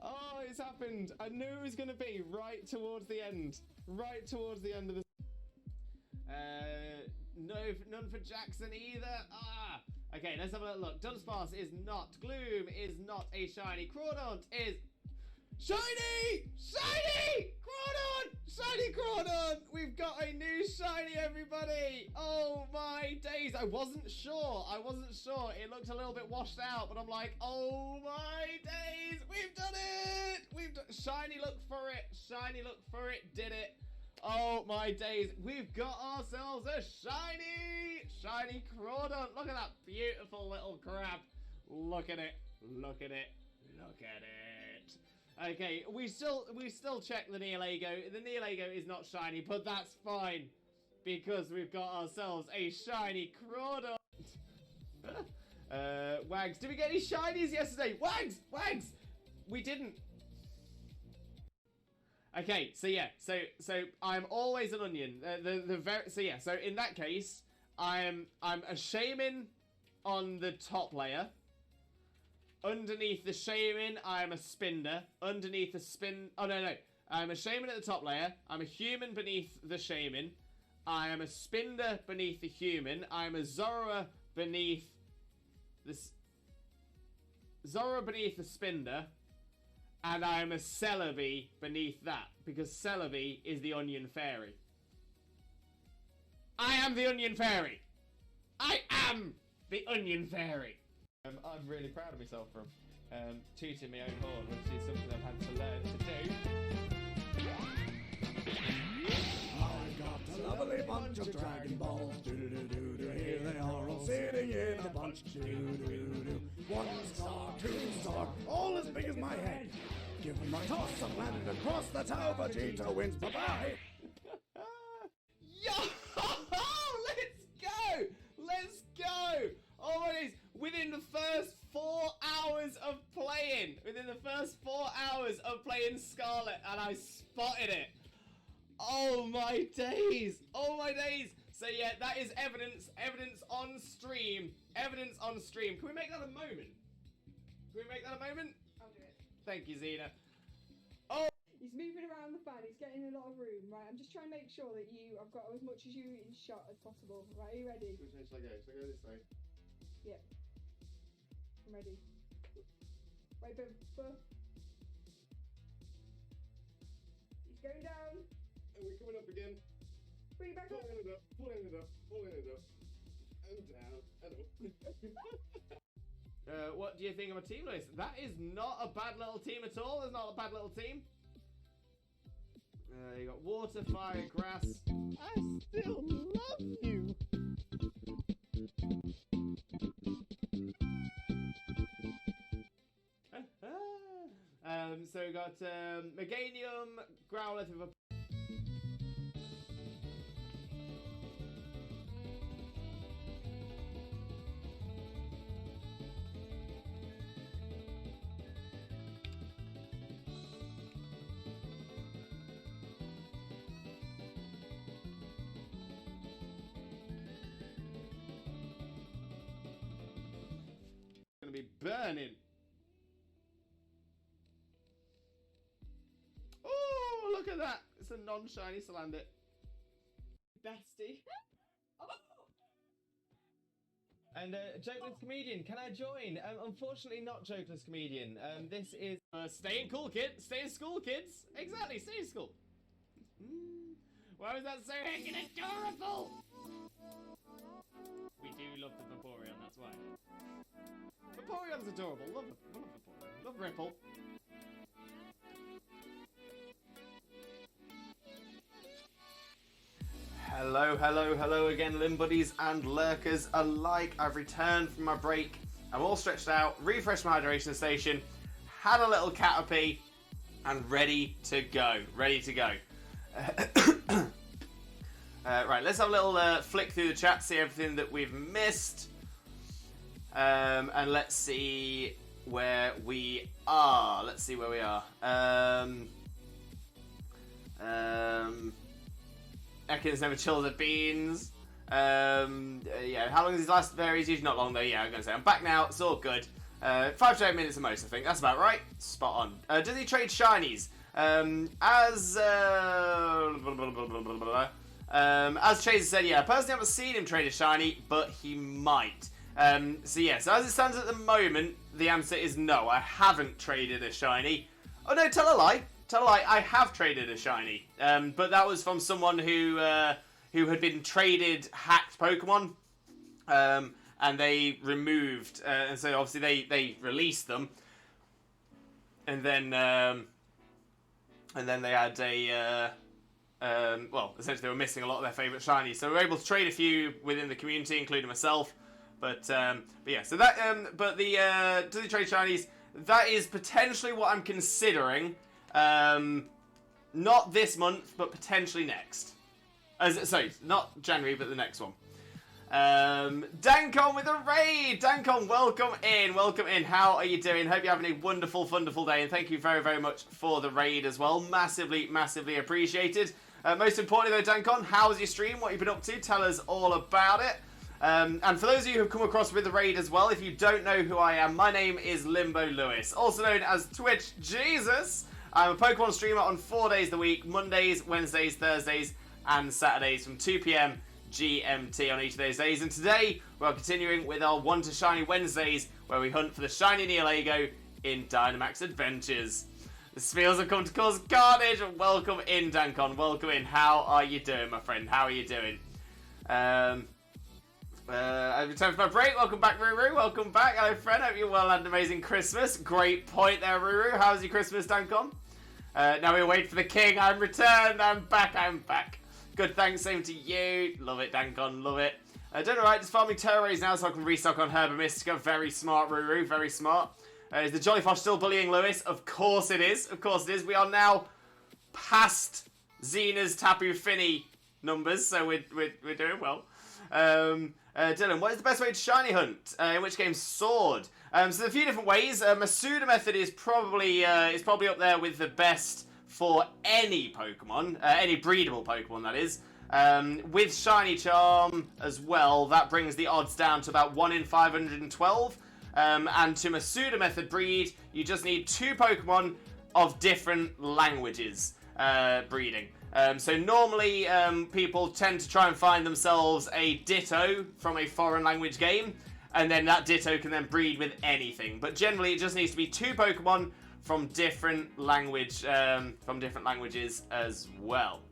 Oh, it's happened. I knew it was going to be right towards the end. Right towards the end of the... No, none for Jackson either. Ah! Okay, let's have a look. Dunsparce is not. Gloom is not a shiny. Crawdaunt is... Shiny! Shiny! Crawdaunt! Shiny Crawdaunt! We've got a new shiny, everybody! Oh my days! I wasn't sure. It looked a little bit washed out, but I'm like, oh my days! We've done it! Shiny look for it. Shiny look for it. Did it. Oh my days. We've got ourselves a shiny Crawdaunt. Look at that beautiful little crab. Look at it. Look at it. Look at it. Okay, we still check the Nihilego. The Nihilego is not shiny, but that's fine because we've got ourselves a shiny Crawdaunt. Wags, did we get any shinies yesterday? Wags! We didn't. Okay, so yeah, so I'm always an onion. So in that case, I'm a shaman on the top layer. Underneath the shaman, I'm a spinner. Underneath the spin... Oh, no. I'm a shaman at the top layer. I'm a human beneath the shaman. I am a spinner beneath the human. I'm a Zora beneath the... Zora beneath the spinner. And I'm a Celebi beneath that. Because Celebi is the onion fairy. I am the onion fairy. I am the onion fairy. I'm really proud of myself for tooting my own horn, which is something I've had to learn to do. I've got a lovely bunch of Dragon Balls. Here they are all sitting in a bunch. 1 star, 2 star, all as big as my head. Give them a toss and land across the tower. Vegeta wins. Bye-bye. Yo! Let's go! Oh my days! Within the first 4 hours of playing, Scarlet, and I spotted it. Oh my days! So yeah, that is evidence on stream. Can we make that a moment? I'll do it. Thank you, Xena. He's moving around the fan. He's getting a lot of room, right? I'm just trying to make sure that I've got as much as you in shot as possible. Right, are you ready? Which way shall I go? Shall I go this way? Yeah. I'm ready. Wait, but... He's going down. And we're coming up again. Bring it back up. Pulling it up. What do you think of my team, Lewis? That is not a bad little team at all. It's not a bad little team. You got water, fire, grass. I still love you. So we got Meganium, Growlithe with a... Gonna be burning. Oh, look at that! It's a non-shiny Salandit. Bestie. And Jokeless Comedian, can I join? Unfortunately, not Jokeless Comedian. This is... Stay in cool, kid. Stay in school, kids. Exactly, stay in school. Why was that so heckin' adorable? We do love the Vaporeon, that's why. Vaporeon's adorable. Love Vaporeon. Love Ripple. Hello, hello, hello again, Limb Buddies and Lurkers alike. I've returned from my break. I'm all stretched out, refreshed my hydration station, had a little Caterpie, and ready to go. Ready to go. Right, let's have a little flick through the chat, see everything that we've missed. And let's see where we are. Let's see where we are. Ekans never chills at beans. Yeah, how long is his last varies? Usually not long though. Yeah, I'm gonna say I'm back now. It's all good. 5 to 8 minutes at most, I think. That's about right. Spot on. Does he trade shinies? As Chaser said, yeah, I personally haven't seen him trade a shiny, but he might. So yeah, so as it stands at the moment, the answer is no. I haven't traded a shiny. Oh no, tell a lie. Tell a lie. I have traded a shiny, but that was from someone who had been traded hacked Pokemon, and they removed, and so obviously they released them, and then they had a well, essentially they were missing a lot of their favourite shinies, so we were able to trade a few within the community, including myself. But yeah, so that but the do they trade shinies? That is potentially what I'm considering. Not this month, but potentially next. Sorry, not January, but the next one. Dankon with a raid! Dankon, welcome in, welcome in. How are you doing? Hope you're having a wonderful, wonderful day, and thank you very, very much for the raid as well. Massively, massively appreciated. Most importantly though, Dankon, how's your stream? What have you been up to? Tell us all about it. And for those of you who have come across with the raid as well, if you don't know who I am, my name is Limbo Lewis, also known as Twitch Jesus. I'm a Pokemon streamer on 4 days a week, Mondays, Wednesdays, Thursdays, and Saturdays from 2 PM GMT on each of those days. And today, we're continuing with our 1 to Shiny Wednesdays, where we hunt for the Shiny Nihilego in Dynamax Adventures. The Spiels have come to cause carnage. Welcome in, Dankon. Welcome in. How are you doing, my friend? How are you doing? I've returned from my break. Welcome back, Ruru. Welcome back. Hello, friend. Hope you well had an amazing Christmas. Great point there, Ruru. How's your Christmas, Dankon? Now we wait for the king. I'm returned. I'm back. I'm back. Good, thanks. Same to you. Love it, Dankon. Love it. Doing alright. Just farming Terraries now so I can restock on Herba Mystica. Very smart, Ruru. Very smart. Is the Jollyfosh still bullying Lewis? Of course it is. Of course it is. We are now past Xena's Tapu Fini numbers, so we're doing well. Dylan, what is the best way to shiny hunt? In which game? Sword. So there's a few different ways. Masuda method is probably up there with the best for any Pokemon, any breedable Pokemon that is. With Shiny Charm as well, that brings the odds down to about 1 in 512. And to Masuda method breed, you just need 2 Pokemon of different languages breeding. So normally people tend to try and find themselves a Ditto from a foreign language game, and then that Ditto can then breed with anything. But generally, it just needs to be 2 Pokemon from different languages as well.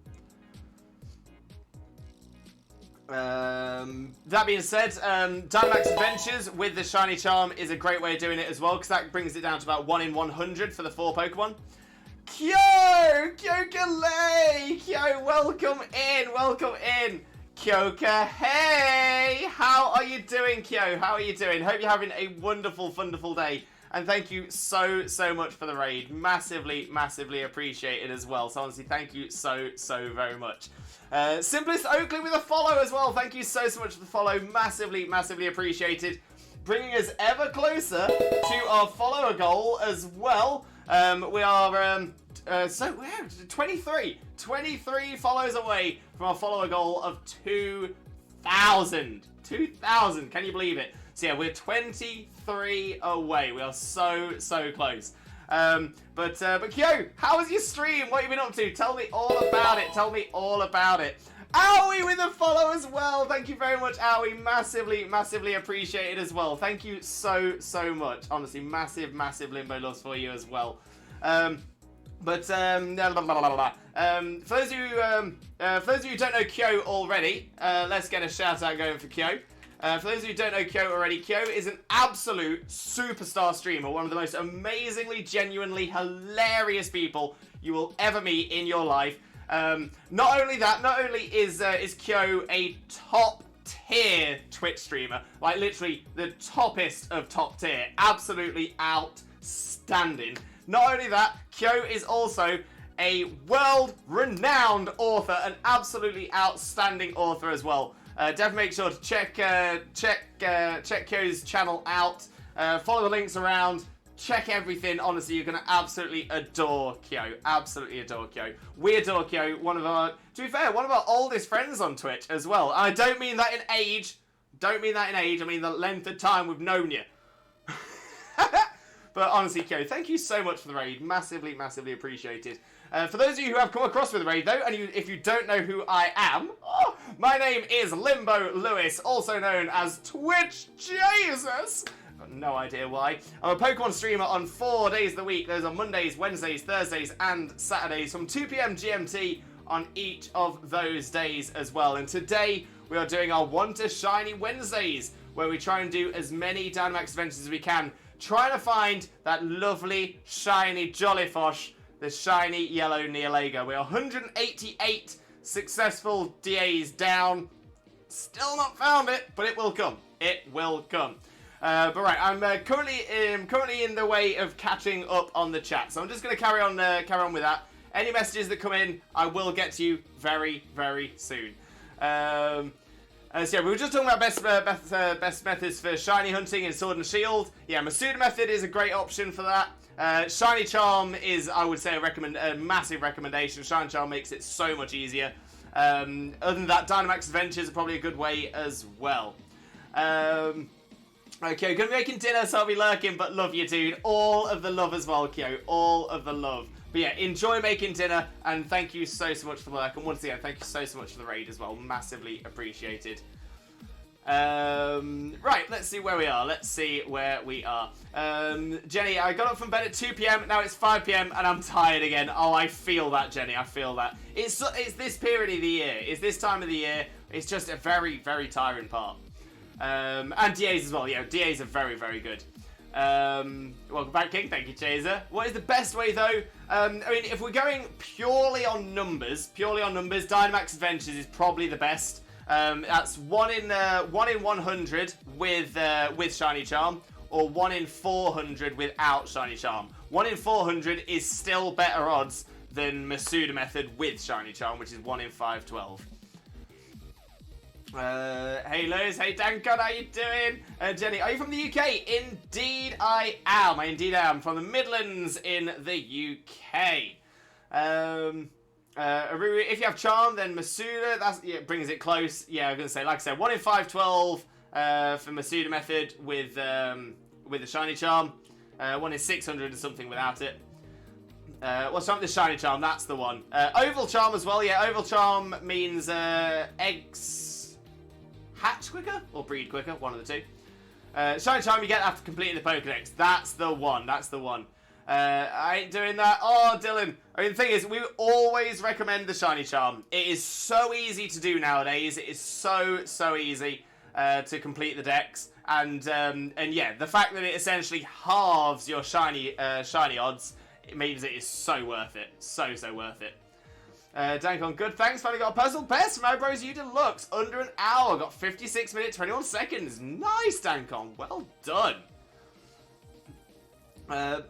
That being said, Dynamax Adventures with the Shiny Charm is a great way of doing it as well, because that brings it down to about 1 in 100 for the 4 Pokemon. Kyo! Kyo-ka-lay! Kyo, welcome in! Kyoka, hey! How are you doing, Kyo? How are you doing? Hope you're having a wonderful, wonderful day. And thank you so much for the raid. Massively, massively appreciated as well. So honestly, thank you so very much. Simplest Oakley with a follow as well. Thank you so much for the follow. Massively, massively appreciated. Bringing us ever closer to our follower goal as well. We are, we're 23 follows away from our follower goal of 2,000. 2,000, can you believe it? So yeah, we're 23 away. We are so close. But Kyo, how was your stream? What have you been up to? Tell me all about it. Owie with a follow as well. Thank you very much, Owie. Massively appreciate it as well. Thank you so much. Honestly, massive Limbo loves for you as well. For those of you who don't know Kyo already, let's get a shout out going for Kyo. For those of you who don't know Kyo already, Kyo is an absolute superstar streamer, one of the most amazingly, genuinely hilarious people you will ever meet in your life. Not only is Kyo a top tier Twitch streamer, like literally the toppest of top tier, absolutely outstanding. Not only that, Kyo is also a world-renowned author, an absolutely outstanding author as well. Definitely make sure to check Kyo's channel out. Follow the links around. Check everything. Honestly, you're gonna absolutely adore Kyo. Absolutely adore Kyo. We adore Kyo. To be fair, one of our oldest friends on Twitch as well. And I don't mean that in age. I mean the length of time we've known you. But honestly, Kyo, thank you so much for the raid. Massively appreciated. For those of you who have come across with the raid, though, and if you don't know who I am, my name is Limbo Lewis, also known as Twitch Jesus. Got no idea why. I'm a Pokemon streamer on 4 days of the week. Those are Mondays, Wednesdays, Thursdays, and Saturdays from 2 PM GMT on each of those days as well. And today, we are doing our Want a Shiny Wednesdays, where we try and do as many Dynamax adventures as we can, trying to find that lovely, shiny Jollyfosh, the shiny yellow Nihilego. We're 188 successful DAs down. Still not found it, but it will come. It will come. But right, I'm currently in the way of catching up on the chat, so I'm just going to carry on with that. Any messages that come in, I will get to you very soon. So yeah, we were just talking about best methods for shiny hunting in Sword and Shield. Yeah, Masuda method is a great option for that. Shiny Charm is, I would say, a massive recommendation. Shiny Charm makes it so much easier. Other than that, Dynamax Adventures are probably a good way as well. Okay, gonna be making dinner, so I'll be lurking, but love you, dude. All of the love as well, Kyo. All of the love. But yeah, enjoy making dinner, and thank you so much for the lurk. And once again, thank you so much for the raid as well. Massively appreciated. Right, let's see where we are. Jenny, I got up from bed at 2 PM, now it's 5 PM, and I'm tired again. Oh, I feel that, Jenny, I feel that. It's this period of the year, it's this time of the year, it's just a very tiring part. And DAs as well, yeah, DAs are very good. Welcome back, King, thank you, Chaser. What is the best way, though? I mean, if we're going purely on numbers, Dynamax Adventures is probably the best. That's 1 in 100 with Shiny Charm, or 1 in 400 without Shiny Charm. 1 in 400 is still better odds than Masuda method with Shiny Charm, which is 1 in 512. Hey Liz, hey Dankon, how you doing? Jenny, are you from the UK? Indeed I am. From the Midlands in the UK. Aruru, if you have Charm, then Masuda, brings it close. Yeah, I'm going to say, like I said, 1 in 512 for Masuda method with the Shiny Charm. 1 in 600 and something without it. What's wrong with the Shiny Charm? That's the one. Oval Charm as well. Yeah, Oval Charm means eggs hatch quicker or breed quicker, one of the two. Shiny Charm you get after completing the Pokedex. That's the one. I ain't doing that. Oh, Dylan. I mean, the thing is, we always recommend the Shiny Charm. It is so easy to do nowadays. It is so easy to complete the decks. And yeah, the fact that it essentially halves your shiny odds, it means it is so worth it. So worth it. Dankon, good, thanks. Finally got a puzzle. Best from my bros, you deluxe. Under an hour. Got 56 minutes, 21 seconds. Nice, Dankon. Well done.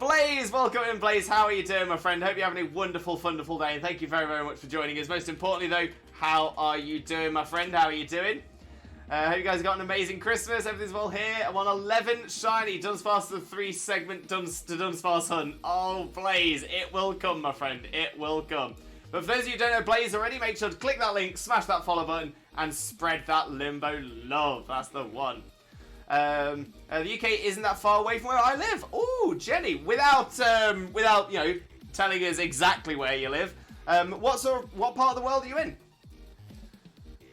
Blaze, welcome in, Blaze. How are you doing, my friend? Hope you're having a wonderful day. And thank you very much for joining us. Most importantly, though, how are you doing, my friend? How are you doing? Hope you guys got an amazing Christmas. Everything's well here. I'm on 11 shiny Dunsparce to the 3-segment to Dunsparce Hunt. Oh, Blaze, it will come, my friend. It will come. But for those of you who don't know Blaze already, make sure to click that link, smash that follow button, and spread that Limbo love. That's the one. The UK isn't that far away from where I live. Oh, Jenny, without you know, telling us exactly where you live, what part of the world are you in?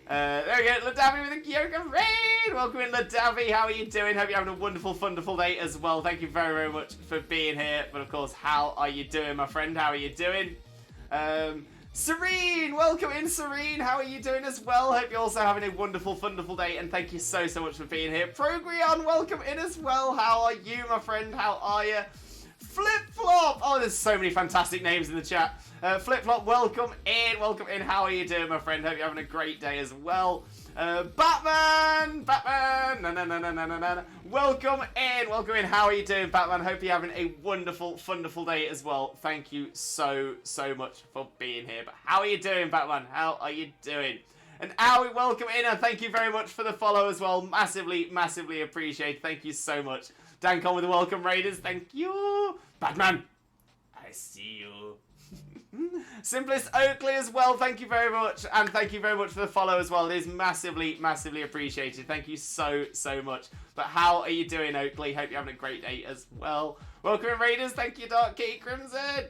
There we go, Ladavi with a Kyoko raid! Welcome in, Ladavi, how are you doing? Hope you're having a wonderful day as well. Thank you very much for being here. But of course, how are you doing, my friend? How are you doing? Serene, welcome in, Serene. How are you doing as well? Hope you're also having a wonderful day, and thank you so much for being here. Progreon, welcome in as well. How are you, my friend? How are you? Flip-Flop! Oh, there's so many fantastic names in the chat. Flip-Flop, welcome in. How are you doing, my friend? Hope you're having a great day as well. Batman! No. Welcome in. How are you doing, Batman? Hope you're having a wonderful day as well. Thank you so much for being here. But how are you doing, Batman? How are you doing? And Owie, welcome in, and thank you very much for the follow as well. Massively appreciate. Thank you so much. Dankon with the welcome raiders. Thank you. Batman, I see you. Simplest Oakley as well, thank you very much, and thank you very much for the follow as well. It is massively appreciated. Thank you so much. But how are you doing, Oakley? Hope you're having a great day as well. Welcome in, Raiders. Thank you, Dark Key Crimson.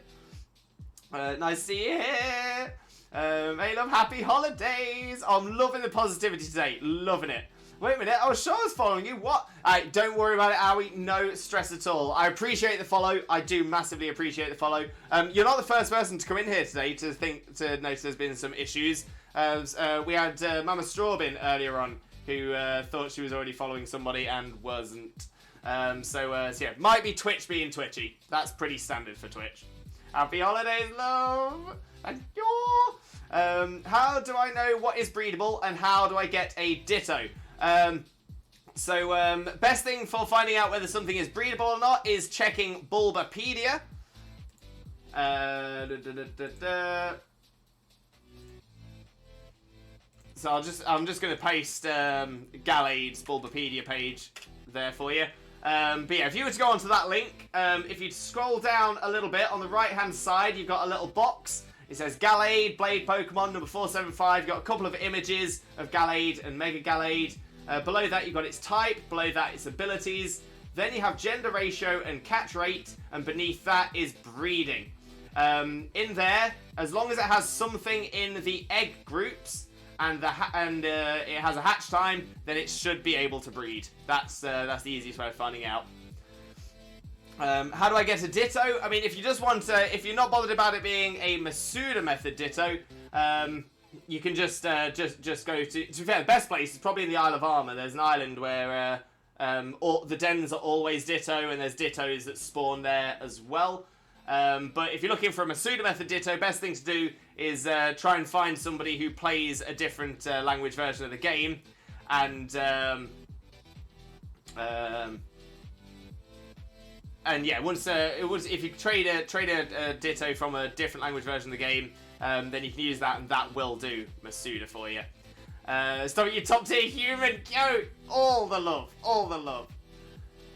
Nice to see you here. Hey, love, happy holidays. I'm loving the positivity today. Loving it. Wait a minute, I was sure I was following you. What? Don't worry about it, Owie. No stress at all. I appreciate the follow. I do massively appreciate the follow. You're not the first person to come in here today to notice there's been some issues. We had Mama Strawbin earlier on who thought she was already following somebody and wasn't. So yeah, might be Twitch being twitchy. That's pretty standard for Twitch. Happy holidays, love. Thank you. How do I know what is breedable and how do I get a Ditto? Best thing for finding out whether something is breedable or not is checking Bulbapedia. So I'm just going to paste Galade's Bulbapedia page there for you. But yeah, if you were to go onto that link, if you scroll down a little bit on the right hand side, you've got a little box. It says Galade, Blade Pokemon number 475. You've got a couple of images of Galade and Mega Galade. Below that, you've got its type. Below that, its abilities. Then you have gender ratio and catch rate. And beneath that is breeding. In there, as long as it has something in the egg groups and it has a hatch time, then it should be able to breed. That's the easiest way of finding out. How do I get a Ditto? I mean, if you just want to, if you're not bothered about it being a Masuda method Ditto, you can just go to be fair, the best place is probably in the Isle of Armor. There's an island where all the dens are always Ditto, and there's Dittos that spawn there as well. But if you're looking for a Masuda method Ditto, best thing to do is try and find somebody who plays a different language version of the game, and yeah, if you trade a Ditto from a different language version of the game, then you can use that, and that will do Masuda for you. Stop at your top tier human, go! All the love.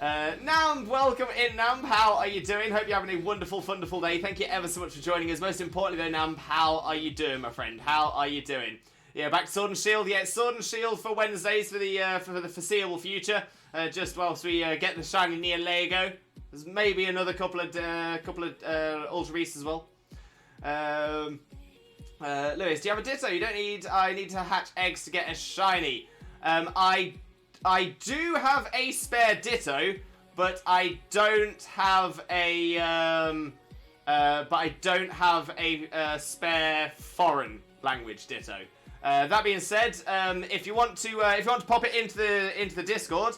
Namb, welcome in, Namb. How are you doing? Hope you're having a wonderful day. Thank you ever so much for joining us. Most importantly though, Namb, how are you doing, my friend? How are you doing? Yeah, back to Sword and Shield. Yeah, Sword and Shield for Wednesdays for the foreseeable future. Just whilst we get the shiny Nihilego. There's maybe another couple of Ultra Beasts as well. Lewis, do you have a Ditto? You don't need. I need to hatch eggs to get a shiny. I do have a spare Ditto, but I don't have a spare foreign language ditto. That being said, if you want to pop it into the Discord,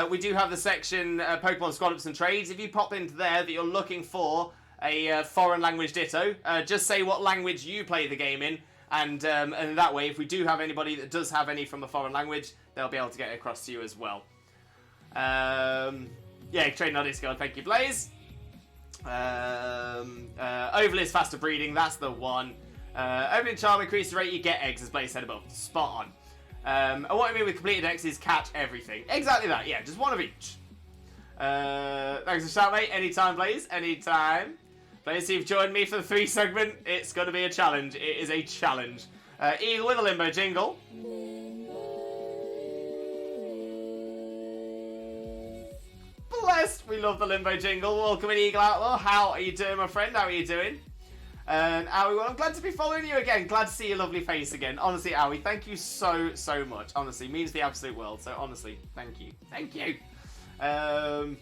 we do have the section Pokemon Squad-Ups and Trades. If you pop into there that you're looking for a foreign language ditto, just say what language you play the game in, and that way, if we do have anybody that does have any from a foreign language, they'll be able to get it across to you as well. Yeah, trading on Discord. Thank you, Blaze. Oval is faster breeding. That's the one. Opening charm increases the rate you get eggs, as Blaze said above. Spot on. And what I mean with completed X is catch everything. Exactly that, yeah, just one of each. Thanks for shout, mate. Anytime, Blaze. Anytime. Blaze, you've joined me for the 3 segment. It's going to be a challenge. It is a challenge. Eagle with a limbo jingle. Blessed. We love the limbo jingle. Welcome in, Eagle Outlaw. How are you doing, my friend? How are you doing? And Owie, well, I'm glad to be following you again. Glad to see your lovely face again. Honestly, Owie, thank you so much. Honestly, means the absolute world. So honestly, thank you. Thank you. I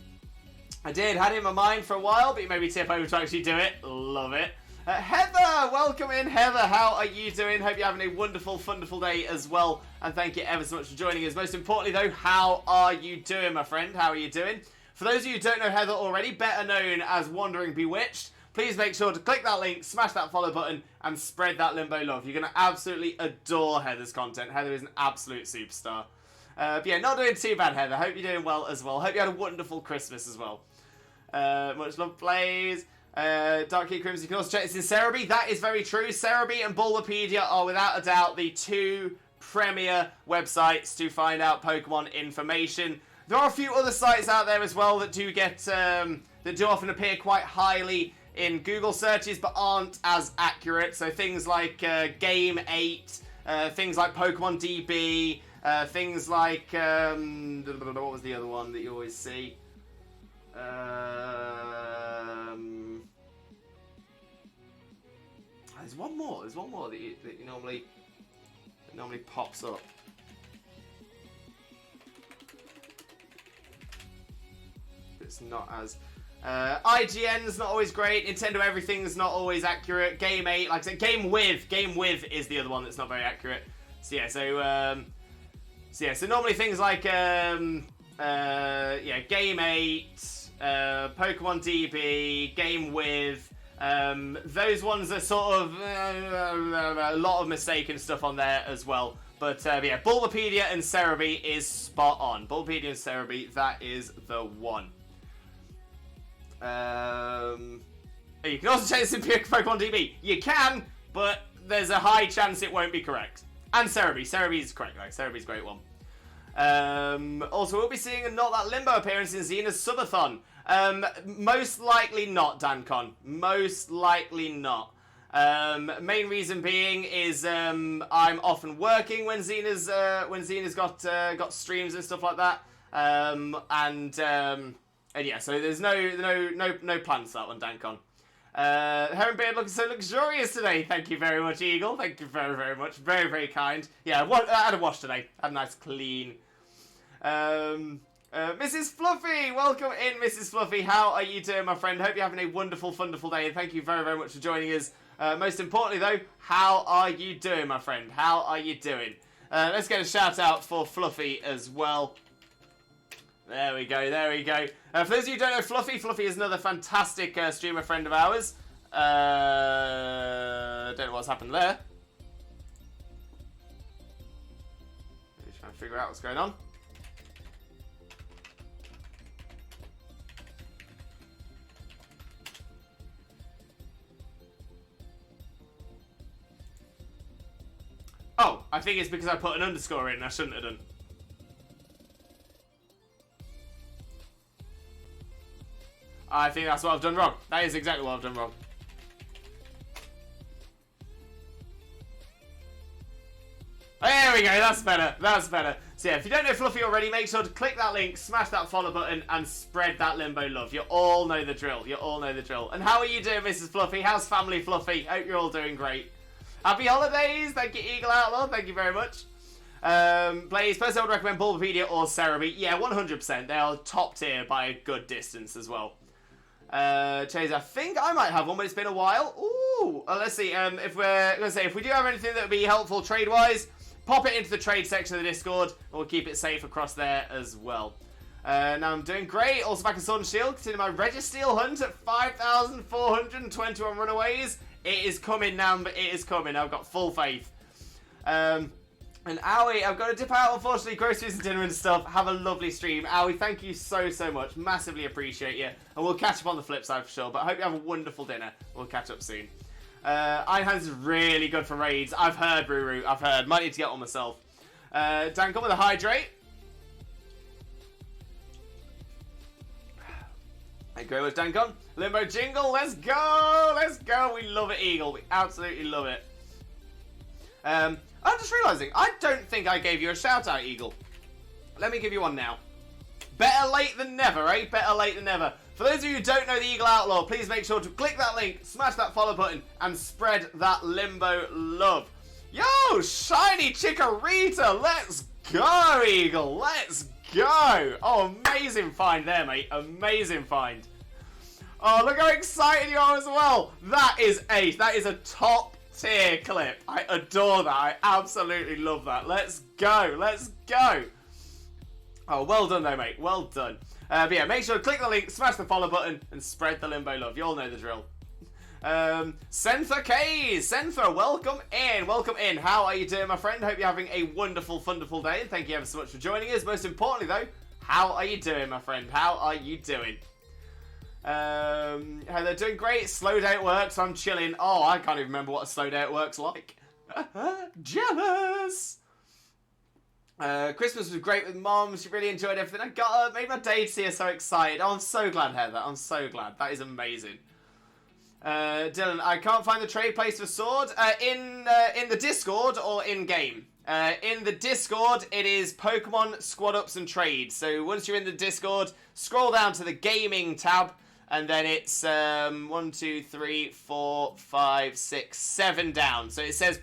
had it in my mind for a while, but you made me tip over to actually do it. Love it. Heather, welcome in. Heather, how are you doing? Hope you're having a wonderful, wonderful day as well. And thank you ever so much for joining us. Most importantly, though, how are you doing, my friend? How are you doing? For those of you who don't know Heather already, better known as Wandering Bewitched, please make sure to click that link, smash that follow button, and spread that limbo love. You're going to absolutely adore Heather's content. Heather is an absolute superstar. But yeah, not doing too bad, Heather. Hope you're doing well as well. Hope you had a wonderful Christmas as well. Much love, Blaze. Dark Key Crimson, you can also check this in Cerebi. That is very true. Cerebi and Bulbapedia are without a doubt the 2 premier websites to find out Pokemon information. There are a few other sites out there as well that do get that do often appear quite highly in Google searches, but aren't as accurate. So things like Game 8, things like Pokemon DB, things like what was the other one that you always see? There's one more. There's one more that you normally pops up. It's not as IGN's not always great. Nintendo Everything's not always accurate. Game 8, like I said, Game With is the other one that's not very accurate. So yeah, so normally things like Game 8, Pokemon DB, Game With. Those ones are sort of a lot of mistaken stuff on there as well. But yeah, Bulbapedia and Cerebi is spot on. Bulbapedia and Cerebi, that is the one. You can also check this in Pokemon DB. You can, but there's a high chance it won't be correct. And Cerebi. Cerebi's correct, guys. Cerebi's a great one. Also, we'll be seeing a Not That Limbo appearance in Xena's Subathon. Most likely not, Dancon. Most likely not. Main reason being is I'm often working when Xena's got streams and stuff like that. And yeah, so there's no plans for that one, Dancon. Heron Beard looking so luxurious today. Thank you very much, Eagle. Thank you very, very much. Very, very kind. Yeah, I had a wash today. Had a nice clean. Mrs. Fluffy, welcome in, Mrs. Fluffy. How are you doing, my friend? Hope you're having a wonderful, wonderful day, and thank you very, very much for joining us. Most importantly, though, how are you doing, my friend? How are you doing? Let's get a shout out for Fluffy as well. There we go, there we go. For those of you who don't know Fluffy, Fluffy is another fantastic streamer friend of ours. Don't know what's happened there. Just trying to figure out what's going on. Oh, I think it's because I put an underscore in and I shouldn't have done. I think that's what I've done wrong. That is exactly what I've done wrong. There we go, that's better, that's better. So yeah, if you don't know Fluffy already, make sure to click that link, smash that follow button, and spread that limbo love. You all know the drill, you all know the drill. And how are you doing, Mrs. Fluffy? How's family Fluffy? Hope you're all doing great. Happy holidays, thank you Eagle Outlaw, thank you very much. Blaze, personally I would recommend Bulbapedia or Cerebi. Yeah, 100%. They are top tier by a good distance as well. Chase, I think I might have one, but it's been a while. Ooh, let's see. If we do have anything that would be helpful trade-wise, pop it into the trade section of the Discord, and we'll keep it safe across there as well. Now I'm doing great. Also back in Sword and Shield, continue my Registeel hunt at 5,421 runaways. It is coming now, but it is coming. I've got full faith. And Owie, I've got to dip out, unfortunately, groceries and dinner and stuff. Have a lovely stream. Owie, thank you so much. Massively appreciate you. And we'll catch up on the flip side for sure. But I hope you have a wonderful dinner. We'll catch up soon. Einhands is really good for raids. I've heard, Ruru. I've heard. Might need to get on myself. Dan, come with a hydrate. Thank you very much, Dankon. Limbo Jingle, let's go! Let's go! We love it, Eagle. We absolutely love it. I'm just realising, I don't think I gave you a shout-out, Eagle. Let me give you one now. Better late than never, eh? Better late than never. For those of you who don't know the Eagle Outlaw, please make sure to click that link, smash that follow button, and spread that Limbo love. Yo, shiny Chikorita! Let's go, Eagle! Let's go! Oh, amazing find there, mate. Amazing find. Oh, look how excited you are as well. That is ace. That is a top tier clip. I adore that. I absolutely love that. Let's go. Let's go. Oh, well done though, mate. Well done. But yeah, make sure to click the link, smash the follow button, and spread the Limbo love. You all know the drill. Sentha K's. Sentha, welcome in. Welcome in. How are you doing, my friend? Hope you're having a wonderful, wonderful day. And thank you ever so much for joining us. Most importantly, though, how are you doing, my friend? How are you doing? They're doing great. Slow day at work, so I'm chilling. Oh, I can't even remember what a slow day at work's like. Jealous. Christmas was great with Mom. She really enjoyed everything. I got her. Made my day to see her so excited. Oh, I'm so glad, Heather. I'm so glad. That is amazing. Dylan, I can't find the trade place for Sword. In the Discord or in game. In the Discord, it is Pokemon Squad Ups and Trades. So once you're in the Discord, scroll down to the Gaming tab, and then it's 1, 2, 3, 4, 5, 6, 7 down. So it says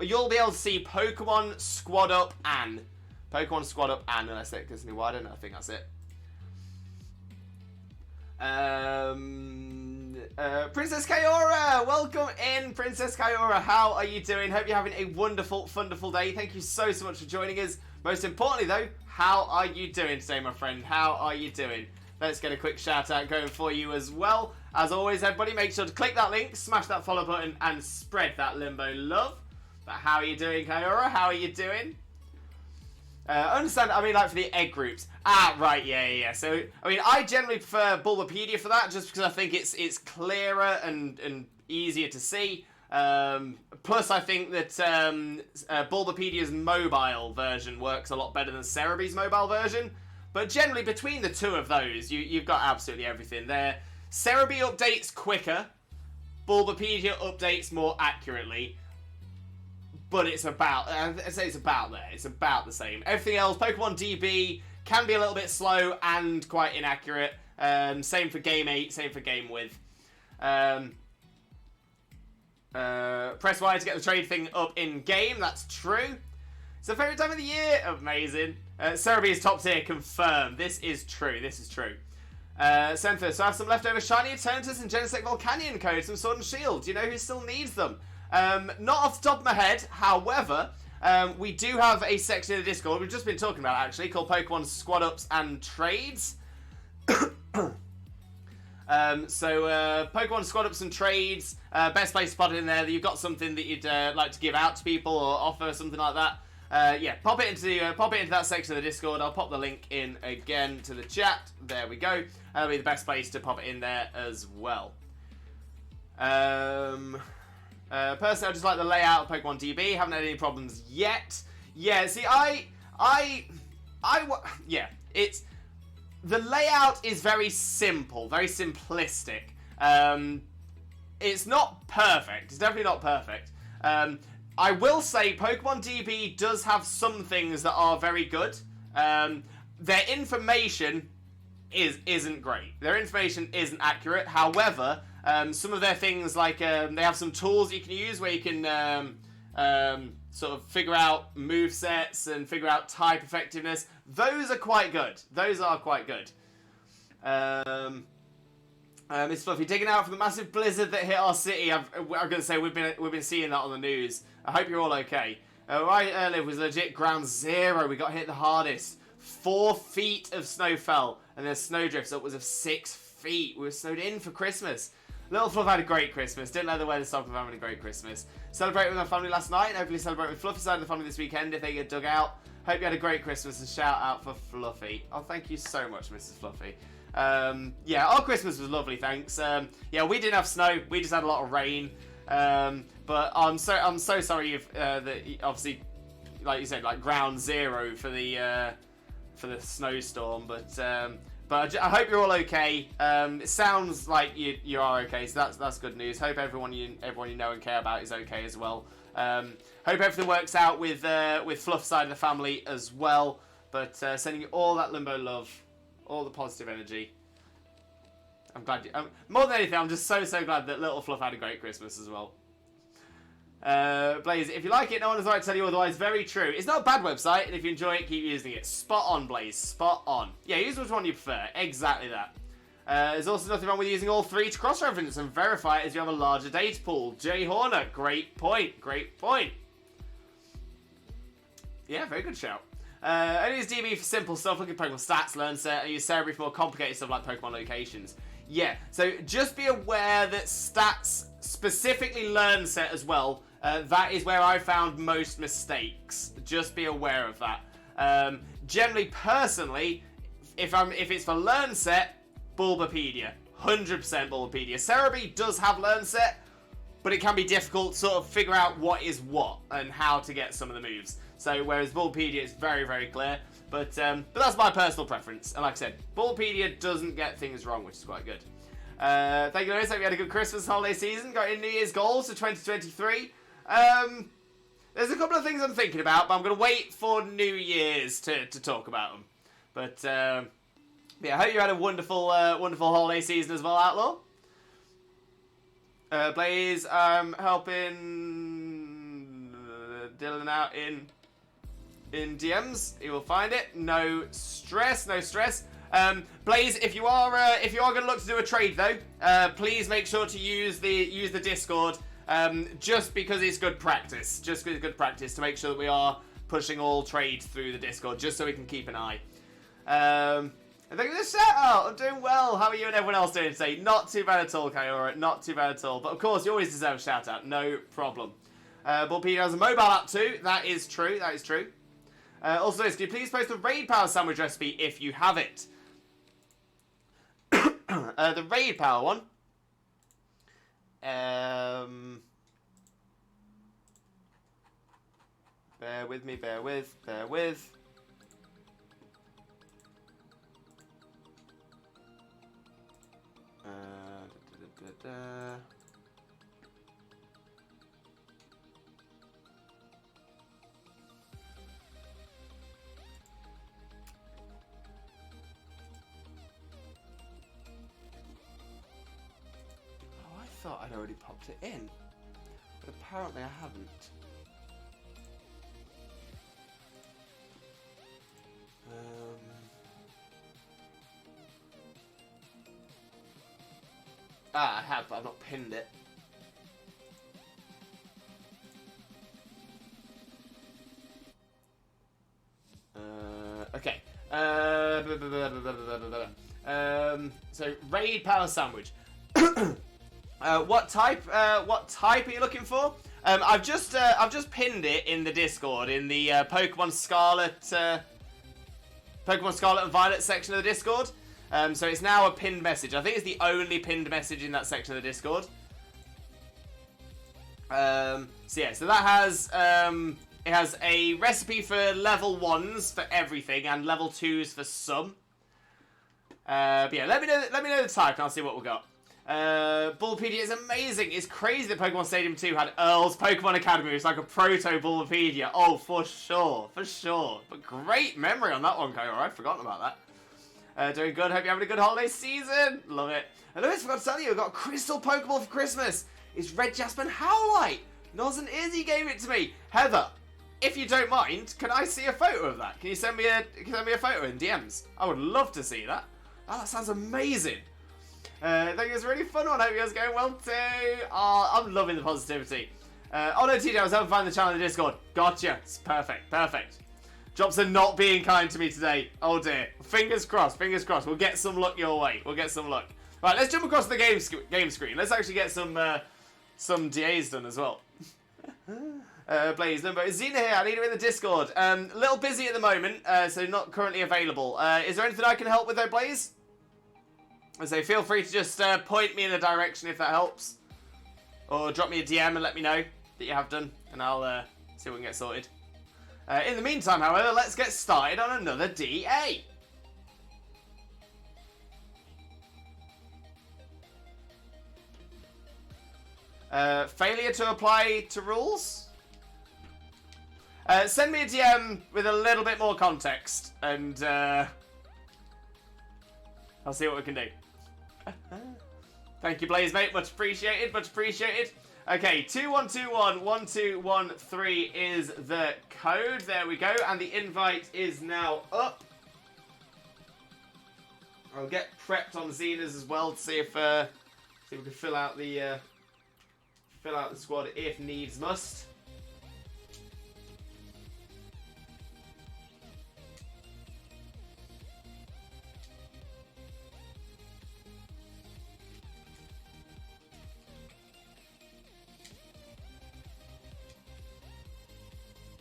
you'll be able to see Pokemon Squad Up and Pokemon Squad Up and unless it gives me wider. No, I think that's it. Princess Kyora, welcome in, Princess Kyora. How are you doing? Hope you're having a wonderful, wonderful day. Thank you so much for joining us. Most importantly, though, how are you doing today, my friend? How are you doing? Let's get a quick shout out going for you as well. As always, everybody, make sure to click that link, smash that follow button, and spread that Limbo love. But how are you doing, Kyora? How are you doing? Understand, I mean, like for the egg groups. Ah, right, yeah. So, I mean, I generally prefer Bulbapedia for that, just because I think it's clearer and easier to see. Plus, I think that Bulbapedia's mobile version works a lot better than Cerebi's mobile version. But generally, between the two of those, you've got absolutely everything there. Cerebi updates quicker. Bulbapedia updates more accurately. But it's about, I'd say it's about there. It's about the same. Everything else, Pokemon DB can be a little bit slow and quite inaccurate. Same for Game 8, same for Game Width. Press Y to get the trade thing up in game. That's true. It's the favourite time of the year. Amazing. Cerebi is top tier. Confirmed. This is true. This is true. Sentha, so I have some leftover Shiny Eternatus and Genesect Volcanion codes from Sword and Shield. Do you know who still needs them? Not off the top of my head. However, we do have a section in the Discord we've just been talking about, actually, called Pokemon Squad Ups and Trades. Pokemon Squad Ups and Trades, best place to put it in there that you've got something that you'd like to give out to people or offer, something like that. Yeah, pop it into that section of the Discord. I'll pop the link in again to the chat. There we go. That'll be the best place to pop it in there as well. Personally, I just like the layout of Pokemon DB. Haven't had any problems yet. Yeah, see, it's the layout is very simple, very simplistic. It's not perfect. It's definitely not perfect. I will say Pokemon DB does have some things that are very good. Their information isn't great. Their information isn't accurate. However, some of their things, like they have some tools you can use where you can sort of figure out move sets and figure out type effectiveness. Those are quite good. Those are quite good. Miss Fluffy, digging out for the massive blizzard that hit our city. I'm going to say we've been seeing that on the news. I hope you're all okay. Where I live was legit ground zero. We got hit the hardest. 4 feet of snow fell, and there's snowdrifts upwards of 6 feet. We were snowed in for Christmas. Little Fluff had a great Christmas. Didn't let the weather stop him having a great Christmas. Celebrated with my family last night, and hopefully celebrate with Fluffy's side of the family this weekend if they get dug out. Hope you had a great Christmas, and shout out for Fluffy. Oh, thank you so much, Mrs. Fluffy. Yeah, our Christmas was lovely, thanks. Yeah, we didn't have snow. We just had a lot of rain. But I'm so sorry you've that obviously, like you said, like ground zero for the snowstorm. But I hope you're all okay. It sounds like you are okay, so that's good news. Hope everyone you know and care about is okay as well. Hope everything works out with Fluff's side of the family as well. But sending you all that Limbo love, all the positive energy. I'm glad more than anything, I'm just so glad that little Fluff had a great Christmas as well. Blaze, if you like it, no one has right to tell you otherwise. Very true. It's not a bad website, and if you enjoy it, keep using it. Spot on, Blaze. Spot on. Yeah, use which one you prefer. Exactly that. There's also nothing wrong with using all 3 to cross-reference and verify it as you have a larger data pool. Jay Horner, great point. Great point. Yeah, very good shout. I use DB for simple stuff, look at Pokemon stats, learn set. I use Cerebree for more complicated stuff like Pokemon locations. Yeah, so just be aware that stats, specifically learn set as well, that is where I found most mistakes. Just be aware of that. Generally, personally, if it's for learn set, Bulbapedia. 100% Bulbapedia. Cerebree does have learn set, but it can be difficult to sort of figure out what is what and how to get some of the moves. So whereas Bulbapedia is very, very clear. But that's my personal preference. And like I said, Bulbapedia doesn't get things wrong, which is quite good. Thank you, Lewis. Hope you had a good Christmas holiday season. Got your New Year's goals for 2023. There's a couple of things I'm thinking about, but I'm going to wait for New Year's to talk about them. But yeah, I hope you had a wonderful holiday season as well, Outlaw. Blaze, helping Dylan out in DMs. He will find it. No stress. Blaze, if you are going to look to do a trade though, please make sure to use the Discord. Just because it's good practice. Just because it's good practice to make sure that we are pushing all trades through the Discord, just so we can keep an eye. I think the shout out. I'm doing well. How are you and everyone else doing today? Not too bad at all, Kyora. Not too bad at all. But of course, you always deserve a shout out. No problem. Bulbapedia has a mobile app too. That is true. That is true. Also, can you please post the Raid Power sandwich recipe if you have it? The Raid Power one. Bear with me. Bear with. I thought I'd already popped it in, but apparently I haven't. I have, but I've not pinned it. Okay. So Raid Power Sandwich. What type are you looking for? I've just pinned it in the Discord in the Pokemon Scarlet and Violet section of the Discord. So it's now a pinned message. I think it's the only pinned message in that section of the Discord. So that has it has a recipe for level 1s for everything and level 2s for some. But yeah, let me know the type and I'll see what we got. Bulbapedia is amazing. It's crazy that Pokemon Stadium 2 had Earl's Pokemon Academy. It's like a proto Bulbapedia. Oh, for sure. But great memory on that one, Kyle. I'd forgotten about that. Doing good. Hope you're having a good holiday season. Love it. And Lewis, forgot to tell you, I got a Crystal Pokeball for Christmas. It's Red Jasmine Howlite. Noz and Izzy gave it to me. Heather, if you don't mind, can I see a photo of that? Can you send me a photo in DMs? I would love to see that. Oh, that sounds amazing. I think it was a really fun one. I hope you guys are going well too. Oh, I'm loving the positivity. Oh no, TJ, I was helping find the channel in the Discord. Gotcha. It's perfect. Perfect. Drops are not being kind to me today. Oh dear. Fingers crossed. Fingers crossed. We'll get some luck your way. We'll get some luck. Right, let's jump across the game screen. Let's actually get some DAs done as well. Blaze, Limbo. Is Xena here? I need her in the Discord. A little busy at the moment, so not currently available. Is there anything I can help with though, Blaze? I say feel free to just point me in a direction if that helps. Or drop me a DM and let me know that you have done, and I'll see what we can get sorted. In the meantime, however, let's get started on another DA. Failure to apply to rules? Send me a DM with a little bit more context, and I'll see what we can do. Thank you, Blaze, mate. Much appreciated. Much appreciated. Okay, 21211213 is the code. There we go. And the invite is now up. I'll get prepped on Xena's as well to see if we can fill out the squad if needs must.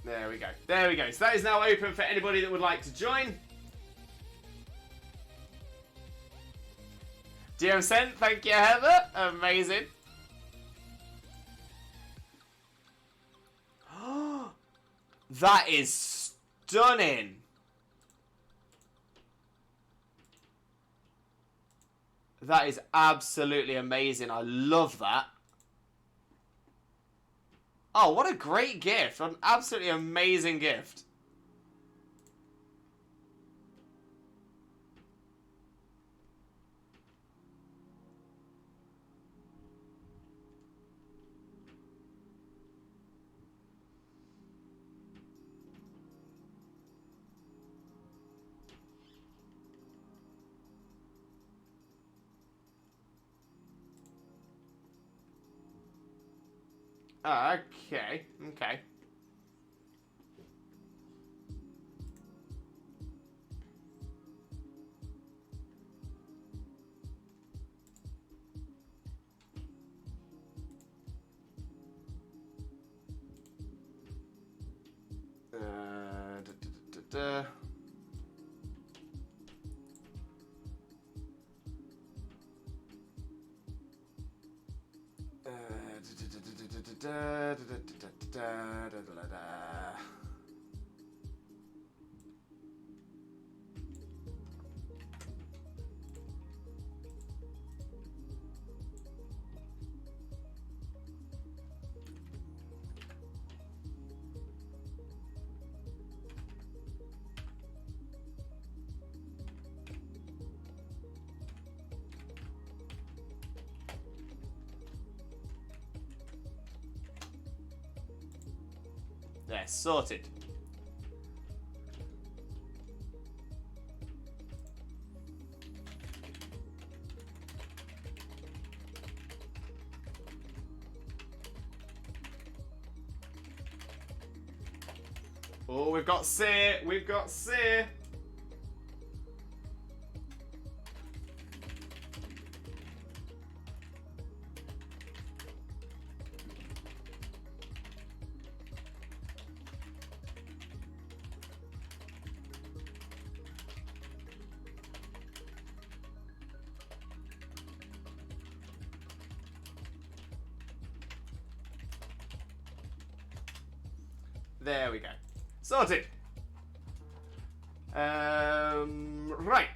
There we go. There we go. So that is now open for anybody that would like to join. DM sent. Thank you, Heather. Amazing. That is stunning. That is absolutely amazing. I love that. Oh, what a great gift. What an absolutely amazing gift. Okay, okay. There, sorted. Oh, we've got Sear. We've got Sear. There we go. Sorted. Right.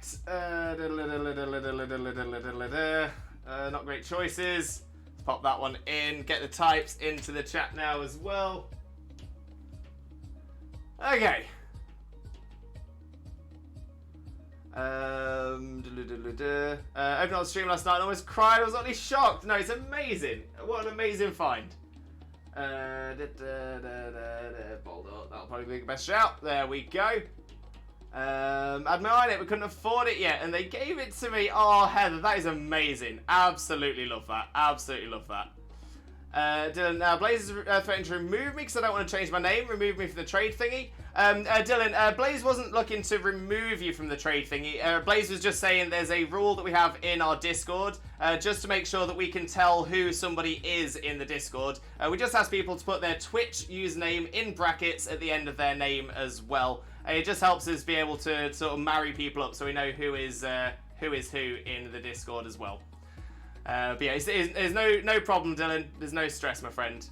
Not great choices. Let's pop that one in. Get the types into the chat now as well. Okay. Opened on the stream last night and almost cried. I was only shocked. No, it's amazing. What an amazing find. Bold up. That'll probably be the best shout. There we go. Admiring it, we couldn't afford it yet, and they gave it to me. Oh, Heather, that is amazing. Absolutely love that. Absolutely love that. Dylan, Blaze is threatening to remove me because I don't want to change my name. Remove me from the trade thingy. Dylan, Blaze wasn't looking to remove you from the trade thingy. Blaze was just saying there's a rule that we have in our Discord, just to make sure that we can tell who somebody is in the Discord. We just ask people to put their Twitch username in brackets at the end of their name as well. It just helps us be able to sort of marry people up so we know who is who in the Discord as well. But yeah, there's no problem, Dylan. There's no stress, my friend.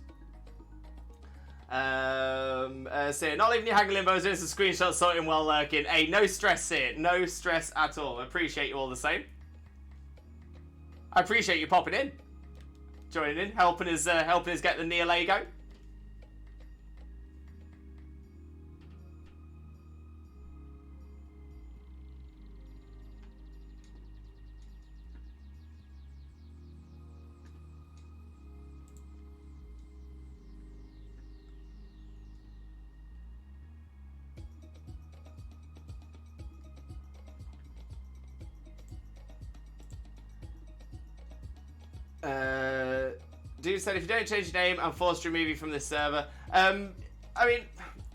So not leaving you hanging limbo, doing some screenshots, sorting while lurking. Hey, no stress here. No stress at all. I appreciate you all the same. I appreciate you popping in, joining in, helping us get the Nihilego. Dude said if you don't change your name, I'm forced to remove you from this server. I mean,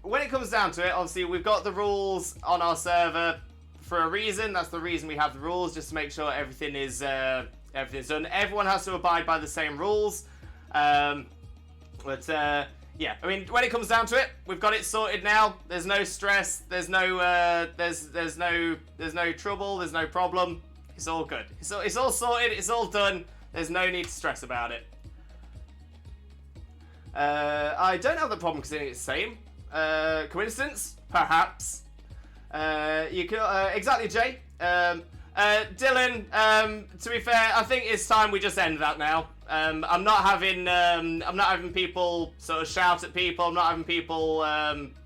when it comes down to it, obviously we've got the rules on our server for a reason. That's the reason we have the rules, just to make sure everything's done. Everyone has to abide by the same rules. Yeah, I mean, when it comes down to it, we've got it sorted now. There's no stress. There's no trouble. There's no problem. It's all good. It's all sorted. It's all done. There's no need to stress about it. I don't have the problem considering it's the same. Coincidence? Perhaps. You can exactly, Jay. Dylan. To be fair, I think it's time we just end that now. I'm not having people sort of shout at people. I'm not having people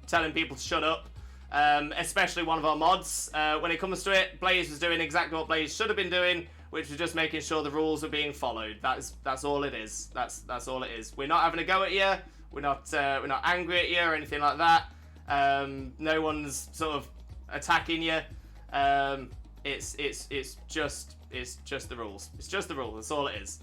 telling people to shut up. Especially one of our mods. When it comes to it, Blaze was doing exactly what Blaze should have been doing, which was just making sure the rules are being followed. That's all it is. That's all it is. We're not having a go at you. We're not angry at you or anything like that. No one's sort of attacking you. It's just the rules. It's just the rules. That's all it is.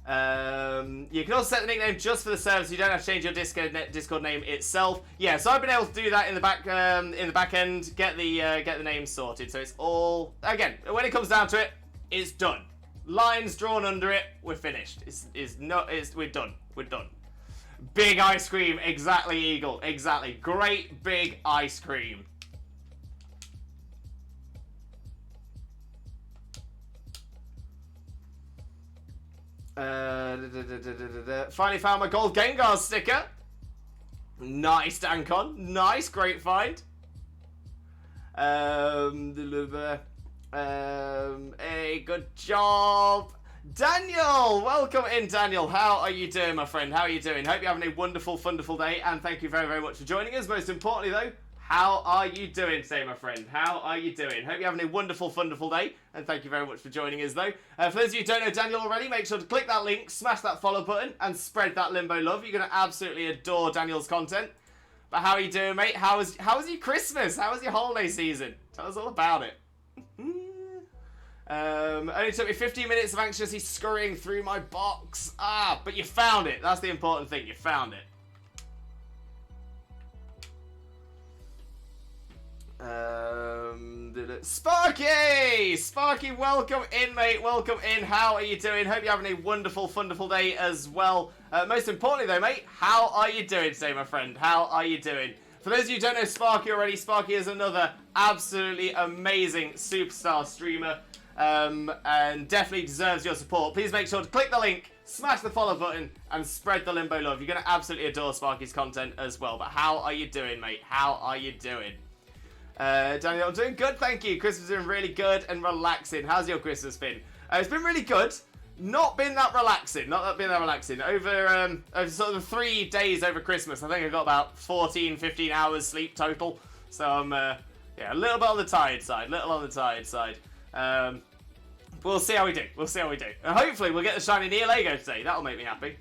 You can also set the nickname just for the server, so you don't have to change your Discord name itself. Yeah, so I've been able to do that in the back end, get the name sorted. So it's all, again, when it comes down to it, it's done. Lines drawn under it. We're finished. We're done. We're done. Big ice cream, exactly, Eagle, exactly. Great big ice cream. Finally found my gold Gengar sticker. Nice, Dankon. Nice, great find. Hey, good job. Daniel, welcome in, Daniel. How are you doing, my friend? How are you doing? Hope you're having a wonderful, wonderful day, and thank you very, very much for joining us. Most importantly, though, how are you doing today, my friend? How are you doing? Hope you're having a wonderful, wonderful day, and thank you very much for joining us, though. For those of you who don't know Daniel already, make sure to click that link, smash that follow button, and spread that Limbo love. You're going to absolutely adore Daniel's content. But how are you doing, mate? How was your Christmas? How was your holiday season? Tell us all about it. Only took me 15 minutes of anxiously scurrying through my box. But you found it. That's the important thing. You found it. Sparky! Sparky, welcome in, mate. Welcome in. How are you doing? Hope you're having a wonderful, wonderful day as well. Most importantly, though, mate, how are you doing today, my friend? How are you doing? For those of you who don't know Sparky already, Sparky is another absolutely amazing superstar streamer, and definitely deserves your support. Please make sure to click the link, smash the follow button, and spread the Limbo love. You're going to absolutely adore Sparky's content as well. But how are you doing, mate? How are you doing? Daniel, I'm doing good, thank you. Christmas has been really good and relaxing. How's your Christmas been? It's been really good. Not been that relaxing. Over sort of 3 days over Christmas, I think I got about 14, 15 hours sleep total. So I'm, yeah, a little bit on the tired side. We'll see how we do. And hopefully we'll get the shiny Nihilego today. That'll make me happy.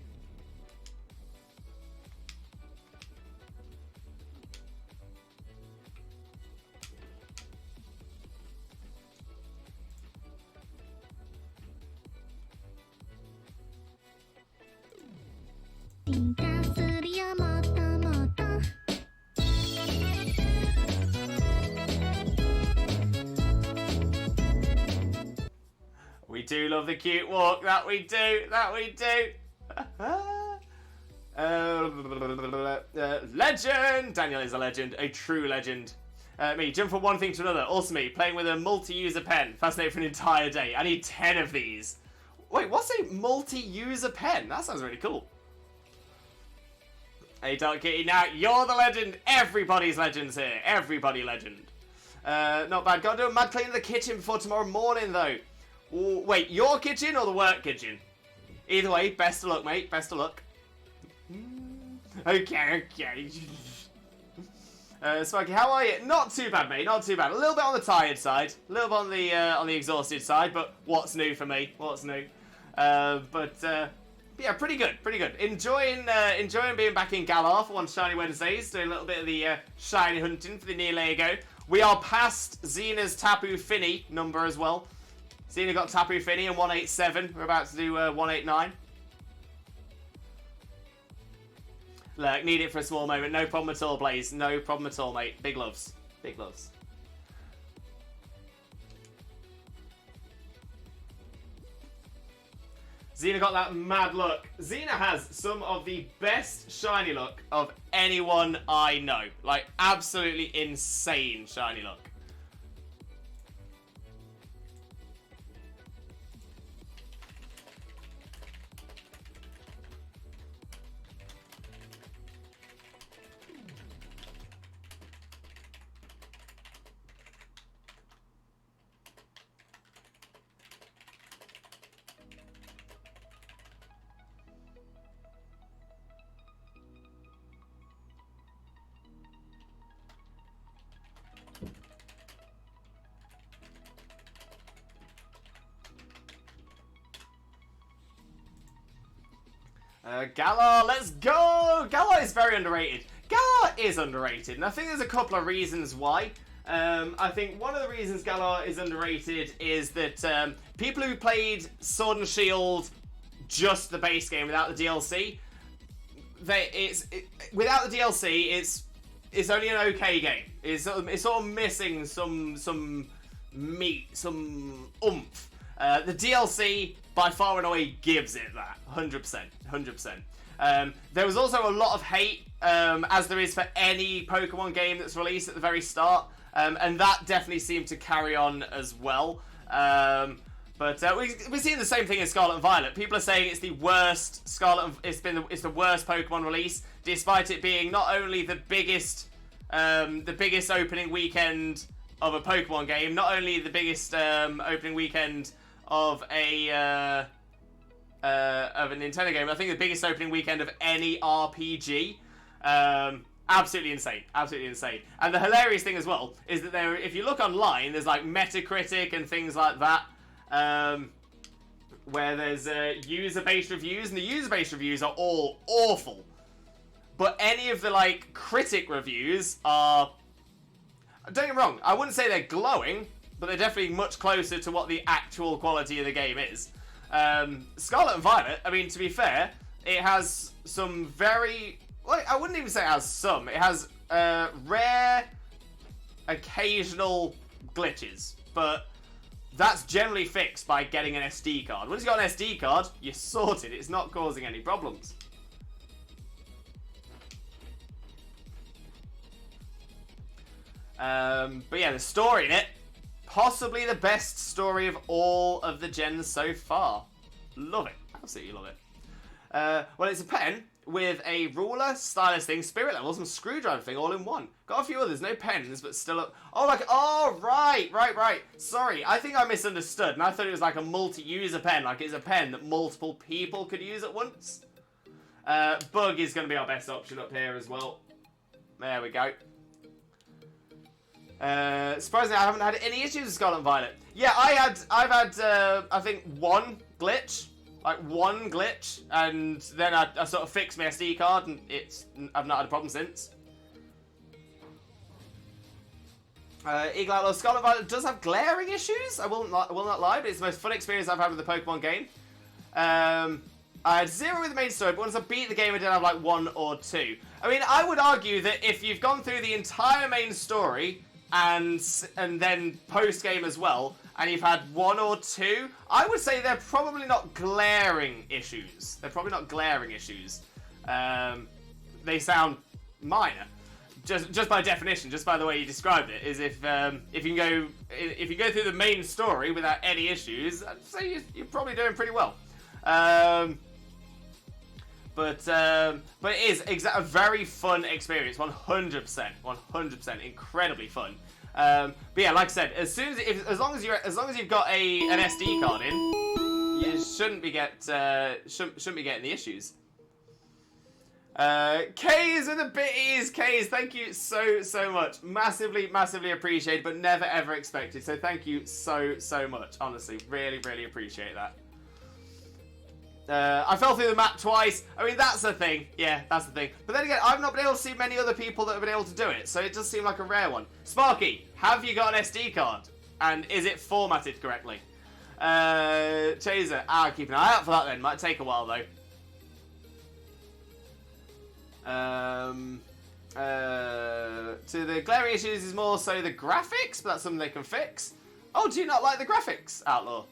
We do love the cute walk. That we do. That we do. Legend! Daniel is a legend. A true legend. Me, jump from one thing to another. Also me, playing with a multi-user pen. Fascinating for an entire day. I need 10 of these. Wait, what's a multi-user pen? That sounds really cool. Hey, Dark Kitty, now you're the legend. Everybody's legends here. Everybody legend. Not bad. Gotta do a mad clean of the kitchen before tomorrow morning, though. Ooh, wait, your kitchen or the work kitchen? Either way, best of luck, mate. Best of luck. Okay. Spiky, how are you? Not too bad, mate. Not too bad. A little bit on the tired side. A little bit on the exhausted side. But what's new for me? What's new? Yeah, pretty good. Pretty good. Enjoying being back in Galar for one Shiny Wednesdays. Doing a little bit of the shiny hunting for the Nihilego. We are past Xena's Tapu Fini number as well. Xena got Tapu Fini in 187. We're about to do 189. Look, need it for a small moment. No problem at all, Blaze. No problem at all, mate. Big loves. Big loves. Xena got that mad look. Xena has some of the best shiny look of anyone I know. Like, absolutely insane shiny look. Galar, let's go! Galar is very underrated. Galar is underrated, and I think there's a couple of reasons why. I think one of the reasons Galar is underrated is that people who played Sword and Shield, just the base game without the DLC, without the DLC, it's only an okay game. It's sort of missing some meat, some oomph. The DLC by far and away gives it that 100%. There was also a lot of hate, as there is for any Pokemon game that's released at the very start, and that definitely seemed to carry on as well. But we're seeing the same thing in Scarlet and Violet. People are saying it's the worst it's the worst Pokemon release, despite it being not only the biggest opening weekend of a Pokemon game, not only the biggest opening weekend of a Nintendo game, I think the biggest opening weekend of any RPG. Absolutely insane. Absolutely insane. And the hilarious thing as well is that if you look online, there's like Metacritic and things like that, where there's user-based reviews, and the user-based reviews are all awful. But any of the like critic reviews are, don't get me wrong, I wouldn't say they're glowing, but they're definitely much closer to what the actual quality of the game is. Scarlet and Violet, I mean, to be fair, it has some very... Well, I wouldn't even say it has some. It has rare, occasional glitches, but that's generally fixed by getting an SD card. Once you've got an SD card, you're sorted. It's not causing any problems. But yeah, the story in it, possibly the best story of all of the gens so far. Love it. Absolutely love it. Well, it's a pen with a ruler, stylus thing, spirit levels, and screwdriver thing all in one. Got a few others, no pens, but still right. Sorry, I think I misunderstood, and I thought it was like a multi-user pen, like it's a pen that multiple people could use at once. Bug is going to be our best option up here as well. There we go. Surprisingly, I haven't had any issues with Scarlet and Violet. Yeah, I've had, I think one glitch, and then I sort of fixed my SD card, and I've not had a problem since. Eagle Outlaw, Scarlet and Violet does have glaring issues. I will not lie, but it's the most fun experience I've had with the Pokemon game. I had 0 with the main story, but once I beat the game, I did have like 1 or 2. I mean, I would argue that if you've gone through the entire main story and then post game as well, and you've had one or two, I would say they're probably not glaring issues. They sound minor, just by definition, just by the way you described it. Is if you go through the main story without any issues, I'd say you're probably doing pretty well. But it is a very fun experience, 100%, incredibly fun. But yeah, like I said, as long as you've got an SD card in, you shouldn't be getting the issues. K's with the bitties, K's, thank you so much, massively appreciated, but never ever expected. So thank you so much, honestly, really appreciate that. I fell through the map twice. I mean, that's the thing. Yeah, that's the thing. But then again, I've not been able to see many other people that have been able to do it, so it does seem like a rare one. Sparky, have you got an SD card? And is it formatted correctly? Chaser, keep an eye out for that then. Might take a while, though. So the glaring issues is more so the graphics, but that's something they can fix. Oh, do you not like the graphics, Outlaw?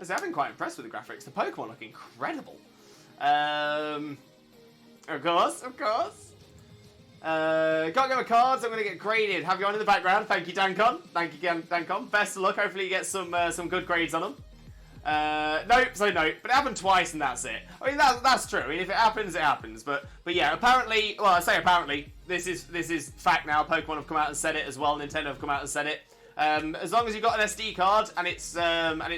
I've been quite impressed with the graphics. The Pokemon look incredible. Of course. Can't get my cards. I'm going to get graded. Have you on in the background? Thank you, Dancon. Thank you, Dancon. Best of luck. Hopefully you get some good grades on them. No. But it happened twice and that's it. I mean, that's true. I mean, if it happens, it happens. But yeah, apparently, well, I say apparently, this is fact now. Pokemon have come out and said it as well. Nintendo have come out and said it. As long as you've got an SD card and it's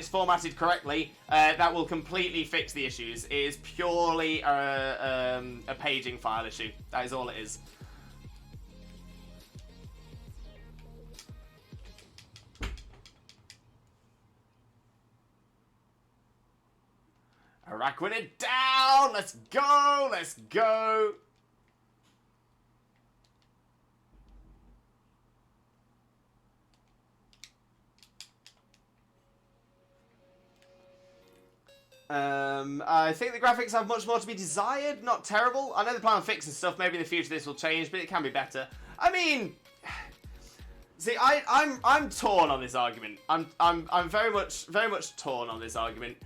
formatted correctly, that will completely fix the issues. It is purely a paging file issue. That is all it is. Araquanid down! Let's go! I think the graphics have much more to be desired. Not terrible. I know they plan on fixing stuff. Maybe in the future this will change, but it can be better. I mean, see, I'm torn on this argument. I'm very much torn on this argument.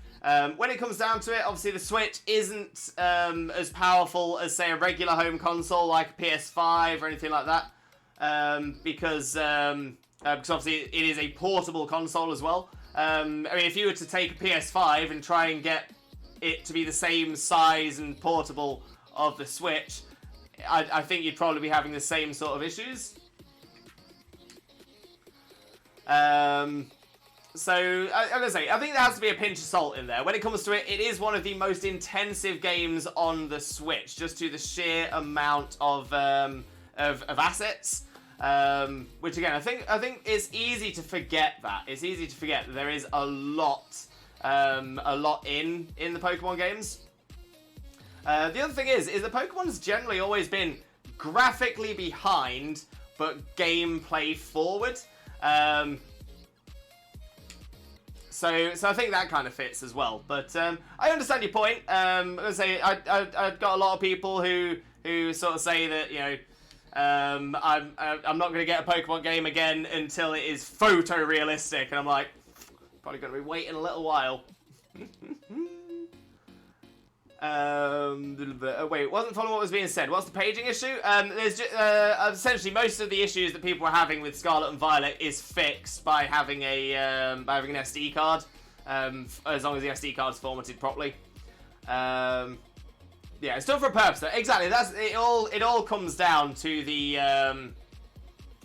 When it comes down to it, obviously the Switch isn't as powerful as, say, a regular home console like a PS5 or anything like that, because obviously it is a portable console as well. I mean, if you were to take a PS5 and try and get it to be the same size and portable of the Switch, I think you'd probably be having the same sort of issues. So, I'm going to say, I think there has to be a pinch of salt in there. When it comes to it, it is one of the most intensive games on the Switch, just to the sheer amount of assets. Which again, I think it's easy to forget that. It's easy to forget that there is a lot in the Pokemon games. The other thing is the Pokemon's generally always been graphically behind, but gameplay forward. So I think that kind of fits as well. But I understand your point. I'm gonna say I've got a lot of people who sort of say that, you know, I'm not going to get a Pokemon game again until it is photorealistic, and I'm like, probably going to be waiting a little while. Wait, wasn't following what was being said. What's the paging issue? There's just, essentially most of the issues that people are having with Scarlet and Violet is fixed by having an SD card, as long as the SD card's formatted properly. Yeah, it's done for a purpose. Exactly. That's it. It all comes down to the.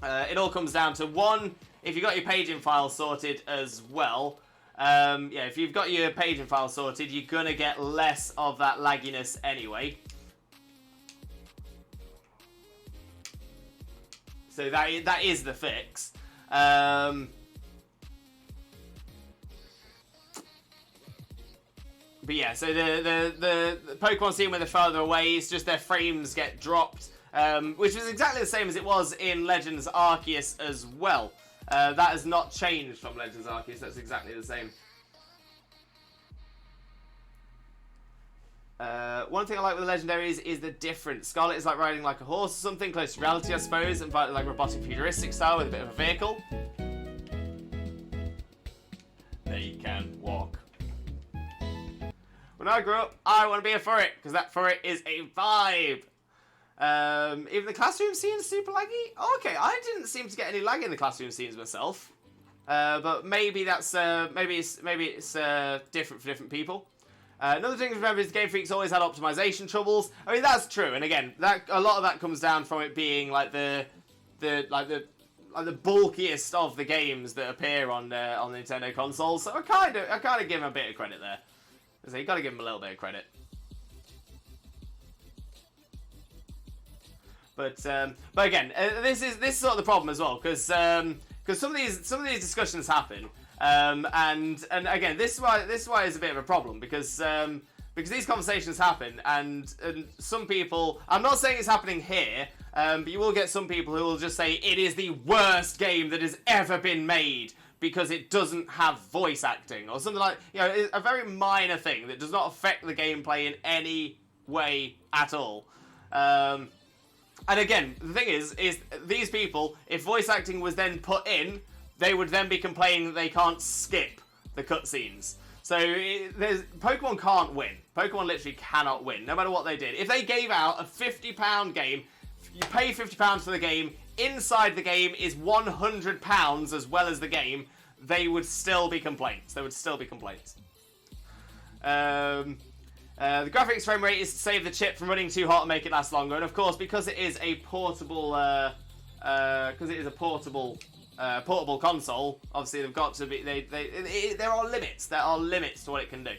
It all comes down to one. If you got your paging file sorted as well. Yeah, if you've got your paging file sorted, you're gonna get less of that lagginess anyway. So that is the fix. But yeah, so the Pokemon scene when they're further away, it's just their frames get dropped, which was exactly the same as it was in Legends Arceus as well. That has not changed from Legends Arceus, that's exactly the same. One thing I like with the legendaries is the difference. Scarlet is like riding like a horse or something, close to reality, I suppose, and like robotic futuristic style with a bit of a vehicle. They can walk. When I grow up, I want to be a furret, because that furret is a vibe. Even the classroom scenes super laggy? Oh, okay, I didn't seem to get any lag in the classroom scenes myself. But maybe that's maybe it's different for different people. Another thing to remember is Game Freak's always had optimization troubles. I mean, that's true, and again, a lot of that comes down from it being like the bulkiest of the games that appear on the Nintendo consoles. So I kind of give him a bit of credit there. So you got to give him a little bit of credit. But again, this is sort of the problem as well, because some of these discussions happen, and again, this is why it's a bit of a problem, because these conversations happen, and some people, I'm not saying it's happening here, but you will get some people who will just say it is the worst game that has ever been made because it doesn't have voice acting, or something like, you know, a very minor thing that does not affect the gameplay in any way at all. And again, the thing is these people, if voice acting was then put in, they would then be complaining that they can't skip the cutscenes. So Pokemon can't win. Pokemon literally cannot win, no matter what they did. If they gave out a £50 game, you pay £50 for the game, inside the game is £100 as well as the game, they would still be complaints. There would still be complaints. The graphics frame rate is to save the chip from running too hot and make it last longer, and of course, because it is a portable, portable console, obviously they've got to be. There are limits. There are limits to what it can do.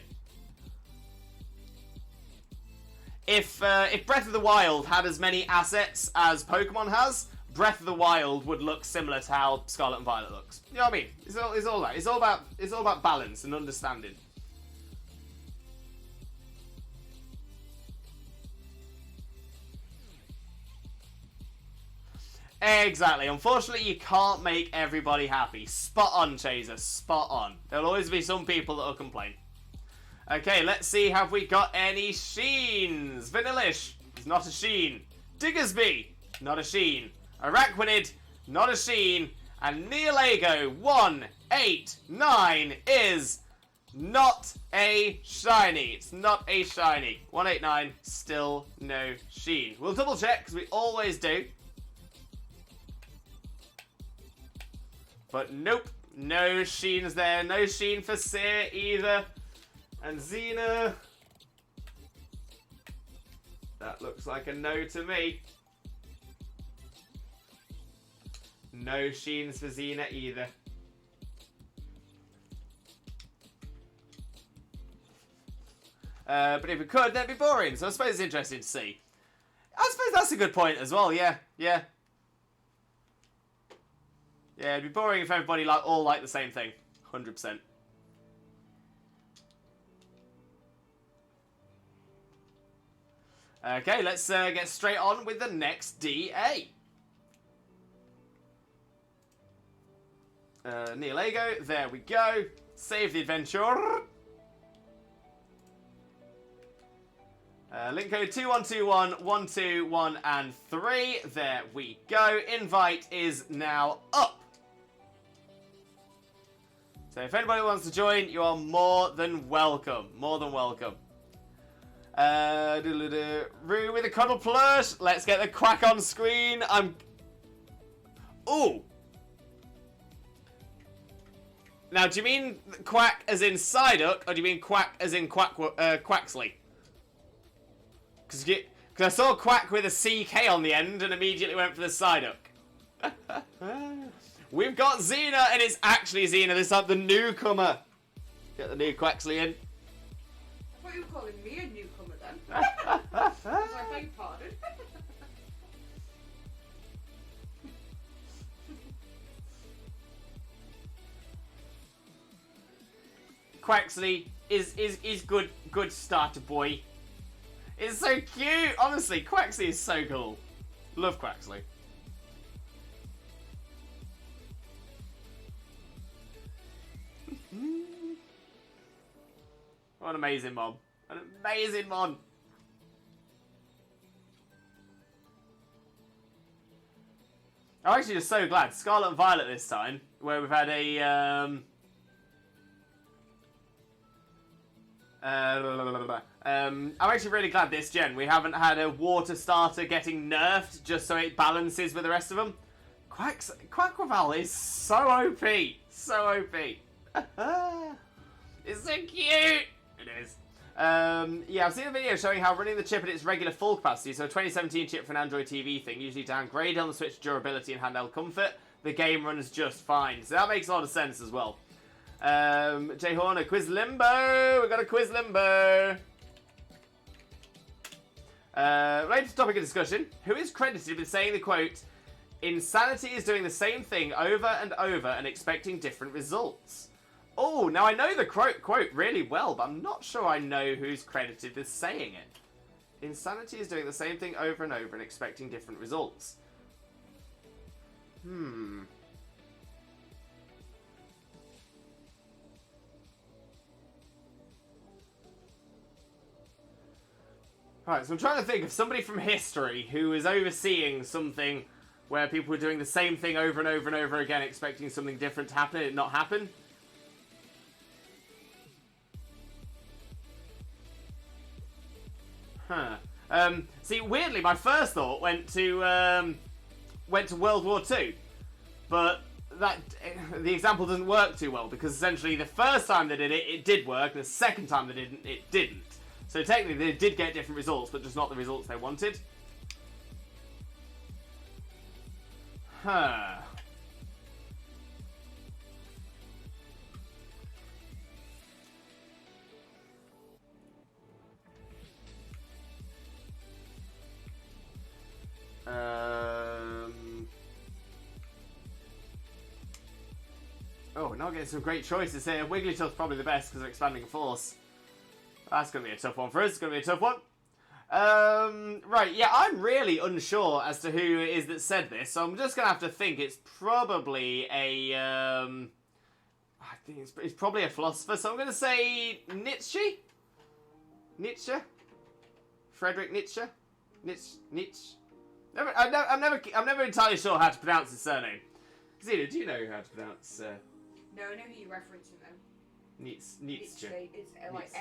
If Breath of the Wild had as many assets as Pokemon has, Breath of the Wild would look similar to how Scarlet and Violet looks. You know what I mean? It's all that. It's all about balance and understanding. Exactly. Unfortunately, you can't make everybody happy. Spot on, Chaser. Spot on. There'll always be some people that'll complain. Okay, let's see. Have we got any Sheens? Vanillish is not a Sheen. Diggersby, not a Sheen. Araquanid, not a Sheen. And Nihilego 189 is not a shiny. It's not a shiny. 189, still no Sheen. We'll double check, because we always do. But nope, no Sheens there. No Sheen for Seer either. And Xena. That looks like a no to me. No Sheens for Xena either. But if we could, that'd be boring. So I suppose it's interesting to see. I suppose that's a good point as well. Yeah. Yeah, it'd be boring if everybody all liked the same thing. 100%. Okay, let's get straight on with the next DA. Nihilego, there we go. Save the adventure. Link code 2121 and 3. There we go. Invite is now up. So if anybody wants to join, you are more than welcome. More than welcome. Rue with a cuddle plush. Let's get the Quack on screen. Ooh. Now, do you mean Quack as in Psyduck, or do you mean Quack as in Quaxley? Because I saw Quack with a CK on the end and immediately went for the Psyduck. We've got Xena, and it's actually Xena this time, the newcomer. Get the new Quaxley in. I thought you were calling me a newcomer then. I beg your pardon. Quaxley is good starter boy. It's so cute, honestly. Quaxley is so cool. Love Quaxley. What an amazing mod. An amazing mod. I'm actually just so glad. Scarlet and Violet this time, where we've had a... I'm actually really glad this gen we haven't had a water starter getting nerfed just so it balances with the rest of them. Quackquaval is so OP. So OP. It's so cute. It is. Yeah, I've seen a video showing how running the chip at its regular full capacity, so a 2017 chip for an Android TV thing, usually downgrade on the Switch durability and handheld comfort, the game runs just fine. So that makes a lot of sense as well. Jay Horner, Quiz Limbo! We got a Quiz Limbo! Related topic of discussion, who is credited with saying the quote, "Insanity is doing the same thing over and over and expecting different results"? Oh, now I know the quote really well, but I'm not sure I know who's credited with saying it. Insanity is doing the same thing over and over and expecting different results. Right, so I'm trying to think of somebody from history who is overseeing something where people were doing the same thing over and over and over again, expecting something different to happen and it not happen. See, weirdly, my first thought went to World War II, but the example doesn't work too well because essentially the first time they did it, it did work, and the second time they didn't, it didn't. So technically, they did get different results, but just not the results they wanted. Oh, not getting some great choices here. Wigglytuff's probably the best because of expanding force. That's going to be a tough one for us. It's going to be a tough one. Right, yeah, I'm really unsure as to who it is that said this, so I'm just going to have to think it's probably a, I think it's probably a philosopher, so I'm going to say Nietzsche? Nietzsche? Friedrich Nietzsche? Nietzsche? I'm never entirely sure how to pronounce his surname. Zena, do you know how to pronounce, No, I know who you're referencing though. Nietzsche. It's like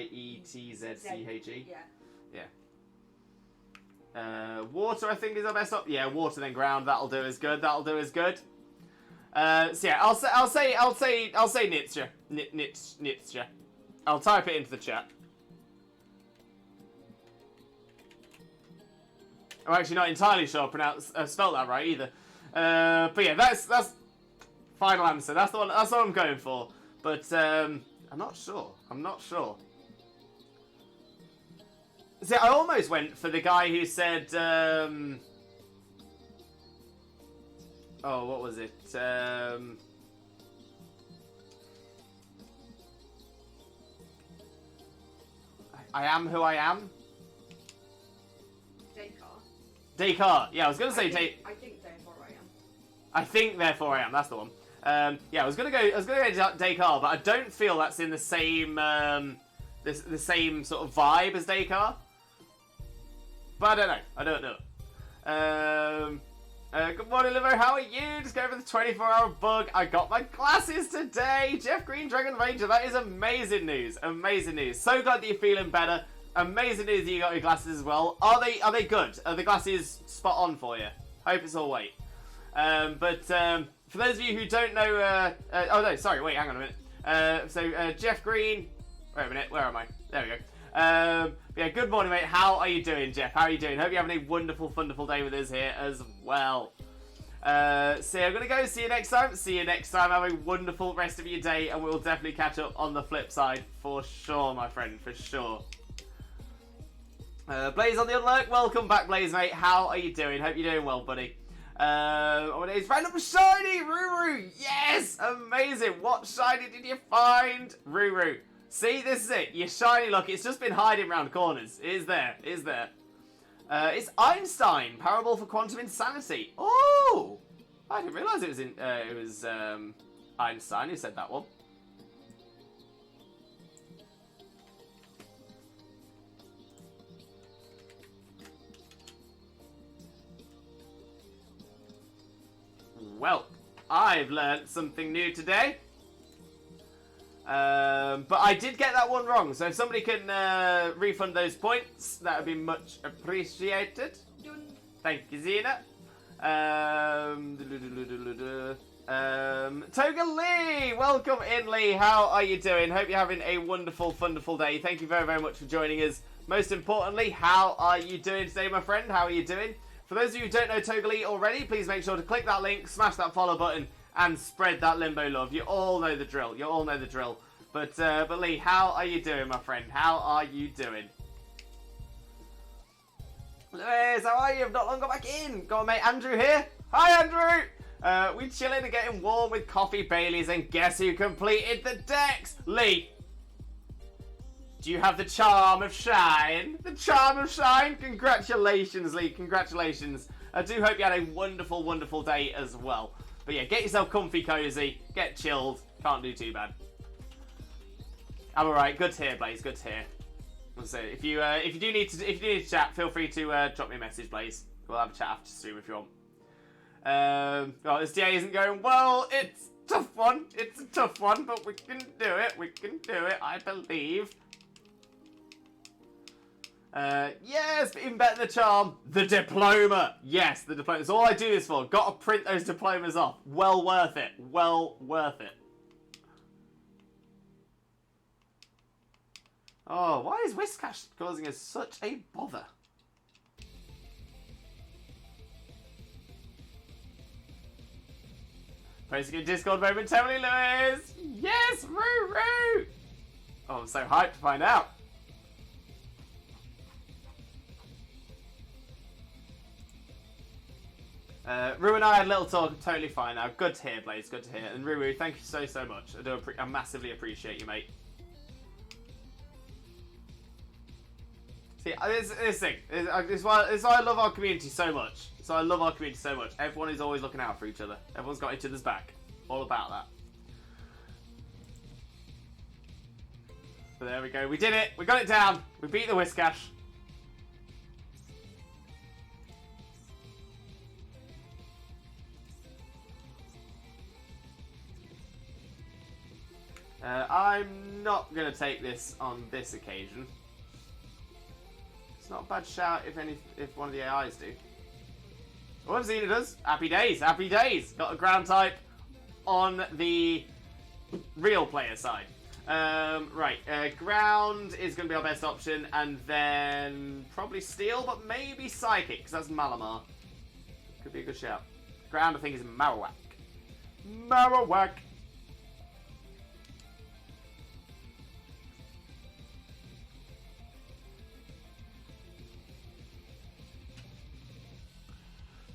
Nietzsche. Yeah. Water, I think, is our best op. Yeah, water then ground. That'll do as good. That'll do as good. So yeah, I'll say Nietzsche. Nietzsche. I'll type it into the chat. I'm actually not entirely sure I spelled that right either. But yeah, that's final answer. That's the one. That's what I'm going for. But I'm not sure. See, I almost went for the guy who said, oh, what was it? I am who I am. Descartes. Yeah, I was gonna say I think therefore I am. I think therefore I am. That's the one. Yeah, I was gonna go Descartes, but I don't feel that's in the same the same sort of vibe as Descartes. But I don't know. Good morning, Livo. How are you? Just going for the 24-hour bug. I got my glasses today. Jeff Green, Dragon Ranger. That is amazing news. Amazing news. So glad that you're feeling better. Amazing news that you got your glasses as well. Are they good? Are the glasses spot on for you? Hope it's all white. But for those of you who don't know, oh no, sorry, wait, hang on a minute. So Jeff Green, wait a minute, where am I? There we go. Yeah, good morning, mate. How are you doing, Jeff? How are you doing? Hope you're having a wonderful, wonderful day with us here as well. So I'm gonna go. See you next time. Have a wonderful rest of your day, and we'll definitely catch up on the flip side for sure, my friend, for sure. Blaze on the unlock. Welcome back, Blaze, mate. How are you doing? Hope you're doing well, buddy. It's random shiny Ruru. Yes, amazing. What shiny did you find, Ruru? See, this is it. Your shiny luck. It's just been hiding around corners. It is there. It is there. It's Einstein. Parable for quantum insanity. Oh, I didn't realise it was Einstein who said that one. Well, I've learnt something new today. But I did get that one wrong, so if somebody can refund those points, that would be much appreciated. Thank you, Xena. Toga Lee! Welcome in, Lee. How are you doing? Hope you're having a wonderful, wonderful day. Thank you very, very much for joining us. Most importantly, how are you doing today, my friend? How are you doing? For those of you who don't know Toga Lee already, please make sure to click that link, smash that follow button, and spread that Limbo love. You all know the drill. You all know the drill. But Lee, how are you doing, my friend? How are you doing? Lewis, how are you? I've not long got back in. Go on, mate. Andrew here. Hi, Andrew. We chilling and getting warm with coffee Baileys, and guess who completed the decks? Lee. Do you have the charm of shine? The charm of shine? Congratulations, Lee. Congratulations. I do hope you had a wonderful, wonderful day as well. But yeah, get yourself comfy, cozy. Get chilled. Can't do too bad. I'm alright. Good to hear, Blaze. Good to hear. So if you do need to chat, feel free to drop me a message, Blaze. We'll have a chat after stream if you want. Well, this day isn't going well. It's a tough one. It's a tough one, but we can do it. We can do it. I believe. Yes, but even better than the charm, the diploma. Yes, the diploma. That's all I do this for. Got to print those diplomas off. Well worth it. Well worth it. Oh, why is Whiskash causing us such a bother? Posting in Discord momentarily, Lewis. Yes, Roo. Oh, I'm so hyped to find out. Roo and I had a little talk. I'm totally fine now. Good to hear, Blaze. Good to hear. And Roo, thank you so much. I massively appreciate you, mate. See, this thing. It's why I love our community so much. So I love our community so much. Everyone is always looking out for each other. Everyone's got each other's back. All about that. But there we go. We did it. We got it down. We beat the Whiskash. I'm not going to take this on this occasion. It's not a bad shout if one of the AIs do. Oh, if Xena does. Happy days, happy days. Got a ground type on the real player side. Right, ground is going to be our best option, and then probably steel, but maybe psychic, because that's Malamar. Could be a good shout. Ground, I think, is Marowak. Marowak.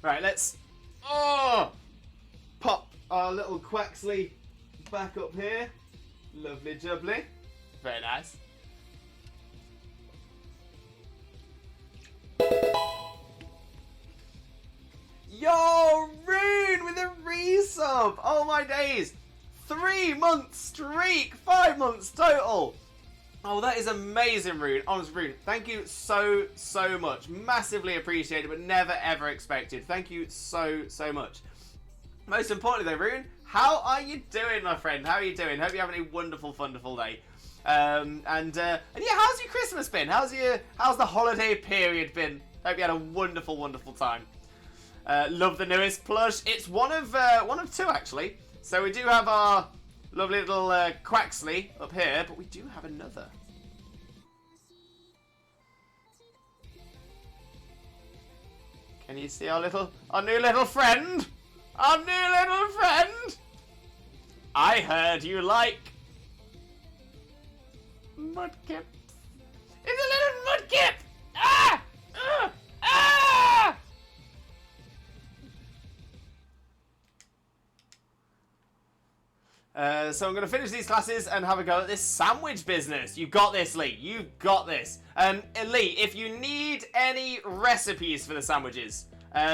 Right, let's pop our little Quaxley back up here. Lovely jubbly. Very nice. Yo, Rune with a resub! Oh my days! 3 months streak! 5 months total! Oh, that is amazing, Rune. Honest, Rune, thank you so much. Massively appreciated, but never ever expected. Thank you so much. Most importantly, though, Rune, how are you doing, my friend? How are you doing? Hope you're having a wonderful, wonderful day. And yeah, how's your Christmas been? How's the holiday period been? Hope you had a wonderful, wonderful time. Love the newest plush. It's one of two actually. So we do have our lovely little Quaxley up here, but we do have another. Can you see our new little friend? Our new little friend! I heard you like Mudkip. It's a little Mudkip! Ah! Ah! So I'm going to finish these classes and have a go at this sandwich business. You got this, Lee. You got this. Lee, if you need any recipes for the sandwiches,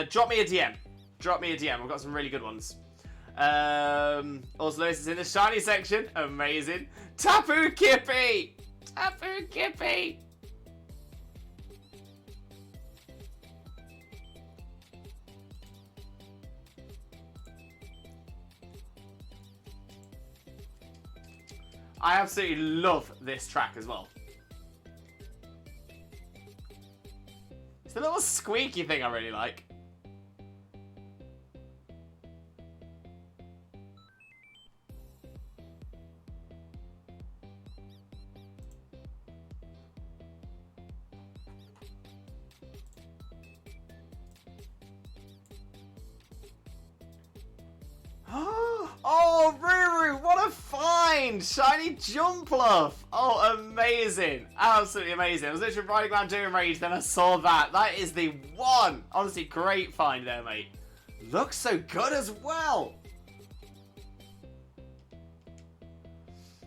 drop me a DM. Drop me a DM. I've got some really good ones. Also, Lewis is in the shiny section. Amazing. Tapu Kippy! Tapu Kippy! I absolutely love this track as well. It's the little squeaky thing I really like. Oh, Ruru, what a find! Shiny Jumpluff! Oh, amazing. Absolutely amazing. I was literally riding around doing raids, then I saw that. That is the one! Honestly, great find there, mate. Looks so good as well!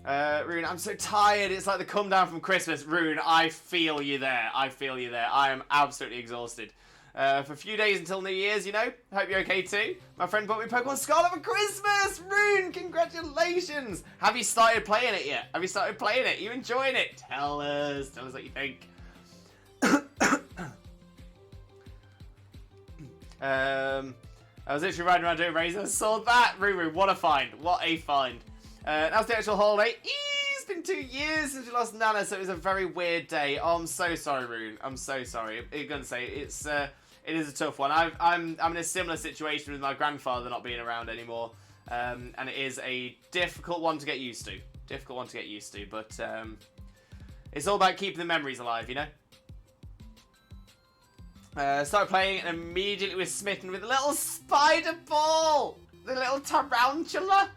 Rune, I'm so tired. It's like the come down from Christmas. Rune, I feel you there. I feel you there. I am absolutely exhausted. For a few days until New Year's, you know. Hope you're okay too. My friend bought me Pokemon Scarlet for Christmas! Rune, congratulations! Have you started playing it yet? Have you started playing it? You enjoying it? Tell us what you think. I was literally riding around doing raids and I saw that! Ruru, what a find. What a find. That was the actual holiday. It's been 2 years since we lost Nana, so it was a very weird day. Oh, I'm so sorry, Rune. I'm so sorry. I'm gonna say it is a tough one. I'm in a similar situation with my grandfather not being around anymore, and it is a difficult one to get used to. But it's all about keeping the memories alive, you know. Started playing and immediately was smitten with a little spider ball, the little tarantula.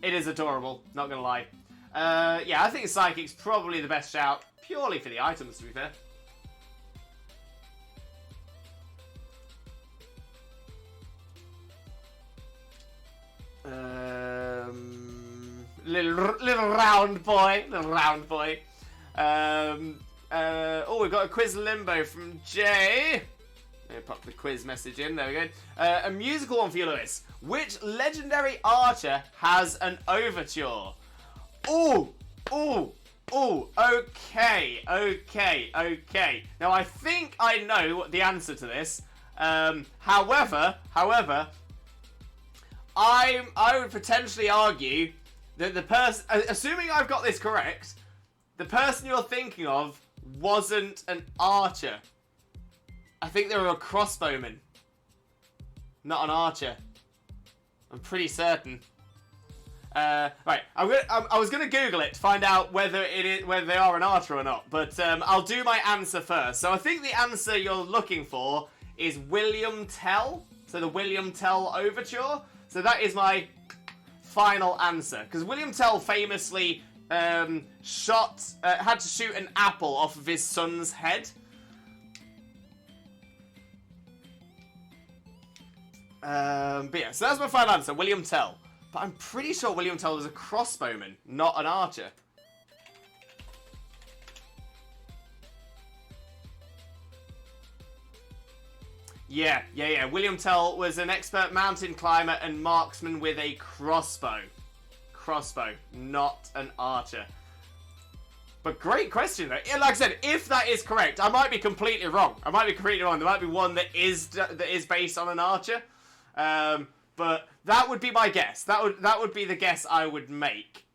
It is adorable, not gonna lie. Yeah, I think Psychic's probably the best shout, purely for the items, to be fair. Little round boy. Oh, we've got a quiz limbo from Jay. Let me pop the quiz message in. There we go. A musical one for you, Lewis. Which legendary archer has an overture? Okay. Now, I think I know the answer to this. However, I would potentially argue that the person, assuming I've got this correct, the person you're thinking of wasn't an archer. I think they were a crossbowman, not an archer. I'm pretty certain. Right, I was gonna Google it to find out whether they are an archer or not, but I'll do my answer first. So I think the answer you're looking for is William Tell. So the William Tell Overture. So that is my final answer, because William Tell famously had to shoot an apple off of his son's head. But yeah, so that's my final answer, William Tell. But I'm pretty sure William Tell was a crossbowman, not an archer. Yeah. William Tell was an expert mountain climber and marksman with a crossbow. Crossbow, not an archer. But great question, though. Yeah, like I said, if that is correct, I might be completely wrong. There might be one that is based on an archer. But that would be my guess. That would be the guess I would make.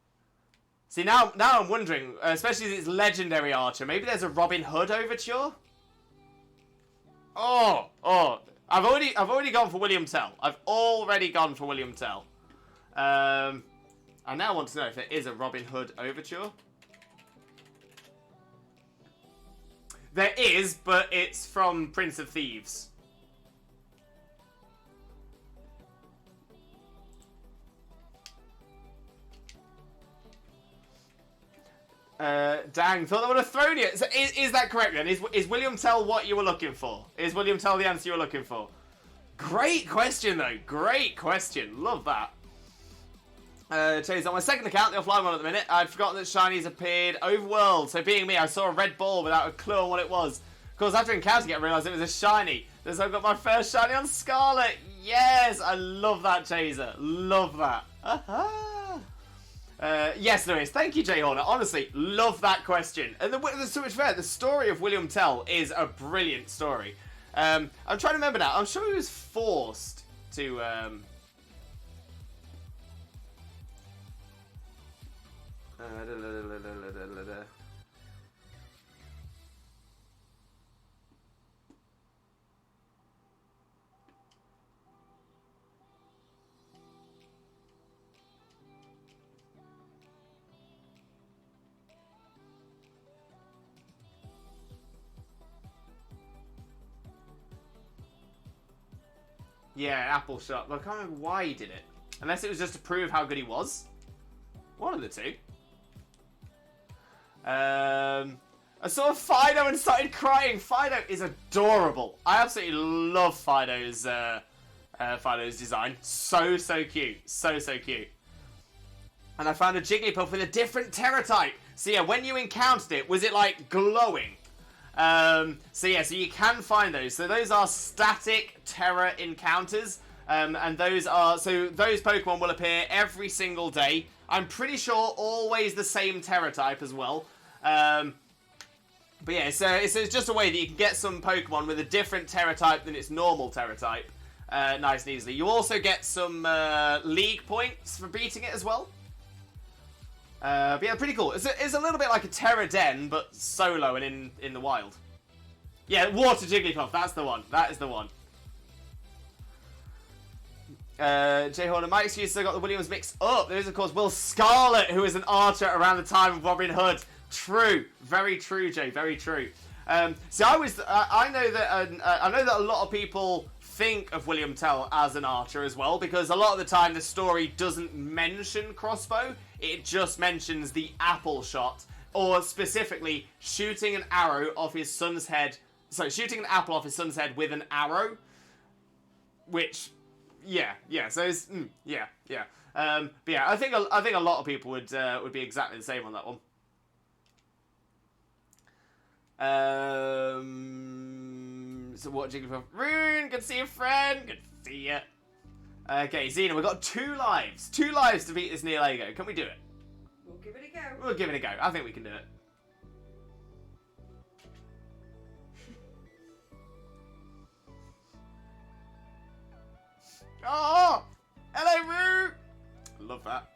See, now I'm wondering, especially as it's legendary archer, maybe there's a Robin Hood overture? Oh, I've already gone for William Tell. I now want to know if there is a Robin Hood overture. There is, but it's from Prince of Thieves. Dang, thought that would have thrown you. So is that correct then? Is William Tell what you were looking for? Is William Tell the answer you were looking for? Great question, though. Great question. Love that. Chase, on my second account, the offline one at the minute, I'd forgotten that shinies appeared overworld. So being me, I saw a red ball without a clue on what it was. Of course, after encountering it, I realised it was a shiny. So I got my first shiny on Scarlet. Yes, I love that, Chaser. Love that. Yes, Lewis. Thank you, Jay Horner. Honestly, love that question. And there's so much fair. The story of William Tell is a brilliant story. I'm trying to remember now. I'm sure he was forced to. Yeah, Apple shot. But I can't remember why he did it. Unless it was just to prove how good he was. One of the two. I saw Fido and started crying. Fido is adorable. I absolutely love Fido's design. So cute. So cute. And I found a Jigglypuff with a different Terra type. So yeah, when you encountered it, was it like glowing? So you can find those. So those are static Terra encounters. And those Pokemon will appear every single day. I'm pretty sure always the same Terra type as well. But yeah, so it's just a way that you can get some Pokemon with a different Terra type than its normal Terra type. Nice and easily. You also get some League points for beating it as well. But yeah, pretty cool. It's a little bit like a Terra Den, but solo and in the wild. Yeah, Water Jigglypuff, that's the one. That is the one. Jay Horner, my excuses, I got the Williams mixed up. There is, of course, Will Scarlett, who was an archer around the time of Robin Hood. True. Very true, Jay. Very true. So I know that a lot of people think of William Tell as an archer as well, because a lot of the time the story doesn't mention crossbow. It just mentions the apple shot, or specifically shooting an arrow off his son's head. So shooting an apple off his son's head with an arrow, which, yeah. So it's yeah. But yeah, I think a lot of people would be exactly the same on that one. So what Jigglypuff? Rune, good to see you, friend. Good to see you. Okay, Xena, we've got 2 lives. 2 lives to beat this Nihilego. Can we do it? We'll give it a go. We'll give it a go. I think we can do it. Oh! Hello, Rue! Love that.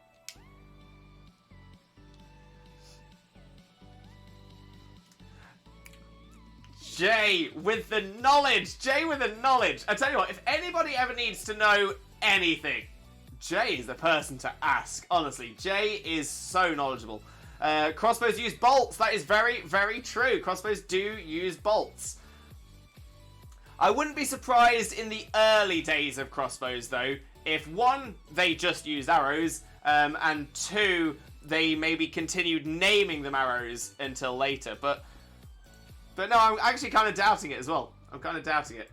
Jay with the knowledge. Jay with the knowledge. I tell you what, if anybody ever needs to know anything, Jay is the person to ask. Honestly, Jay is so knowledgeable. Crossbows use bolts. That is very, very true. Crossbows do use bolts. I wouldn't be surprised in the early days of crossbows, though, if 1, they just used arrows, and 2, they maybe continued naming them arrows until later. But no, I'm actually kind of doubting it as well. I'm kind of doubting it.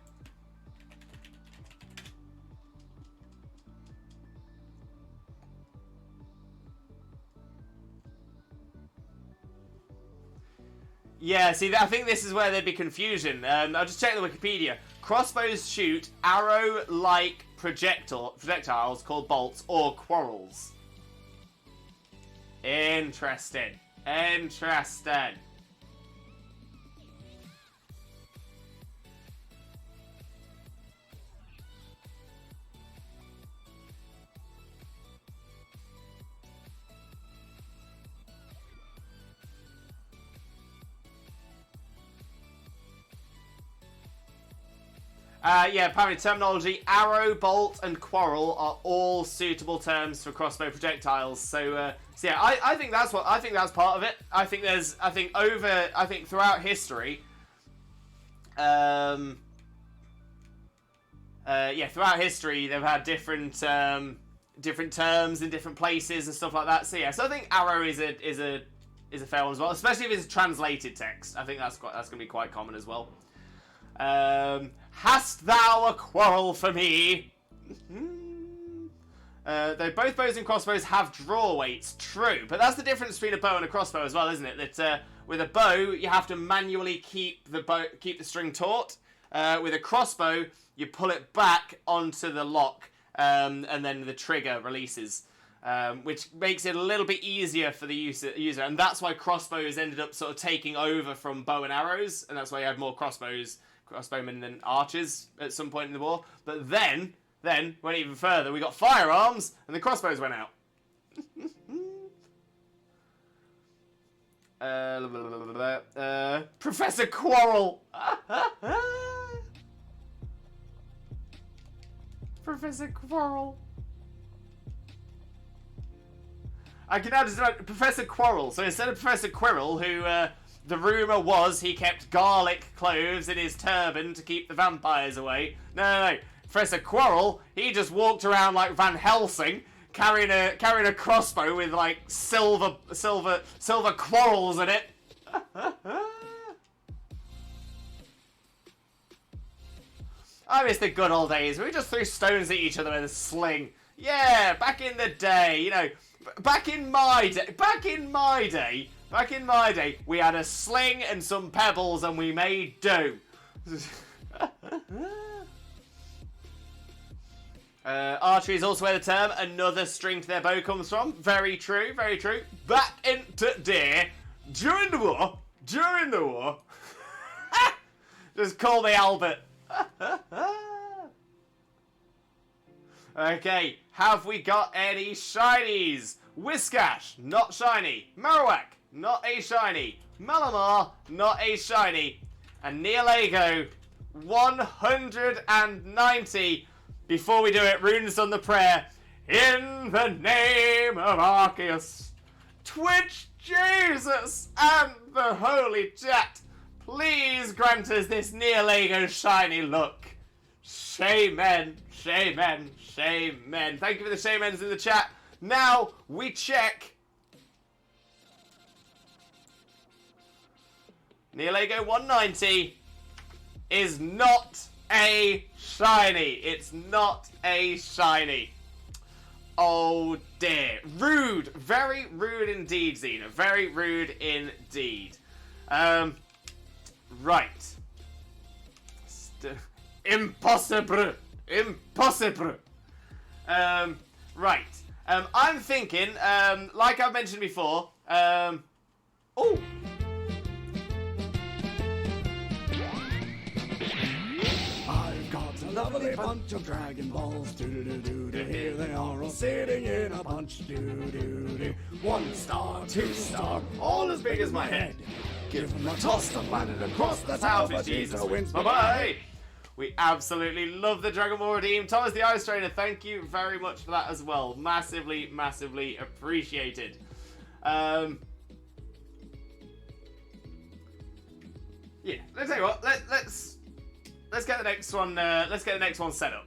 Yeah, see, I think this is where there'd be confusion. I'll just check the Wikipedia. Crossbows shoot arrow-like projectiles called bolts or quarrels. Interesting. Interesting. Yeah, apparently terminology, arrow, bolt, and quarrel are all suitable terms for crossbow projectiles. So yeah, I think that's part of it. I think throughout history, throughout history they've had different terms in different places and stuff like that. So yeah, so I think arrow is a fair one as well, especially if it's translated text. I think that's going to be quite common as well. Hast thou a quarrel for me? Though both bows and crossbows have draw weights, true. But that's the difference between a bow and a crossbow as well, isn't it? That with a bow, you have to manually keep the string taut. With a crossbow, you pull it back onto the lock, and then the trigger releases. Which makes it a little bit easier for the user. And that's why crossbows ended up sort of taking over from bow and arrows. And that's why you had more crossbowmen than archers at some point in the war. But then went even further. We got firearms, and the crossbows went out. Professor Quarrel. Professor Quarrel. I can now just Professor Quarrel. So instead of Professor Quirrell, who the rumour was he kept garlic cloves in his turban to keep the vampires away. No. Professor Quarrel, he just walked around like Van Helsing, carrying a crossbow with like silver quarrels in it. I miss the good old days where we just threw stones at each other with a sling. Yeah, back in the day, you know, back in my day, we had a sling and some pebbles and we made do. Archery is also where the term another string to their bow comes from. Very true, very true. Back in today, during the war, just call me Albert. Okay, have we got any shinies? Whiskash, not shiny. Marowak, not a shiny. Malamar, not a shiny. And Nihilego, 190. Before we do it, Rune's on the prayer. In the name of Arceus, Twitch Jesus, and the Holy Chat, please grant us this Nihilego shiny look. Shaman. Thank you for the shamans in the chat. Now we check. Nihilego 190 is not a shiny. It's not a shiny. Oh dear. Rude. Very rude indeed, Xena. Very rude indeed. Right. Impossible. Right. I'm thinking, like I've mentioned before, oh. I've got a lovely bunch of Dragon Balls. Do-do-do-do-do. Here they are all sitting in a bunch. Do-do-do. 1 star, 2 star, all as big as my head. Give them a toss, the planet across. That's how Vegeta wins. Bye-bye. We absolutely love the Dragon Ball Redeem. Thomas the Ice Trainer, thank you very much for that as well. Massively, massively appreciated. Yeah, let's tell you what. Let's get the next one. Let's get the next one set up.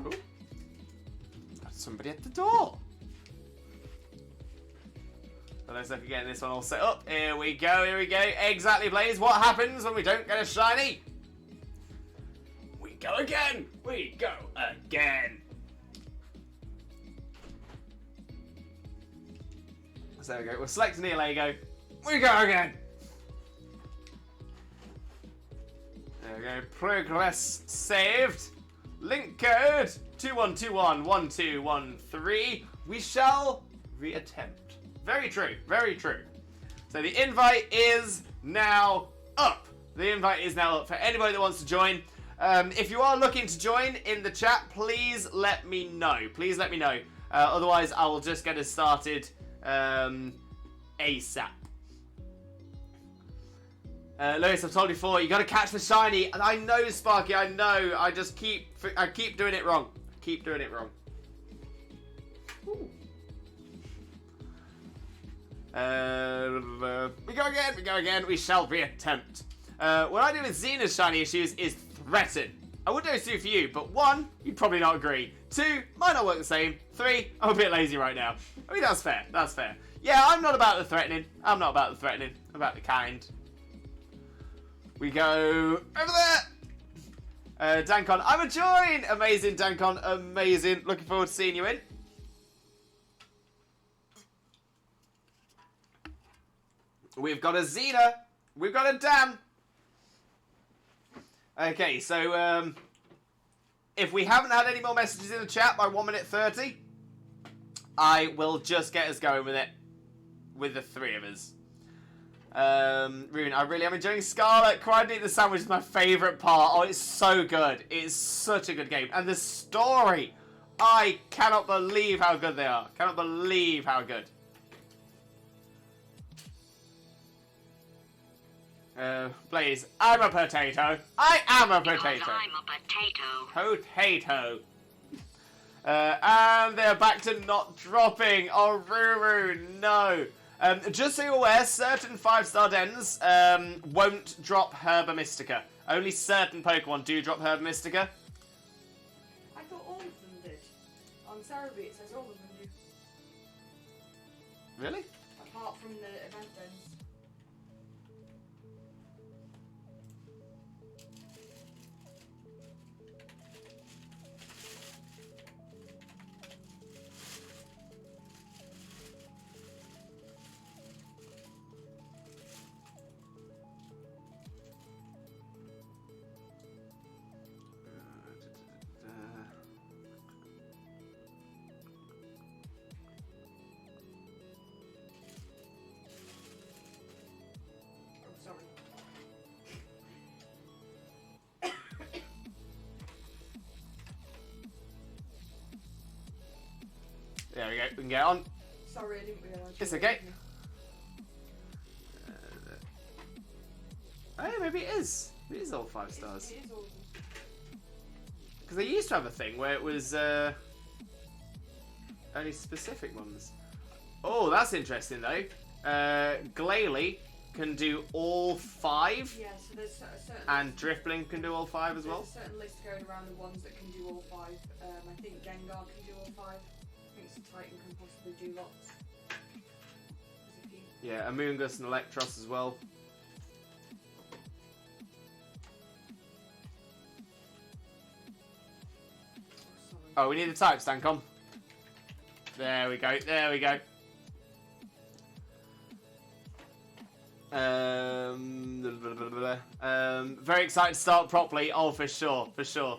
Ooh. Somebody at the door. So let's look at getting this one all set up. Here we go. Exactly, Blaze. What happens when we don't get a shiny? We go again. So there we go. We'll select Nihilego. We go again. There we go. Progress saved. Link code 21211213. We shall reattempt. Very true. So the invite is now up. For anybody that wants to join. If you are looking to join in the chat, please let me know. Otherwise, I will just get us started ASAP. Lewis, I've told you before, you got to catch the shiny. And I know, Sparky, I know. I keep doing it wrong. Ooh. We go again. We shall reattempt. What I do with Xena's shiny issues is threaten. I would do it for you, but 1, you'd probably not agree. 2, might not work the same. 3, I'm a bit lazy right now. I mean, that's fair. Yeah, I'm not about the threatening. I'm about the kind. We go over there. Dankon, I'm a join. Amazing, Dankon. Amazing. Looking forward to seeing you in. We've got a Xena. We've got a Dan. Okay, so if we haven't had any more messages in the chat by 1 minute 30, I will just get us going with it. With the 3 of us. Ruben, I really am enjoying Scarlet. Crying Eat the Sandwich is my favourite part. Oh, it's so good. It's such a good game. And the story. I cannot believe how good they are. Cannot believe how good. Blaze, I'm a potato. I am a potato. Because I'm a potato. Potato. And they're back to not dropping. Oh, Ruru, no. Just so you're aware, certain 5-star dens won't drop Herba Mystica. Only certain Pokemon do drop Herba Mystica. I thought all of them did. On Cerebi it says all of them do. Really? Apart from the event dens. Oh, sorry. There we go. We can get on. Sorry, I didn't realise. It's okay. Oh, maybe it is. It is all 5 stars. It is all of them. Because they used to have a thing where it was only specific ones. Oh, that's interesting though. Glalie can do all 5, Yeah, so there's a certain. and Drifblim can do all 5 as well. There's a certain list going around the ones that can do all 5. I think Gengar can do all 5. I think Titan can possibly do lots. There's a few. Yeah, Amoonguss and Electros as well. Sorry. Oh, we need the type, Stancom. There we go, there we go. Very excited to start properly. Oh, for sure, for sure.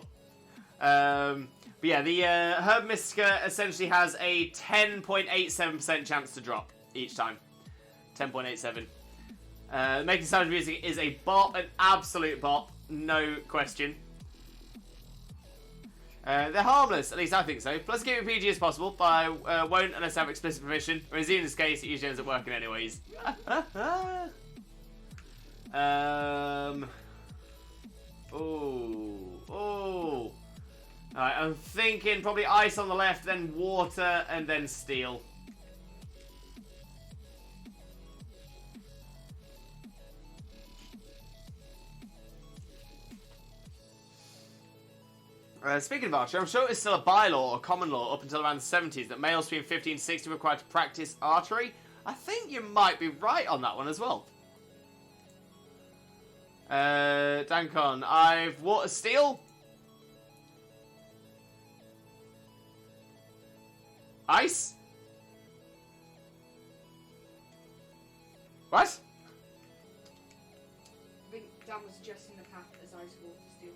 But yeah, the Herb Mystica essentially has a 10.87% chance to drop each time. 10.87. Making Sound Music is a bop, an absolute bop, no question. They're harmless, at least I think so. Plus, keep it PG as possible, but I won't unless I have explicit permission. Whereas in this case, it usually ends up working anyways. Oh. Alright, I'm thinking probably ice on the left, then water, and then steel. Speaking of archery, I'm sure it's still a bylaw or common law up until around the 70s that males between 50 and 60 were required to practice archery. I think you might be right on that one as well. Dankon, I've water steel. Ice? What? I think Dan was suggesting the path as ice, water, steel.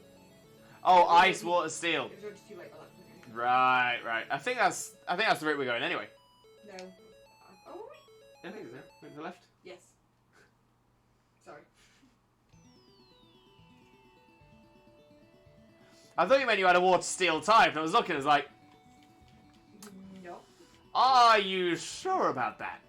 Oh, ice, water, steel. It was already too late by that point. Right. I think that's the route we're going anyway. No. Oh, are we? I think so. Went to the left. Yes. Sorry. I thought you meant you had a water steel type, and I was looking, I was like, No. are you sure about that?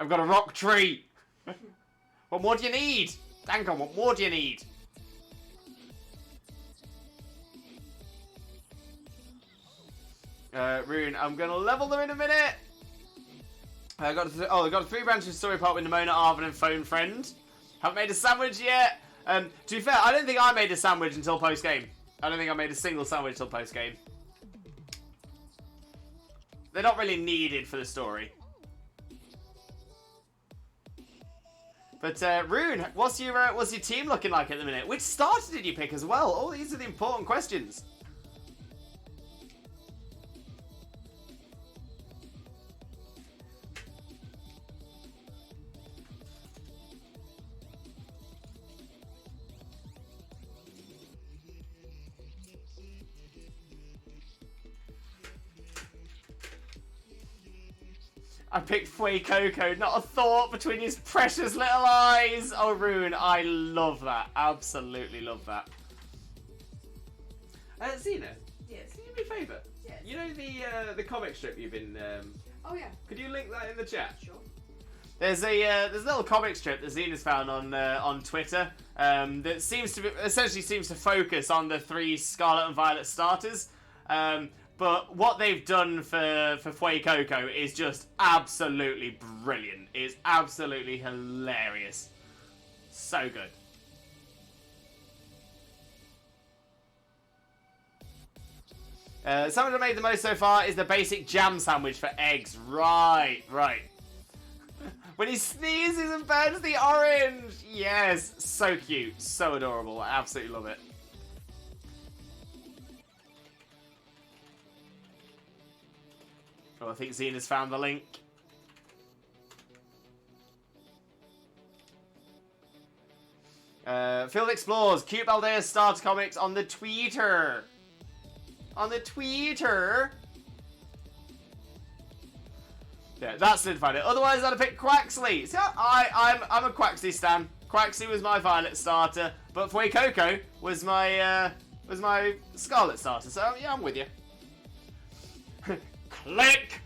I've got a rock tree. What more do you need? Dankon, what more do you need? Rune, I'm gonna level them in a minute. I got a 3 branches story part with Nimona, Arvin, and Phone Friend. Haven't made a sandwich yet. To be fair, I don't think I made a sandwich until post game. I don't think I made a single sandwich until post game. They're not really needed for the story. But Rune, what's your team looking like at the minute? Which starter did you pick as well? Oh, these are the important questions. I picked Fuecoco, not a thought between his precious little eyes. Oh, Rune, I love that. Absolutely love that. Zena, Yes. can you do me a favour? Yes. You know the comic strip you've been... Oh yeah. could you link that in the chat? Sure. There's a little comic strip that Zena's found on Twitter that essentially seems to focus on the 3 Scarlet and Violet starters. But what they've done for Fuecoco is just absolutely brilliant. It's absolutely hilarious. So good. Something that made the most so far is the basic jam sandwich for eggs. Right. When he sneezes and burns the orange. Yes, so cute, so adorable. I absolutely love it. Oh, I think Zena's found the link. Field Explores, Cute Baldea starter comics on the Twitter. On the Twitter. Yeah, that solidified it. Otherwise, I'd have picked Quaxley. So I'm a Quaxley stan. Quaxley was my Violet starter, but Fuecoco was my Scarlet starter. So yeah, I'm with you. Click.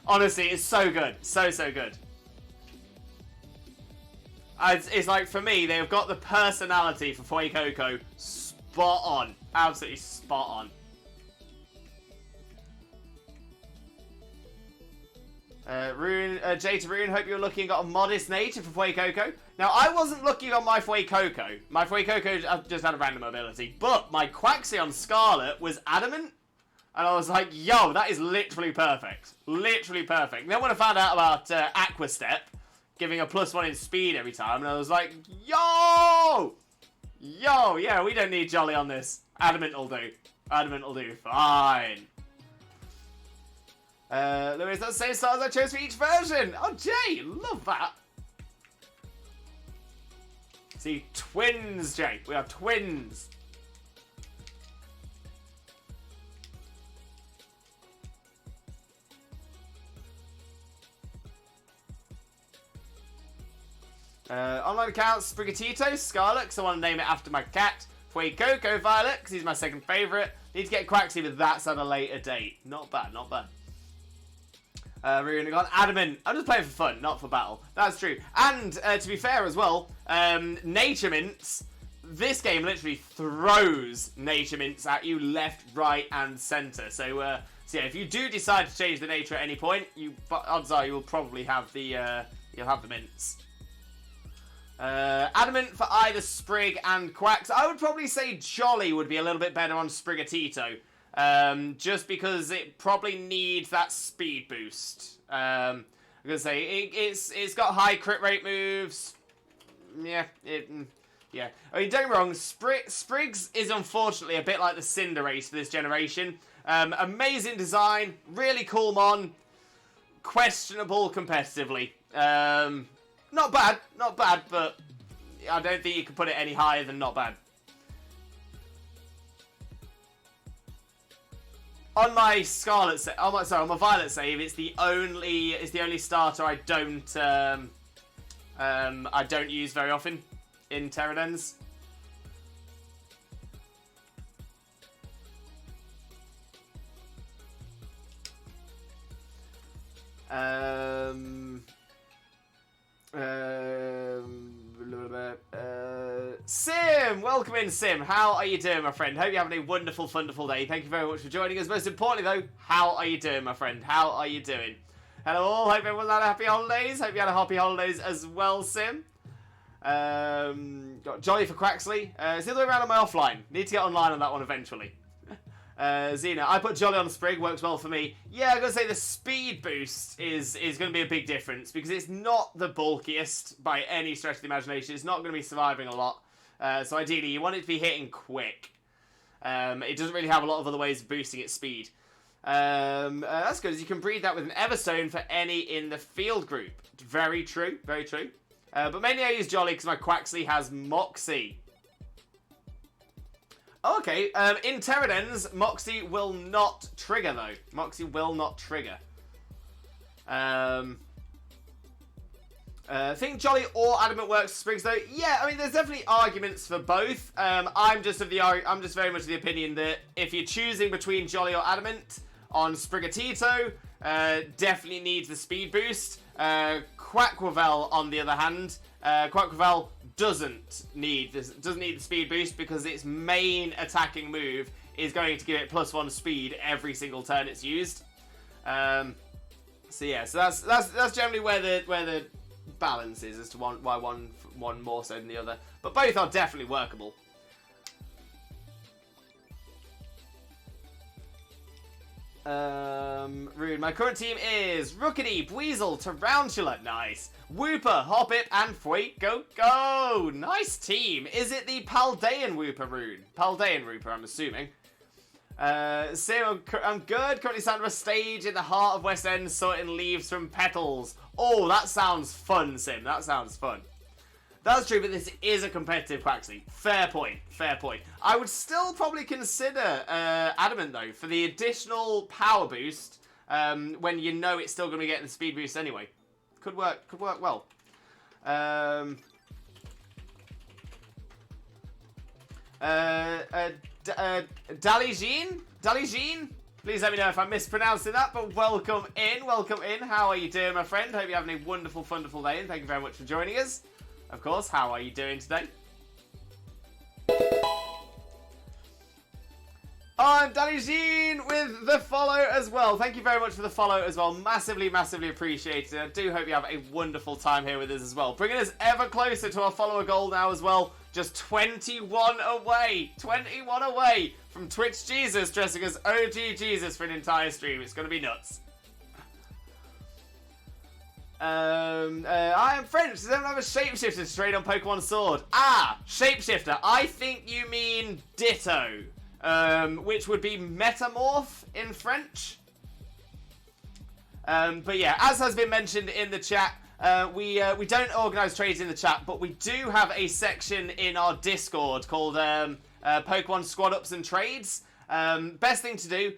Honestly, it's so good, so good. It's like, for me, they've got the personality for Fuecoco spot on, absolutely spot on. Jay to Rune, hope you're looking got a modest nature for Fuecoco. Now, I wasn't looking on my Fuecoco. My Fuecoco just had a random ability, but my Quaxley on Scarlet was adamant. And I was like, yo, that is literally perfect. Literally perfect. And then when I found out about Aqua Step, giving a +1 in speed every time, and I was like, yo, yeah, we don't need Jolly on this. Adamant will do. Adamant will do. Fine. Louis, that's the same stars I chose for each version. Oh, Jay, love that. See, twins, Jay. We are twins. Online accounts, Sprigatito, Scarlet, because I want to name it after my cat. Fuecoco, Violet, because he's my second favourite. Need to get Quaxley, but that's at a later date. Not bad, not bad. We're gone Adamant. I'm just playing for fun, not for battle. That's true. And, to be fair as well, Nature Mints, this game literally throws Nature Mints at you left, right, and centre. So yeah, if you do decide to change the nature at any point, odds are you will probably have the, you'll have the mints. Adamant for either Sprig and Quax. I would probably say Jolly would be a little bit better on Sprigatito. Just because it probably needs that speed boost. I'm gonna say it's got high crit rate moves. Yeah. I mean, don't get me wrong. Spriggs is unfortunately a bit like the Cinderace for this generation. Amazing design, really cool mon. Questionable competitively. Not bad, but I don't think you can put it any higher than not bad. On my Scarlet save, on my Violet save, it's the only starter I don't use very often in Terradens. Sim! Welcome in, Sim. How are you doing, my friend? Hope you're having a wonderful, wonderful day. Thank you very much for joining us. Most importantly, though, how are you doing, my friend? How are you doing? Hello all. Hope everyone had a happy holidays. Hope you had a happy holidays as well, Sim. Got Jolly for Quaxley. It's the other way around on my offline. Need to get online on that one eventually. Xena, I put Jolly on Sprig, works well for me. Yeah, I'm going to say the speed boost is going to be a big difference because it's not the bulkiest by any stretch of the imagination. It's not going to be surviving a lot. So ideally, you want it to be hitting quick. It doesn't really have a lot of other ways of boosting its speed. That's good, as you can breed that with an Everstone for any in the field group. Very true, very true. But mainly I use Jolly because my Quaxley has Moxie. Okay, in Terradens, Moxie will not trigger, though. Moxie will not trigger. I think Jolly or Adamant works for Sprigs though. Yeah, I mean, there's definitely arguments for both. I'm just very much of the opinion that if you're choosing between Jolly or Adamant on Sprigatito, definitely needs the speed boost. Quackwavel, on the other hand, Quackwavel doesn't need the speed boost because its main attacking move is going to give it +1 speed every single turn it's used. So yeah, so that's generally where the balance is as to why one more so than the other, but both are definitely workable. Rude. My current team is Rookity, Weasel, Tarantula, nice, Wooper, Hoppip, and Fuego Go. Nice team. Is it the Paldean Wooper rune? Paldean Wooper, I'm assuming. Sim, I'm good. Currently sat on a stage in the heart of West End, sorting leaves from petals. Oh, that sounds fun, Sim. That sounds fun. That's true, but this is a competitive Quaxley. Fair point. Fair point. I would still probably consider Adamant, though, for the additional power boost when you know it's still going to be getting the speed boost anyway. Could work well. Dali Jean? Please let me know if I'm mispronouncing that, but welcome in. How are you doing, my friend? Hope you're having a wonderful day, and thank you very much for joining us. Of course, how are you doing today? I'm Dali Jean with the follow as well. Thank you very much for the follow as well. Massively appreciated. I do hope you have a wonderful time here with us as well. Bringing us ever closer to our follower goal now as well. Just 21 away. 21 away from Twitch Jesus dressing as OG Jesus for an entire stream. It's going to be nuts. I am French. Does anyone have a shapeshifter to trade on Pokemon Sword? Ah, shapeshifter. I think you mean Ditto, which would be metamorph in French. But yeah, as has been mentioned in the chat, we don't organise trades in the chat, but we do have a section in our Discord called Pokemon Squad Ups and Trades. Best thing to do,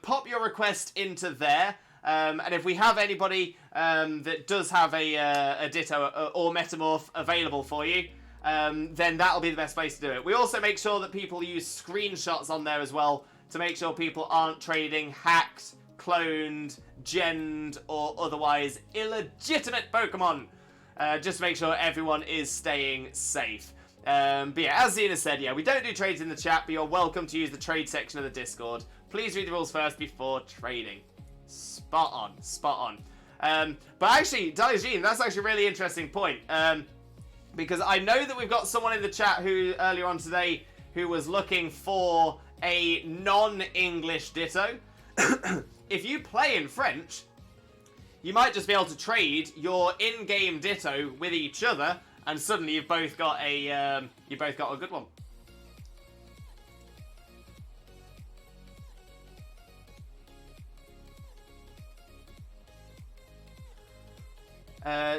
pop your request into there. And if we have anybody that does have a Ditto or Metamorph available for you, then that'll be the best place to do it. We also make sure that people use screenshots on there as well to make sure people aren't trading hacked, cloned, genned, or otherwise illegitimate Pokemon. Just to make sure everyone is staying safe. But yeah, as Xena said, yeah, we don't do trades in the chat, but you're welcome to use the trade section of the Discord. Please read the rules first before trading. Spot on. But actually, Dali Jean, that's actually a really interesting point. Because I know that we've got someone in the chat who, earlier on today, who was looking for a non-English Ditto. If you play in French, you might just be able to trade your in-game Ditto with each other, and suddenly you've both got a good one.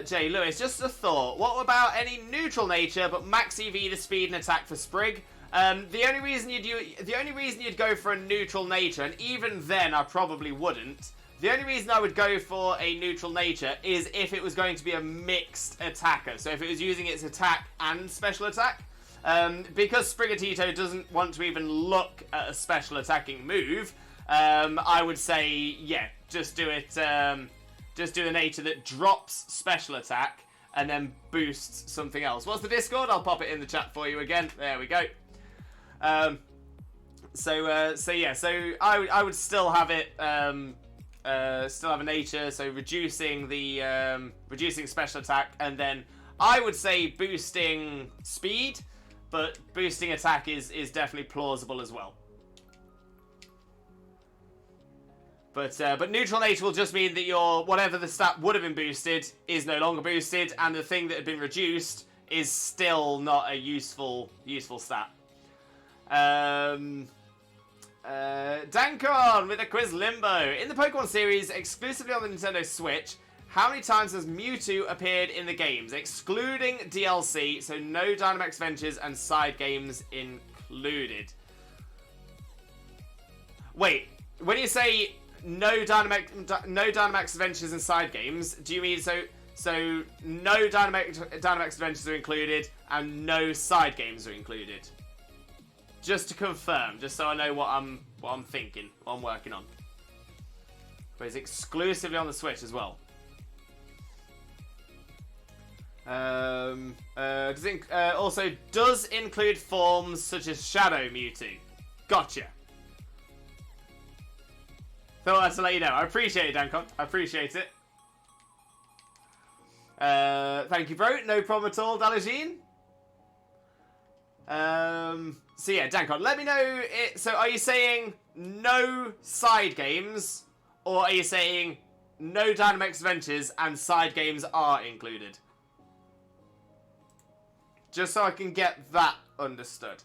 Jay Lewis, just a thought. What about any neutral nature but max EV the speed and attack for Sprig? The only reason you'd go for a neutral nature, and even then I probably wouldn't. The only reason I would go for a neutral nature is if it was going to be a mixed attacker. So if it was using its attack and special attack. Because Sprigatito doesn't want to even look at a special attacking move, I would say, yeah, just do it. Just do a nature that drops special attack and then boosts something else. What's the Discord? I'll pop it in the chat for you again. There we go. So yeah, so I would still have it, still have a nature, so reducing the reducing special attack, and then I would say boosting speed, but boosting attack is definitely plausible as well. But neutral nature will just mean that your whatever the stat would have been boosted is no longer boosted, and the thing that had been reduced is still not a useful stat. Dankon with a quiz limbo. In the Pokemon series, exclusively on the Nintendo Switch, how many times has Mewtwo appeared in the games, excluding DLC, so no Dynamax Ventures and side games included? Wait, when you say no Dynamax Adventures and side games, do you mean so So no Dynamax Adventures are included, and no side games are included. Just to confirm, just so I know what I'm thinking, what I'm working on. But it's exclusively on the Switch as well. Also does include forms such as Shadow Mewtwo. Gotcha. Thought I had to let you know. I appreciate it, Dancon. I appreciate it. Thank you, bro. No problem at all, Dalagine. So yeah, Dancon, let me know. So are you saying no side games, or are you saying no Dynamax Adventures and side games are included? Just so I can get that understood.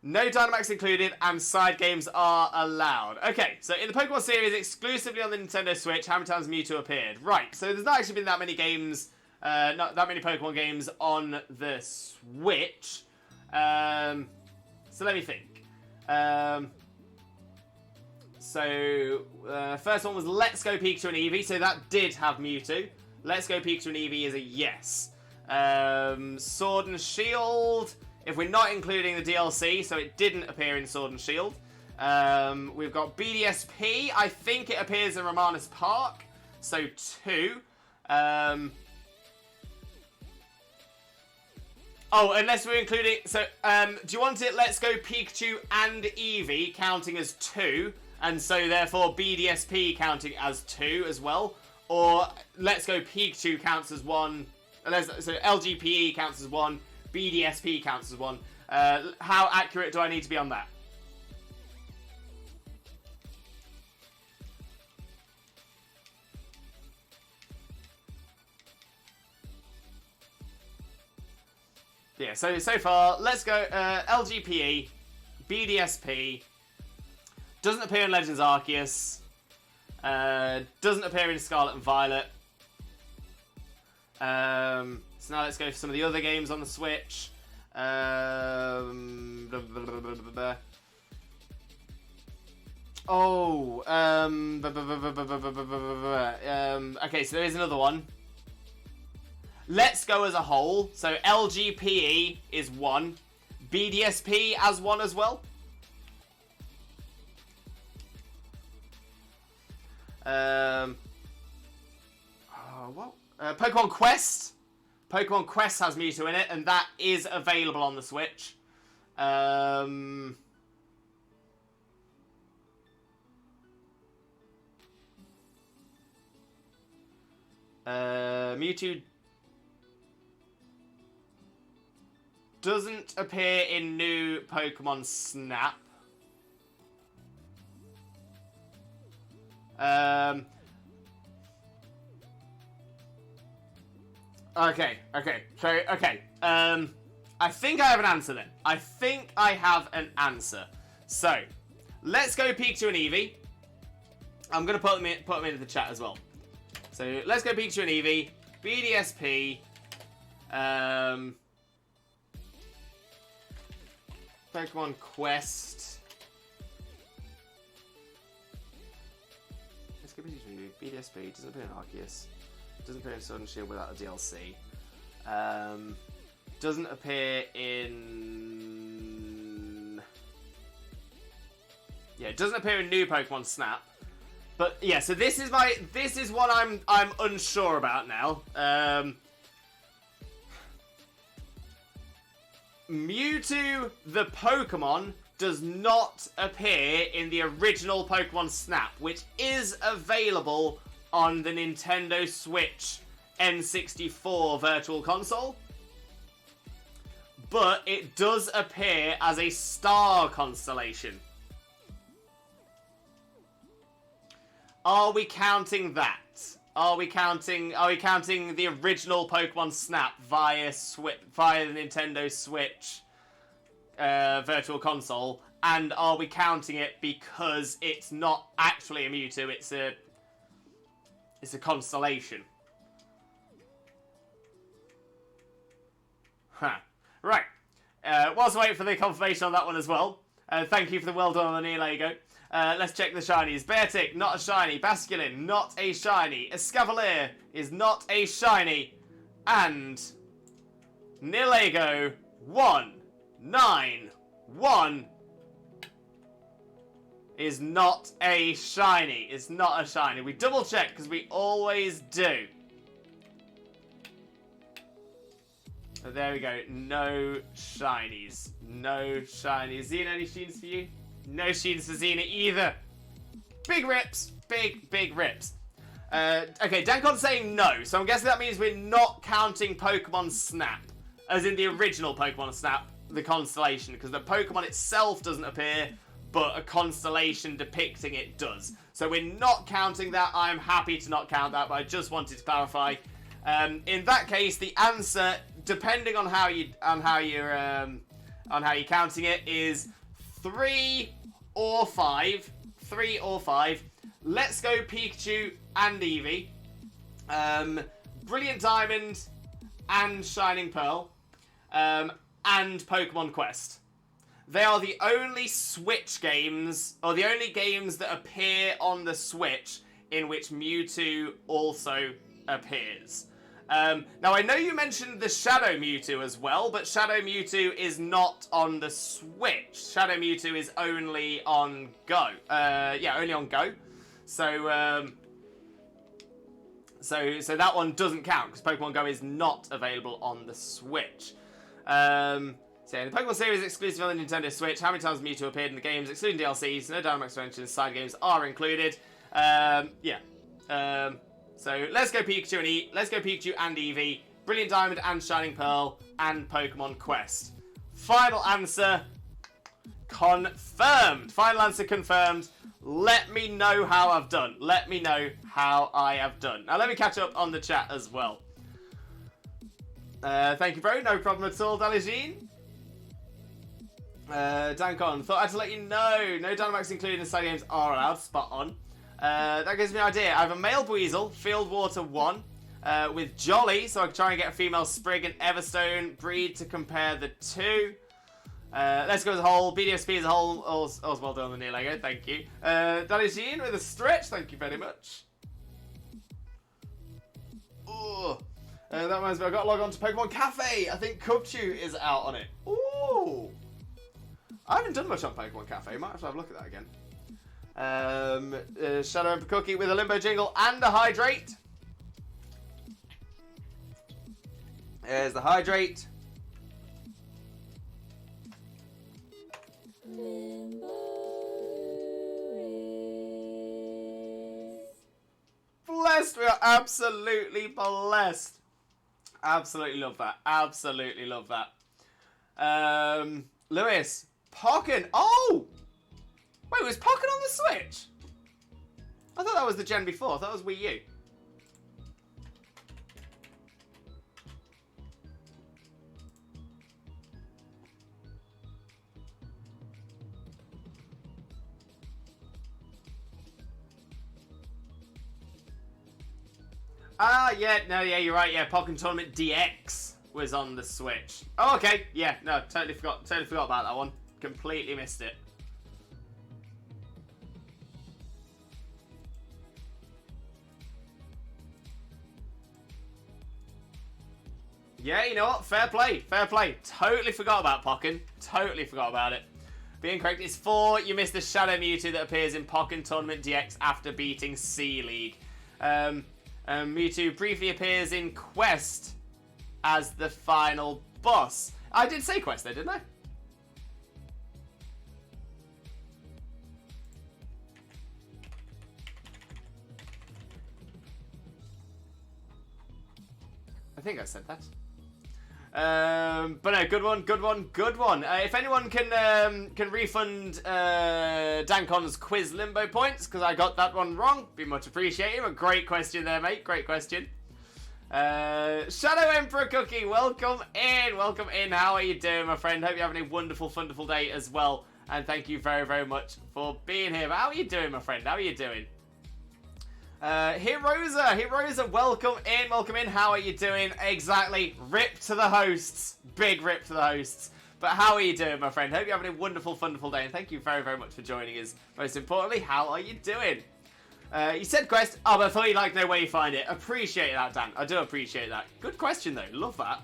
No Dynamax included, and side games are allowed. Okay, so in the Pokemon series, exclusively on the Nintendo Switch, how many times Mewtwo appeared? Right, so there's not actually been that many games, not that many Pokemon games on the Switch. So let me think. First one was Let's Go Pikachu and Eevee, so that did have Mewtwo. Let's Go Pikachu and Eevee is a yes. Sword and Shield, if we're not including the DLC, so it didn't appear in Sword and Shield. We've got BDSP, I think it appears in Romanus Park, so 2. Oh, unless we're including... So, do you want it Let's Go Pikachu and Eevee counting as 2, and so therefore BDSP counting as 2 as well? Or Let's Go Pikachu counts as 1, so LGPE counts as 1, BDSP counts as 1. How accurate do I need to be on that? Yeah, so far, let's go LGPE, BDSP, doesn't appear in Legends Arceus, doesn't appear in Scarlet and Violet. So now let's go for some of the other games on the Switch. Okay, so there is another one. Let's Go as a whole. So LGPE is 1. BDSP as 1 as well. Pokemon Quest. Pokemon Quest has Mewtwo in it, and that is available on the Switch. Mewtwo doesn't appear in new Pokemon Snap. Okay. I think I have an answer then. So, let's go Pikachu and Eevee. I'm going to put them into the chat as well. So, let's go Pikachu and Eevee. BDSP. Pokemon Quest. Let's go Pikachu and Eevee. BDSP. Doesn't appear in Arceus. Doesn't appear in Sword and Shield without a DLC. Doesn't appear in... Yeah, it doesn't appear in new Pokemon Snap. But yeah, so this is what I'm unsure about now. Mewtwo the Pokemon does not appear in the original Pokemon Snap, which is available on the Nintendo Switch N64 Virtual Console. But it does appear as a star constellation. Are we counting that? Are we counting the original Pokemon Snap via the Nintendo Switch Virtual Console? And are we counting it because it's not actually a Mewtwo, it's a constellation? Huh. Right. Whilst I wait for the confirmation on that one as well, Thank you for the well done on the Nihilego. Let's check the shinies. Beartic, not a shiny. Basculin, not a shiny. Escavalier is not a shiny. And Nihilego 191 is not a shiny. It's not a shiny. We double check because we always do. So there we go. No shinies. No shinies. Xena, any sheens for you? No sheens for Xena either. Big rips. Big rips. Okay, Dancon's saying no. So I'm guessing that means we're not counting Pokemon Snap. As in the original Pokemon Snap, the constellation. Because the Pokemon itself doesn't appear, but a constellation depicting it does. So we're not counting that. I'm happy to not count that, but I just wanted to clarify. In that case, the answer, depending on how you're counting it, is 3 or 5. 3 or 5. Let's Go Pikachu and Eevee. Brilliant Diamond and Shining Pearl. And Pokemon Quest. They are the only Switch games, or the only games that appear on the Switch in which Mewtwo also appears. Now, I know you mentioned the Shadow Mewtwo as well, but Shadow Mewtwo is not on the Switch. Shadow Mewtwo is only on Go. Yeah, only on Go. So, so that one doesn't count, because Pokemon Go is not available on the Switch. So in the Pokemon series exclusive on the Nintendo Switch, how many times Mewtwo appeared in the games, excluding DLCs, no Dynamax expansions, side games are included. Yeah. So let's go Pikachu and Eevee, Brilliant Diamond and Shining Pearl, and Pokemon Quest. Final answer confirmed. Final answer confirmed. Let me know how I've done. Let me know how I have done. Now let me catch up on the chat as well. Thank you, bro. No problem at all, Dalijin. Dancon, thought I had to let you know. No Dynamax included in side games are allowed. Spot on. That gives me an idea. I have a male Buizel, Field Water 1, with Jolly, so I can try and get a female Sprig and Everstone breed to compare the two. Let's go as a whole. BDSP as a whole. All's well done on the Nihilego. Thank you. Dalijin with a stretch. Thank you very much. Ooh. That reminds me, I've got to log on to Pokemon Cafe. I think Cubchoo is out on it. Ooh. I haven't done much on Pokemon Cafe. Might have to have a look at that again. Shadow Emperor Cookie with a Limbo Jingle and a Hydrate. There's the Hydrate. Blessed. We are absolutely blessed. Absolutely love that. Absolutely love that. Lewis. Pokken. Oh! Wait, was Pokken on the Switch? I thought that was the gen before. I thought it was Wii U. Ah, yeah, no, yeah, you're right, yeah, Pokken Tournament DX was on the Switch. Oh, okay, yeah, no, totally forgot about that one. Completely missed it. Yeah, you know what? Fair play, fair play. Totally forgot about Pokken. Totally forgot about it. Being correct, it's 4. You missed the Shadow Mewtwo that appears in Pokken Tournament DX after beating C-League. Mewtwo briefly appears in Quest as the final boss. I did say Quest there, didn't I? I think I said that. But no, good one. If anyone can refund Dancon's quiz limbo points, because I got that one wrong, be much appreciated. A great question there, mate. Great question. Shadow Emperor Cookie, welcome in. How are you doing, my friend? Hope you're having a wonderful, wonderful day as well. And thank you very, very much for being here. But how are you doing, my friend? How are you doing? Hirosa, welcome in. How are you doing? Exactly. Rip to the hosts. Big rip to the hosts. But how are you doing, my friend? Hope you're having a wonderful, wonderful day, and thank you very, very much for joining us. Most importantly, how are you doing? You said quest. Oh, but I thought you'd like to know where you find it. Appreciate that, Dan. I do appreciate that. Good question, though. Love that.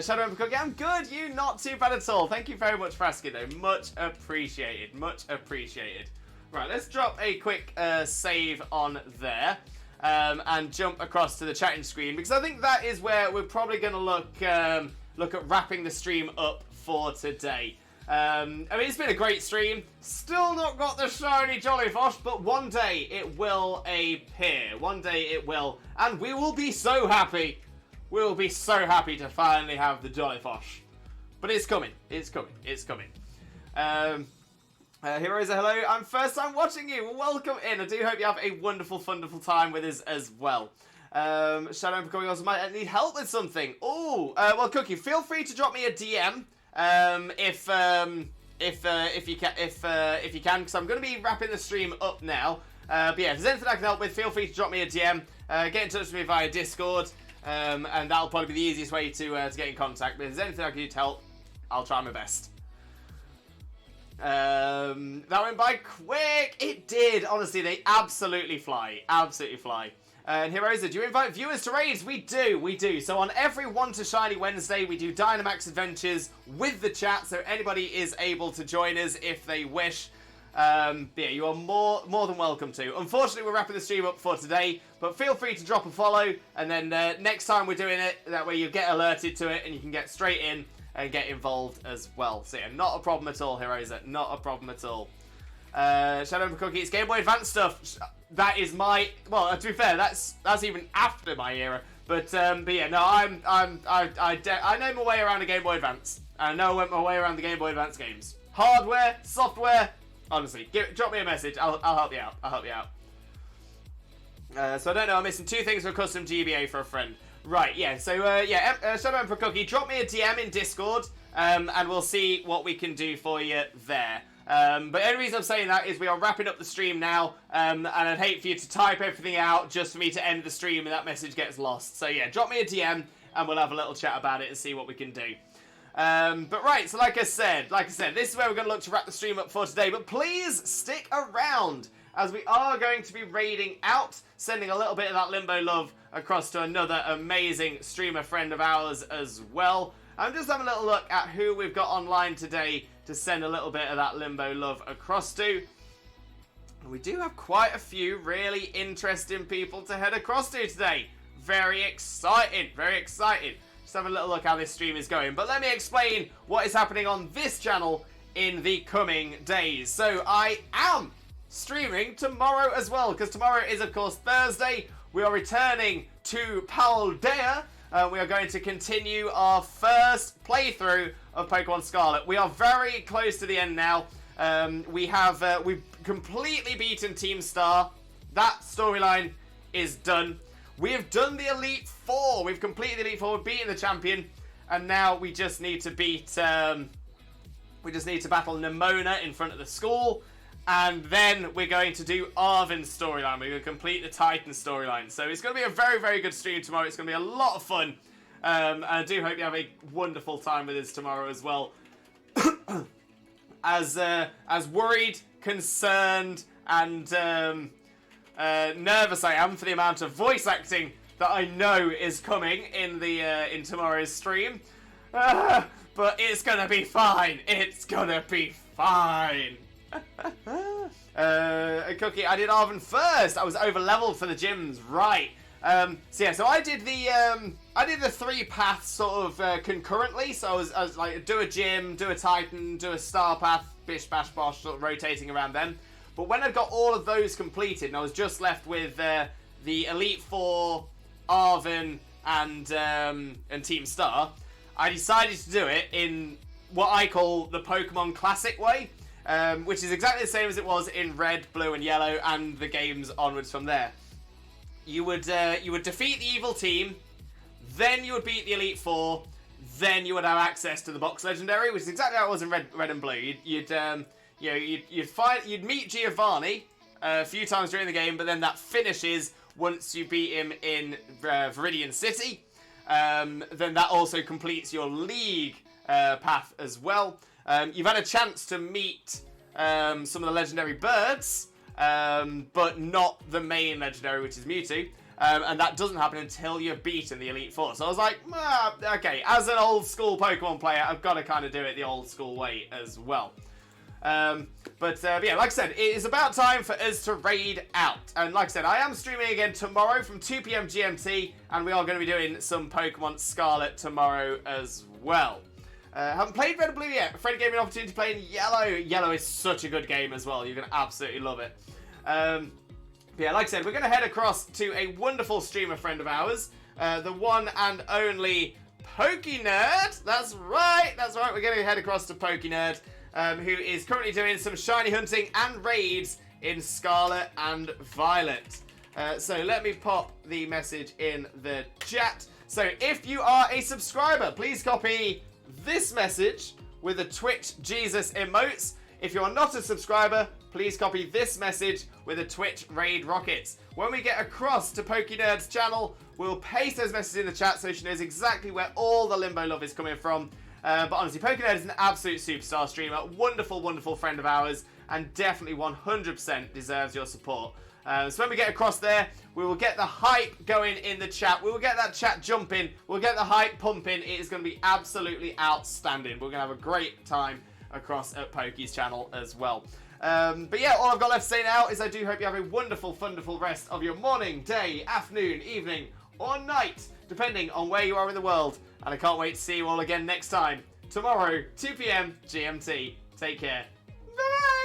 Shadow Emperor Cookie, I'm good. You not too bad at all. Thank you very much for asking, though. Much appreciated. Much appreciated. Right, let's drop a quick save on there. And jump across to the chatting screen, because I think that is where we're probably going to look at wrapping the stream up for today. I mean, it's been a great stream. Still not got the shiny Jollyfosh, but one day it will appear. One day it will, and we will be so happy. We will be so happy to finally have the Jollyfosh. But it's coming. It's coming. It's coming. Heroes, hello. I'm first time watching you. Welcome in. I do hope you have a wonderful, wonderful time with us as well. Shadow Emperor Cookie also might need help with something. Oh, well, Cookie, feel free to drop me a DM if you can, because I'm going to be wrapping the stream up now. But yeah, if there's anything I can help with, feel free to drop me a DM. Get in touch with me via Discord, and that'll probably be the easiest way to get in contact. But if there's anything I can do to help, I'll try my best. That went by quick. It did. Honestly, they absolutely fly. Absolutely fly. And Heroes, do you invite viewers to raids? We do, we do. So on every 1 to Shiny Wednesday, we do Dynamax adventures with the chat, so anybody is able to join us if they wish. Yeah, you are more than welcome to. Unfortunately, we're wrapping the stream up for today, but feel free to drop a follow, and then next time we're doing it, that way you get alerted to it, and you can get straight in and get involved as well. So yeah, not a problem at all, Heroes. Not a problem at all. Shadow Emperor Cookie, it's Game Boy Advance stuff. That is my, well, to be fair, that's even after my era. But yeah, no, I know my way around a Game Boy Advance. I know my way around the Game Boy Advance games. Hardware, software, honestly, drop me a message. I'll help you out. I'll help you out. So I don't know. I'm missing 2 things for custom GBA for a friend. Right, yeah. So yeah, Shadow Emperor Cookie, drop me a DM in Discord, and we'll see what we can do for you there. But the only reason I'm saying that is we are wrapping up the stream now, and I'd hate for you to type everything out just for me to end the stream and that message gets lost. So yeah, drop me a DM and we'll have a little chat about it and see what we can do. But right, so like I said, this is where we're going to look to wrap the stream up for today. But please stick around, as we are going to be raiding out, sending a little bit of that Limbo love across to another amazing streamer friend of ours as well. I'm just having a little look at who we've got online today to send a little bit of that Limbo love across to. And we do have quite a few really interesting people to head across to today. Very excited, very excited. Just have a little look how this stream is going. But let me explain what is happening on this channel in the coming days. So I am streaming tomorrow as well, because tomorrow is of course Thursday. We are returning to Paldea. We are going to continue our first playthrough of Pokemon Scarlet. We are very close to the end now. We've completely beaten Team Star. That storyline is done. We have done the Elite Four. We've completed the Elite Four. We've beaten the champion, and now we just need to beat. We just need to battle Nimona in front of the school, and then we're going to do Arvin's storyline. We're going to complete the Titan storyline. So it's going to be a very, very good stream tomorrow. It's going to be a lot of fun. And I do hope you have a wonderful time with us tomorrow as well. As worried, concerned, and nervous I am for the amount of voice acting that I know is coming in in tomorrow's stream. But it's going to be fine. It's going to be fine. Cookie, I did Arvin first. I was over leveled for the gyms, right? So I did the 3 paths sort of concurrently. So I was like, do a gym, do a Titan, do a star path, bish bash bosh, sort of rotating around them. But when I got all of those completed, and I was just left with the Elite Four, Arvin, and Team Star, I decided to do it in what I call the Pokemon Classic way. Which is exactly the same as it was in Red, Blue, and Yellow, and the games onwards from there. You would defeat the evil team, then you would beat the Elite Four, then you would have access to the box legendary, which is exactly how it was in Red and Blue. You'd meet Giovanni a few times during the game, but then that finishes once you beat him in Viridian City. Then that also completes your league path as well. You've had a chance to meet some of the legendary birds, but not the main legendary, which is Mewtwo. And that doesn't happen until you've beaten the Elite Four. So I was like, okay, as an old school Pokemon player, I've got to kind of do it the old school way as well. But yeah, like I said, it is about time for us to raid out. And like I said, I am streaming again tomorrow from 2 PM GMT, and we are going to be doing some Pokemon Scarlet tomorrow as well. Haven't played Red and Blue yet. Fred gave me an opportunity to play in Yellow. Yellow is such a good game as well. You're going to absolutely love it. But yeah, like I said, we're going to head across to a wonderful streamer friend of ours, the one and only PokeNerd. That's right. We're going to head across to PokeNerd, who is currently doing some shiny hunting and raids in Scarlet and Violet. So let me pop the message in the chat. So if you are a subscriber, please copy this message with the Twitch Jesus emotes. If you're not a subscriber, please copy this message with a Twitch Raid Rockets. When we get across to PokeNerd's channel, we'll paste those messages in the chat so she knows exactly where all the Limbo love is coming from. But honestly, PokeNerd is an absolute superstar streamer, wonderful, wonderful friend of ours, and definitely 100% deserves your support. So when we get across there, we will get the hype going in the chat. We will get that chat jumping. We'll get the hype pumping. It is going to be absolutely outstanding. We're going to have a great time across at Pokey's channel as well. But yeah, all I've got left to say now is I do hope you have a wonderful, wonderful rest of your morning, day, afternoon, evening, or night, depending on where you are in the world. And I can't wait to see you all again next time, tomorrow, 2 PM GMT. Take care. Bye!